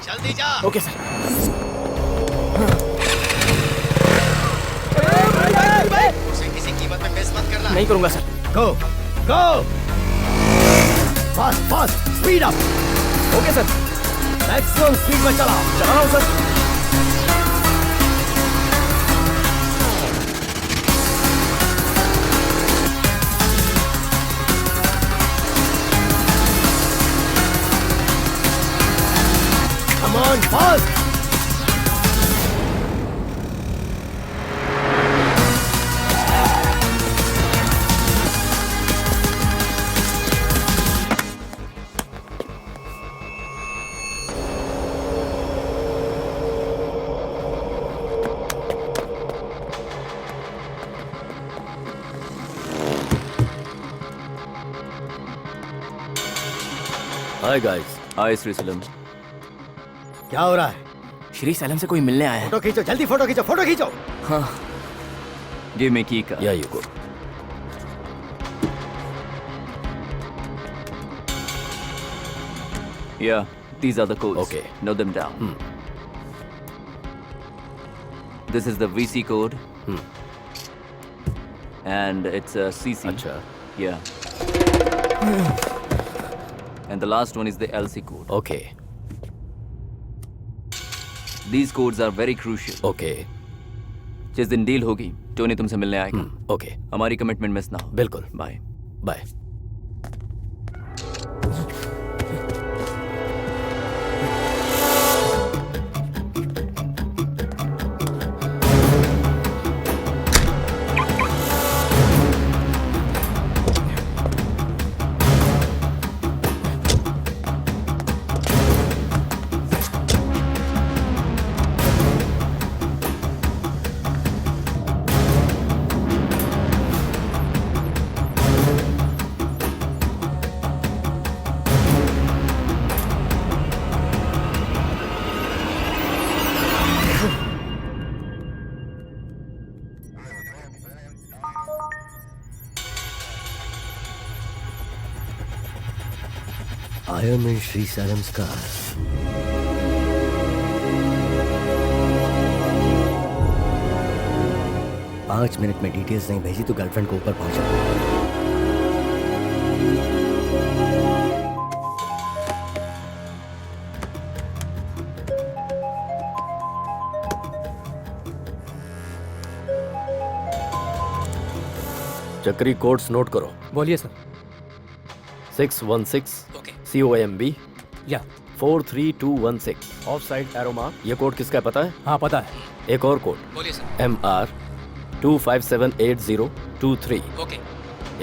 जल्दी जा। Okay sir. उसे किसी कीमत में मिस मत करना। नहीं करूंगा sir. Go go fast fast speed up. Okay sir. Maximum speed में चला रहा हूँ sir. Come on, fast! Hi guys. Hi Shri Salem. क्या हो रहा है? श्री सैलम से कोई मिलने आया है। फोटो खींचो, जल्दी फोटो खींचो, फोटो खींचो। हाँ। Give me key card. Yeah, you go. Yeah, these are the codes. Okay. Note them down. This is the VC code. And it's a CC. अच्छा. Yeah. And the last one is the LC code. Okay. These codes are very crucial. Okay. जिस दिन deal होगी Tony तुमसे मिलने आएगा। Okay. हमारी commitment miss ना हो। बिल्कुल। Bye. Bye. I am in Sri Salam's car. पाँच मिनट में डिटेल्स नहीं भेजी तो गर्लफ्रेंड को ऊपर पहुंचा। चक्री कोड्स नोट करो। बोलिए सर। 616 ओके। COMB या 43216 ऑफ साइड एरो मार्क। ये कोड किसका है पता है? हाँ पता है। एक और कोड। बोलिए सर। MR 2578023। ओके।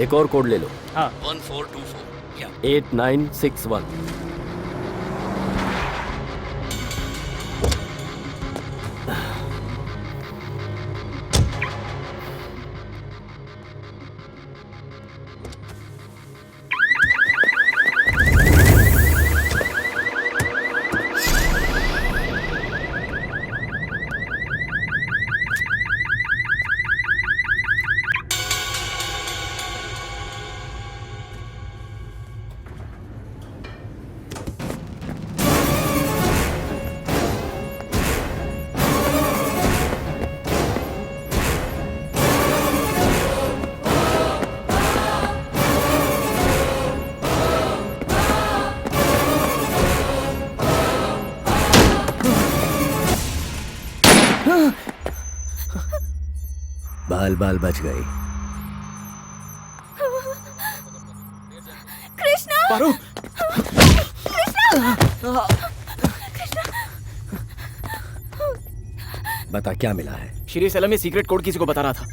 एक और कोड ले लो। हाँ 1424 या 8961। बाल बाल बच गई। कृष्णा! पारू! बता क्या मिला है? श्री सैलम ये सीक्रेट कोड किसी को बता रहा था।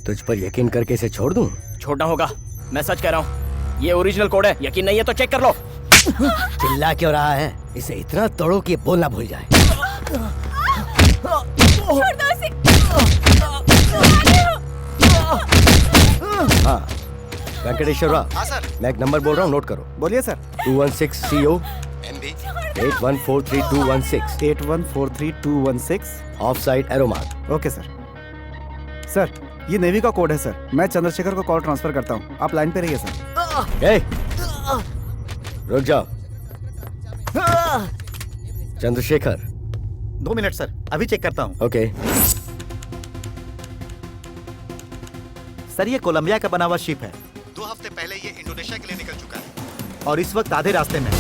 तुझ पर यकीन करके इसे छोड़ दूं? छोड़ना होगा, मैं सच कह रहा हूँ। ये ओरिजिनल कोड है, यकीन नहीं है तो चेक कर लो। चिल्ला क्यों रहा है? इसे इतना तोड़ो कि बोलना भूल जाए। हाँ वेंकटेश्वर राव। हाँ सर। मैं एक नंबर बोल रहा हूँ, नोट करो। बोलिए sir. 216 CO MB 81432216 81432216। Of side arrow mark. Okay sir. Sir ये नेवी का कोड है सर। मैं चंद्रशेखर को कॉल ट्रांसफर करता हूँ, आप लाइन पे रहिए सर। ए, रुक जाओ। चंद्रशेखर। 2 मिनट सर, अभी चेक करता हूँ। ओके। सर ये कोलंबिया का बना हुआ शिप है। 2 हफ्ते पहले ये इंडोनेशिया के लिए निकल चुका है और इस वक्त आधे रास्ते में है।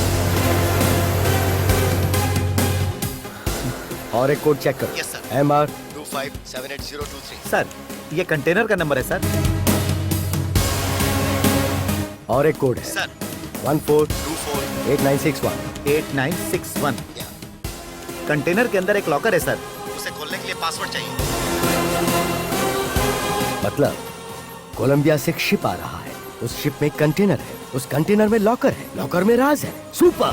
और एक कोड चेक करो। Yes sir. MR 257802 सर ये कंटेनर का नंबर है सर। और एक कोड है सर 14248961 8961। कंटेनर के अंदर एक लॉकर है सर, उसे खोलने के लिए पासवर्ड चाहिए। मतलब कोलंबिया से एक शिप आ रहा है, उस शिप में एक कंटेनर है, उस कंटेनर में लॉकर है, लॉकर में राज है। Super.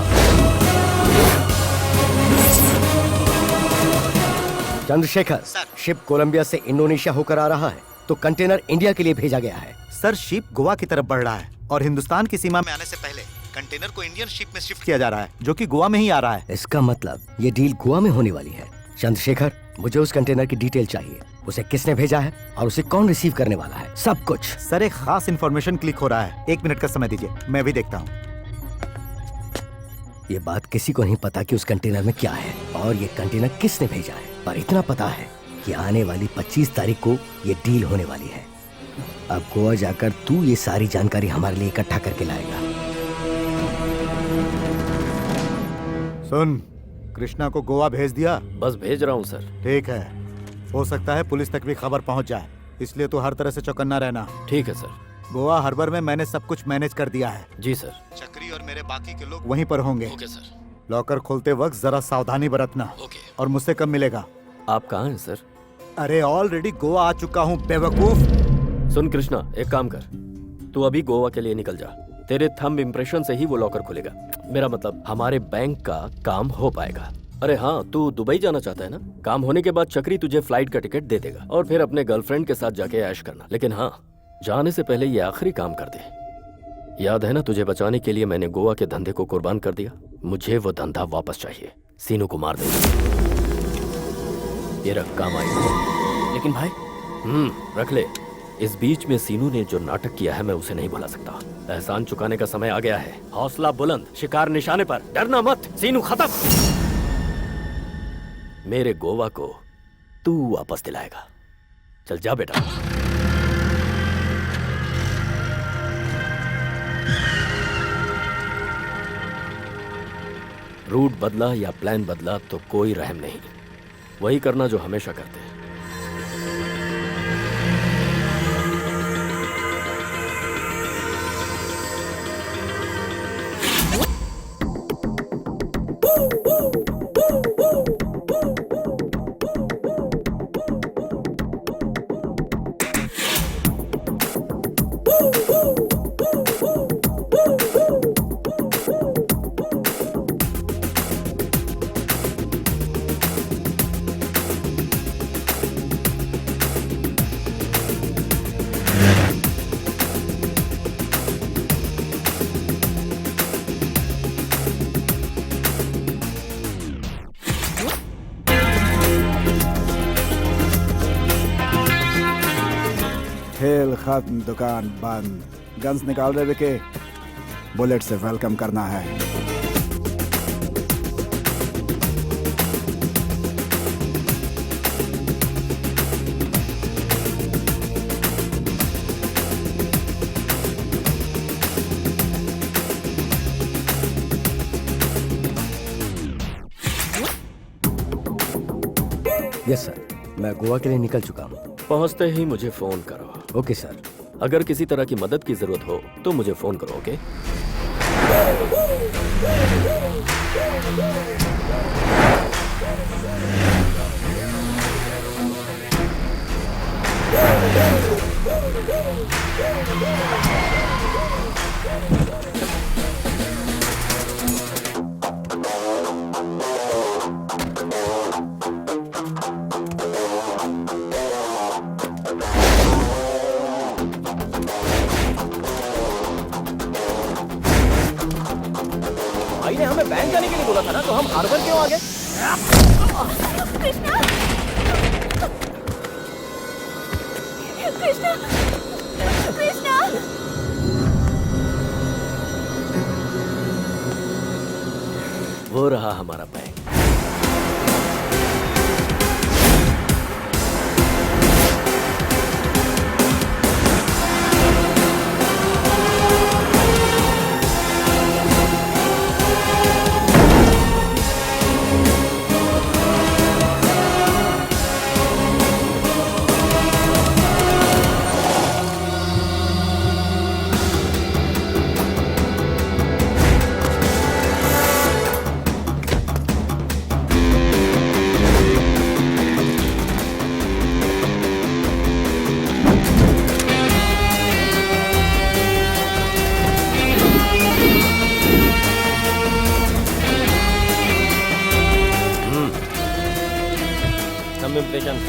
Chandrashekhar sir. Ship Colombia से इंडोनेशिया होकर आ रहा है तो कंटेनर इंडिया के लिए भेजा गया है। सर शिप गोवा की तरफ बढ़ रहा है और हिंदुस्तान की सीमा में आने से पहले कंटेनर को इंडियन शिप में शिफ्ट किया जा रहा है, जो कि गोवा में ही आ रहा है। इसका मतलब ये डील गोवा में होने वाली है। चंद्रशेखर मुझे उस कंटेनर की डिटेल चाहिए, उसे किसने भेजा है और उसे कौन रिसीव करने वाला है, सब कुछ। सर एक खास इन्फॉर्मेशन क्लिक हो रहा है, 1 मिनट का समय दीजिए, मैं भी देखता हूँ। ये बात किसी को नहीं पता कि उस कंटेनर में क्या है और ये कंटेनर किसने भेजा है, पर इतना पता है कि आने वाली 25 तारीख को ये डील होने वाली है। अब गोवा जाकर तू ये सारी जानकारी हमारे लिए इकट्ठा करके लाएगा। सुन, कृष्णा को गोवा भेज दिया? बस भेज रहा हूँ सर। ठीक है, हो सकता है पुलिस तक भी खबर पहुंच जाए, इसलिए तू हर तरह से चौकन्ना रहना। ठीक है सर। गोवा हार्बर में मैंने सब कुछ मैनेज कर दिया है। जी सर। चक्री और मेरे बाकी के लोग वहीं पर होंगे। Okay sir. लॉकर खोलते वक्त जरा सावधानी बरतना। ओके। और मुझसे कब मिलेगा? आप कहाँ हैं सर? अरे ऑलरेडी गोवा आ चुका हूँ बेवकूफ। सुन कृष्णा, एक काम कर, तू अभी गोवा के लिए निकल जा। तेरे थंब इम्प्रेशन से ही वो लॉकर खुलेगा। मेरा मतलब हमारे बैंक का काम हो पाएगा। अरे हाँ, तू दुबई जाना चाहता है ना? काम होने के बाद चक्री तुझे फ्लाइट का टिकट दे देगा और फिर अपने गर्लफ्रेंड के साथ जाके ऐश करना। लेकिन हाँ, जाने से पहले ये आखिरी काम कर दे। याद है ना, तुझे बचाने के लिए मैंने गोवा के धंधे को कुर्बान कर दिया। मुझे वो धंधा वापस चाहिए। सीनू को मार दे। ये रख, काम आएगा। लेकिन भाई रख ले। इस बीच में सीनू ने जो नाटक किया है मैं उसे नहीं भुला सकता। एहसान चुकाने का समय आ गया है। हौसला बुलंद, शिकार निशाने पर, डरना मत। सीनू खत्म। मेरे गोवा को तू वापस दिलाएगा। चल जा बेटा। रूट बदला या प्लान बदला तो कोई रहम नहीं। वही करना जो हमेशा करते हैं। खेल खत्म, दुकान बंद। गन्स निकाल रहे विके, बुलेट से वेलकम करना है। यस सर, मैं गोवा के लिए निकल चुका हूँ। पहुंचते ही मुझे फोन करो। Okay sir. अगर किसी तरह की मदद की जरूरत हो तो मुझे फोन करो। ओके? भाई ने हमें बैंक जाने के लिए बोला था ना, तो हम हार्बर क्यों आ गए? कृष्णा कृष्णा कृष्णा वो रहा हमारा बैंक। Some impressions.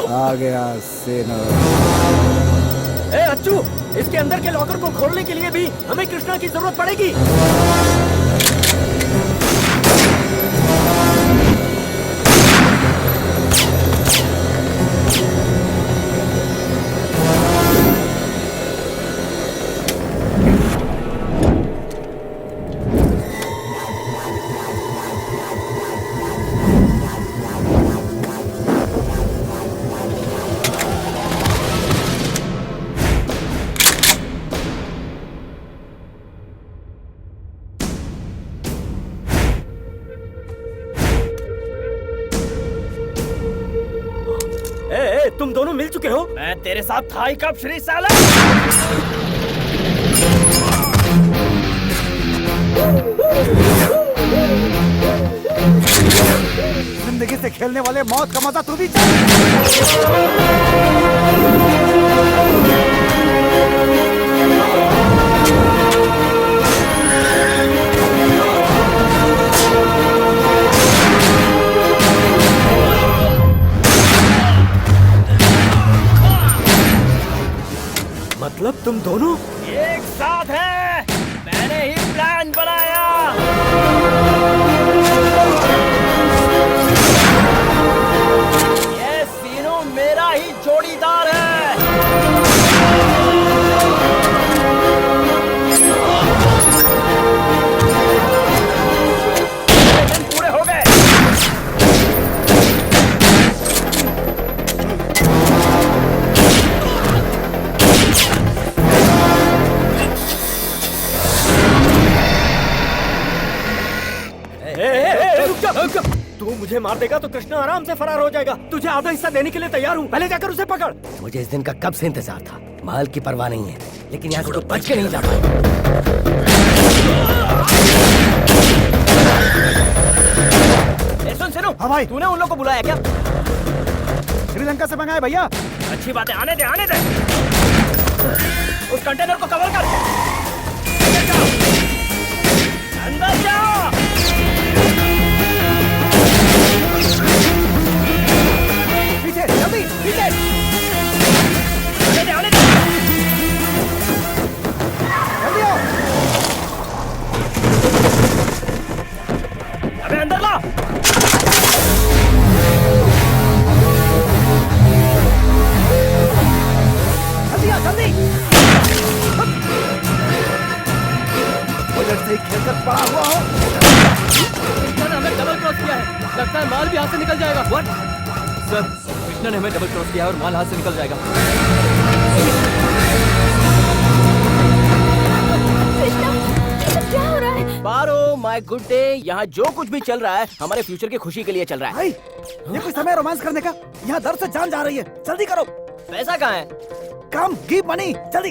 आ गया सेना। ए अच्छू, इसके अंदर के लॉकर को खोलने के लिए भी हमें कृष्णा की जरूरत पड़ेगी। तुम दोनों मिल चुके हो? मैं तेरे साथ था ही कब श्री साला? जिंदगी से खेलने वाले मौत का मजा तू भी मतलब तुम दोनों एक साथ हैं? मैंने ही प्लान बनाया। ये सीनू मेरा ही जोड़ीदार है। दिन पूरे हो गए। तू मुझे मार देगा तो कृष्णा आराम से फरार हो जाएगा। तुझे आधा हिस्सा देने के लिए तैयार हूँ। पहले जाकर उसे पकड़। मुझे इस दिन का कब से इंतजार था। माल की परवाह नहीं है, लेकिन यहाँ से तो बच के नहीं जा पाए। सुन सुनो। हाँ भाई, तूने उन लोग को बुलाया क्या? श्रीलंका से मंगाए भैया। अच्छी बात है, आने दे आने दे। उस कंटेनर को कवर कर। अंदर जाओ। पीछे जल्दी पीछे। आने दे आने दे। जल्दी आओ। अबे अंदर ला। जल्दी आओ जल्दी। बुलेट से ही खेलकर पड़ा हुआ हो। कृष्णा ने हमें डबल क्रॉस किया है। लगता है माल भी हाथ से निकल जाएगा। What? सर, कृष्णा ने हमें डबल क्रॉस किया और माल हाथ से निकल जाएगा। कृष्णा, क्या हो रहा है? पारो माय गुड डे। यहाँ जो कुछ भी चल रहा है हमारे फ्यूचर की खुशी के लिए चल रहा है। भाई, ये कोई समय रोमांस करने का? यहाँ दर्द से जान जा रही है। जल्दी करो। पैसा कहाँ है? कम गिव मनी जल्दी।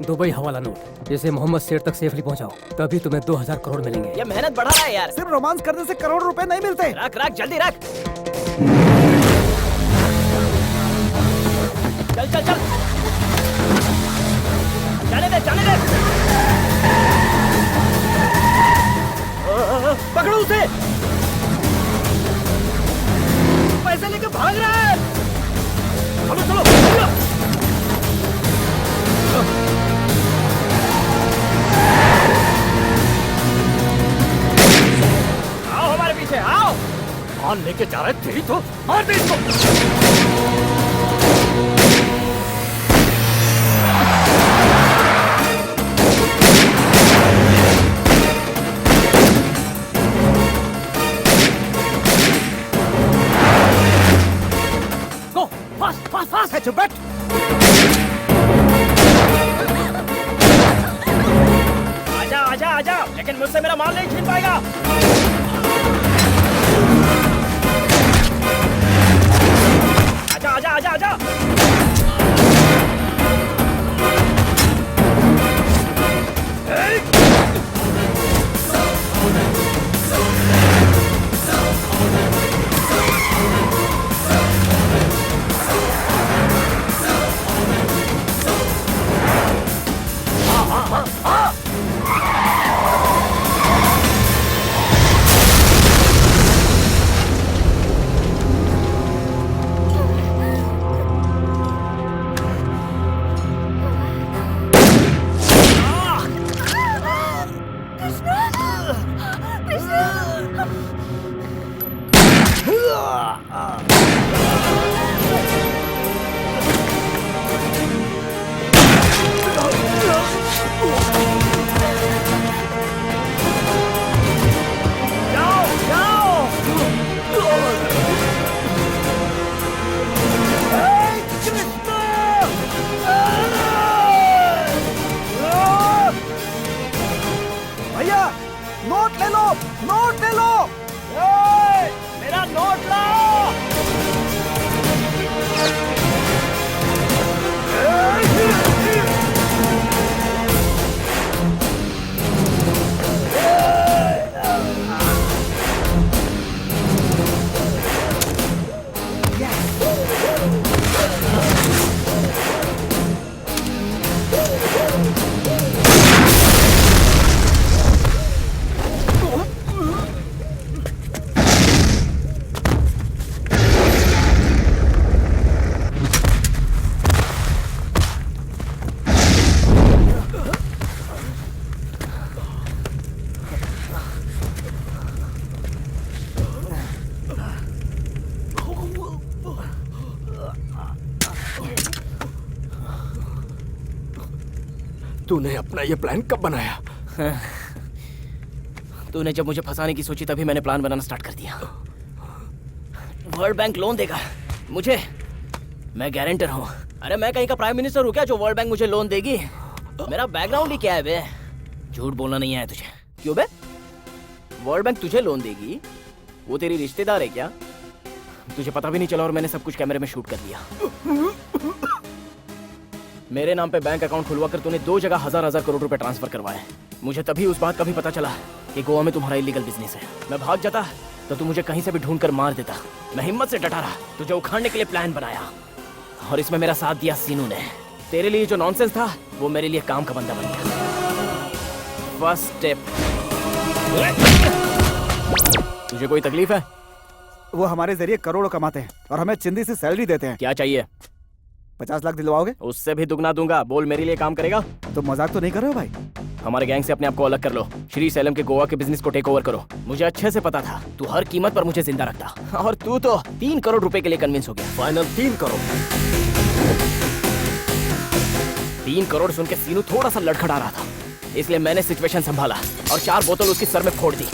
दुबई हवाला नोट, इसे मोहम्मद शेर तक सेफली पहुंचाओ, तभी तुम्हें 2000 करोड़ मिलेंगे। ये मेहनत बढ़ा रहा है यार। सिर्फ रोमांस करने से करोड़ रुपए नहीं मिलते। रख रख जल्दी रख। चल चल चल। जाने दे जाने दे। पकड़ो उसे। पैसे लेके भाग रहा है। चलो चलो चलो। आओ हमारे पीछे आओ। कौन लेके जा रहा है तेरी तो, मार दे इसको। Go fast fast fast। चुप बैठ। आजा आजा आजा, लेकिन मुझसे मेरा माल नहीं छीन पाएगा। आजा आजा आजा आजा। भैया नोट ले लो, नोट ले लो। मेरा नोट ला। तूने अपना ये प्लान कब बनाया? तूने जब मुझे फंसाने की सोची तभी मैंने प्लान बनाना स्टार्ट कर दिया। वर्ल्ड बैंक लोन देगा मुझे, मैं गारंटर हूँ। अरे मैं कहीं का प्राइम मिनिस्टर हूँ क्या जो वर्ल्ड बैंक मुझे लोन देगी? मेरा बैकग्राउंड ही क्या है बे? झूठ बोलना नहीं आया तुझे। क्यों बे? वर्ल्ड बैंक तुझे लोन देगी? वो तेरी रिश्तेदार है क्या? तुझे पता भी नहीं चला और मैंने सब कुछ कैमरे में शूट कर लिया। मेरे नाम पे बैंक अकाउंट खुलवा कर तूने 2 जगह हजार करोड़ रुपए ट्रांसफर करवाए। मुझे तभी उस बात का भी पता चला कि गोवा में तुम्हारा इलीगल बिजनेस है। मैं भाग जाता तो तू मुझे कहीं से भी ढूंढ कर मार देता। मैं हिम्मत से डटा रहा, तुझे उखाड़ने के लिए प्लान बनाया और इसमें मेरा साथ दिया सीनू ने। तेरे लिए जो नॉनसेंस था वो मेरे लिए काम का बंदा बन गया। First step. तुझे कोई तकलीफ है? वो हमारे जरिए करोड़ों कमाते हैं और हमें चिंदी से सैलरी देते हैं। क्या चाहिए? 50 लाख दिलवाओगे? उससे भी दुगना दूंगा। बोल, मेरे लिए काम करेगा? तो मजाक तो नहीं कर रहे हो भाई? हमारे गैंग से अपने आप को अलग कर लो। श्री सैलम के गोवा के बिजनेस को टेक ओवर करो। मुझे अच्छे से पता था तू हर कीमत पर मुझे जिंदा रखता और तू तो 3 करोड़ रुपए के लिए कन्विंस हो गया। फाइनल 3 करोड़। 3 करोड़ सुन के सीनू थोड़ा सा लड़खड़ा रहा था, इसलिए मैंने सिचुएशन संभाला और 4 बोतल उसके सर में फोड़ दी।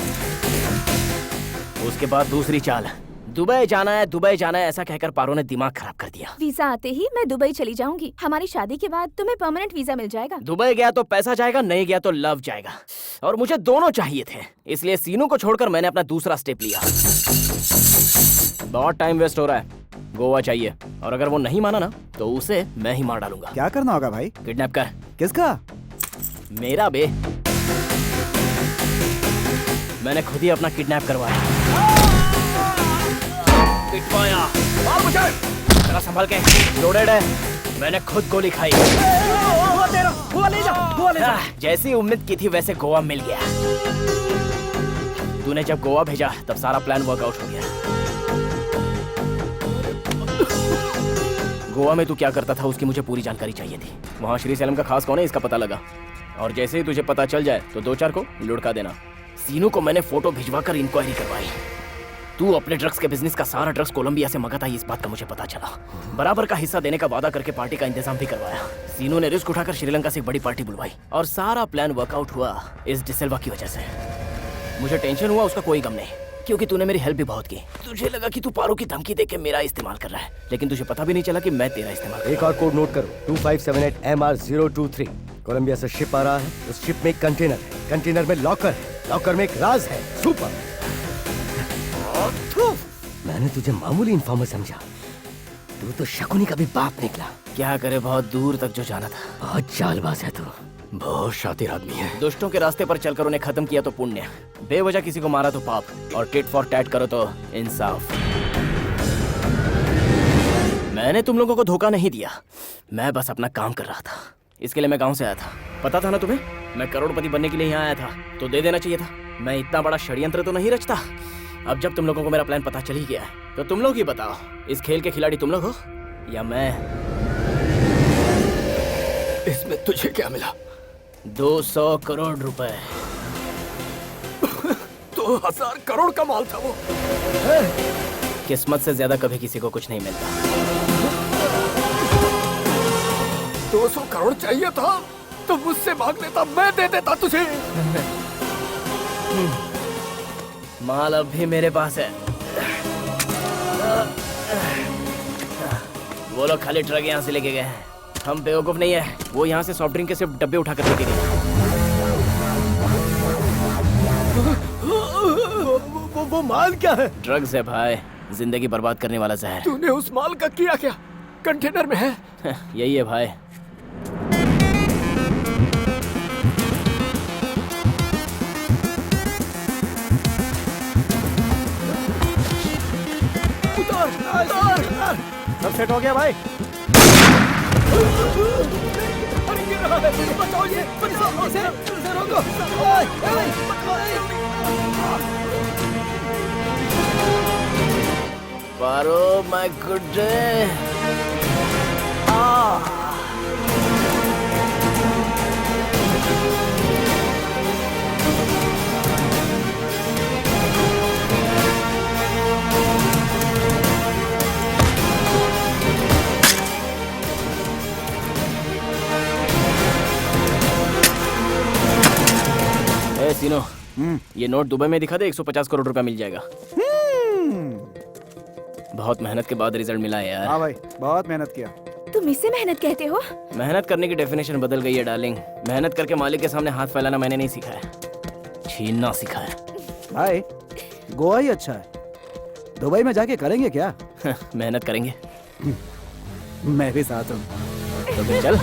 उसके बाद दूसरी चाल, दुबई जाना है, दुबई जाना है ऐसा कहकर पारो ने दिमाग खराब कर दिया। वीजा आते ही मैं दुबई चली जाऊंगी। हमारी शादी के बाद तुम्हें परमानेंट वीजा मिल जाएगा। दुबई गया तो पैसा जाएगा, नहीं गया तो लव जाएगा और मुझे दोनों चाहिए थे। इसलिए सीनू को छोड़कर मैंने अपना दूसरा स्टेप लिया। बहुत टाइम वेस्ट हो रहा है, गोवा चाहिए और अगर वो नहीं माना ना तो उसे मैं ही मार डालूंगा। क्या करना होगा भाई? किडनैप कर। किसका? मेरा बे। मैंने खुद ही अपना किडनैप करवाया। पिटवाया। मार मुझे। जरा संभल के, लोडेड है। मैंने खुद गोली खाई। जैसी उम्मीद की थी वैसे गोवा मिल गया। तूने जब गोवा भेजा तब सारा प्लान वर्कआउट हो गया। गोवा में तू क्या करता था उसकी मुझे पूरी जानकारी चाहिए थी। वहाँ श्री सेलम का खास कौन है इसका पता लगा, और जैसे ही तुझे पता चल जाए तो 2-4 को लुढ़का देना। सीनू को मैंने फोटो भिजवाकर इंक्वायरी करवाई। तू अपने ड्रग्स के बिजनेस का सारा ड्रग्स कोलंबिया से मंगाता है, इस बात का मुझे पता चला। बराबर का हिस्सा देने का वादा करके पार्टी का इंतजाम भी करवाया। सीनू ने रिस्क उठाकर श्रीलंका से एक बड़ी पार्टी बुलवाई और सारा प्लान वर्कआउट हुआ इस डिसिल्वा की वजह से। मुझे टेंशन हुआ, उसका कोई गम नहीं, क्योंकि तूने मेरी हेल्प भी बहुत की। तुझे लगा कि तू पारो की धमकी देके मेरा इस्तेमाल कर रहा है, लेकिन तुझे पता भी नहीं चला कि मैं तेरा इस्तेमाल कर। एक और कोड नोट करो, 2578 MR023। कोलंबिया से शिप आ रहा है। उस शिप में एक कंटेनर है, कंटेनर में लॉकर है, लॉकर में एक राज है। सुपर। मैंने तुझे मामूली इन्फॉर्मर समझा, तू तो शकुनी का भी बाप निकला। क्या करे, बहुत दूर तक जो जाना था। बहुत चालबाज है तू, बहुत शातिर आदमी है। दुष्टों के रास्ते पर चलकर उन्हें खत्म किया तो पुण्य, बेवजह किसी को मारा तो पाप, और टिट फॉर टैट करो तो इंसाफ। मैंने तुम लोगों को धोखा नहीं दिया, मैं बस अपना काम कर रहा था। इसके लिए मैं गांव से आया था। पता था ना तुम्हें, मैं करोड़पति बनने के लिए यहाँ आया था, तो दे देना चाहिए था। मैं इतना बड़ा षड्यंत्र तो नहीं रचता। अब जब तुम लोगों को मेरा प्लान पता चल ही गया है, तो तुम लोग ही बताओ, इस खेल के खिलाड़ी तुम लोग हो या मैं? इसमें तुझे क्या मिला? 200 करोड़ रुपए। 2000 करोड़ का माल था वो। किस्मत से ज्यादा कभी किसी को कुछ नहीं मिलता। 200 करोड़ चाहिए था तो मुझसे मांग लेता, मैं दे देता तुझे। माल अब भी मेरे पास है। वो लोग खाली ट्रक यहाँ से लेके गए हैं। हम बेवकूफ नहीं है, वो यहाँ से सॉफ्ट ड्रिंक के सिर्फ डब्बे उठाकर लेके गए। वो माल क्या है? ड्रग्स है भाई, जिंदगी बर्बाद करने वाला जहर। तूने उस माल का किया क्या? कंटेनर में है। यही है भाई। सब सेट हो गया भाई? बचाओ ये, बचाओ इसे, रोको। पारो माय गुड डे। सीनो, ये नोट दुबई में दिखा दे, 150 करोड़ रुपया मिल जाएगा। बहुत मेहनत के बाद रिजल्ट मिला है यार। हाँ भाई, बहुत मेहनत किया। तुम इससे मेहनत कहते हो? मेहनत करने की डेफिनेशन बदल गई है डार्लिंग। मेहनत करके मालिक के सामने हाथ फैलाना मैंने नहीं सीखा है, छीनना सीखा है। भाई गोवा ही अच्छा है, दुबई में जाके करेंगे क्या? मेहनत करेंगे। मैं भी साथ हूँ। तो फिर चल।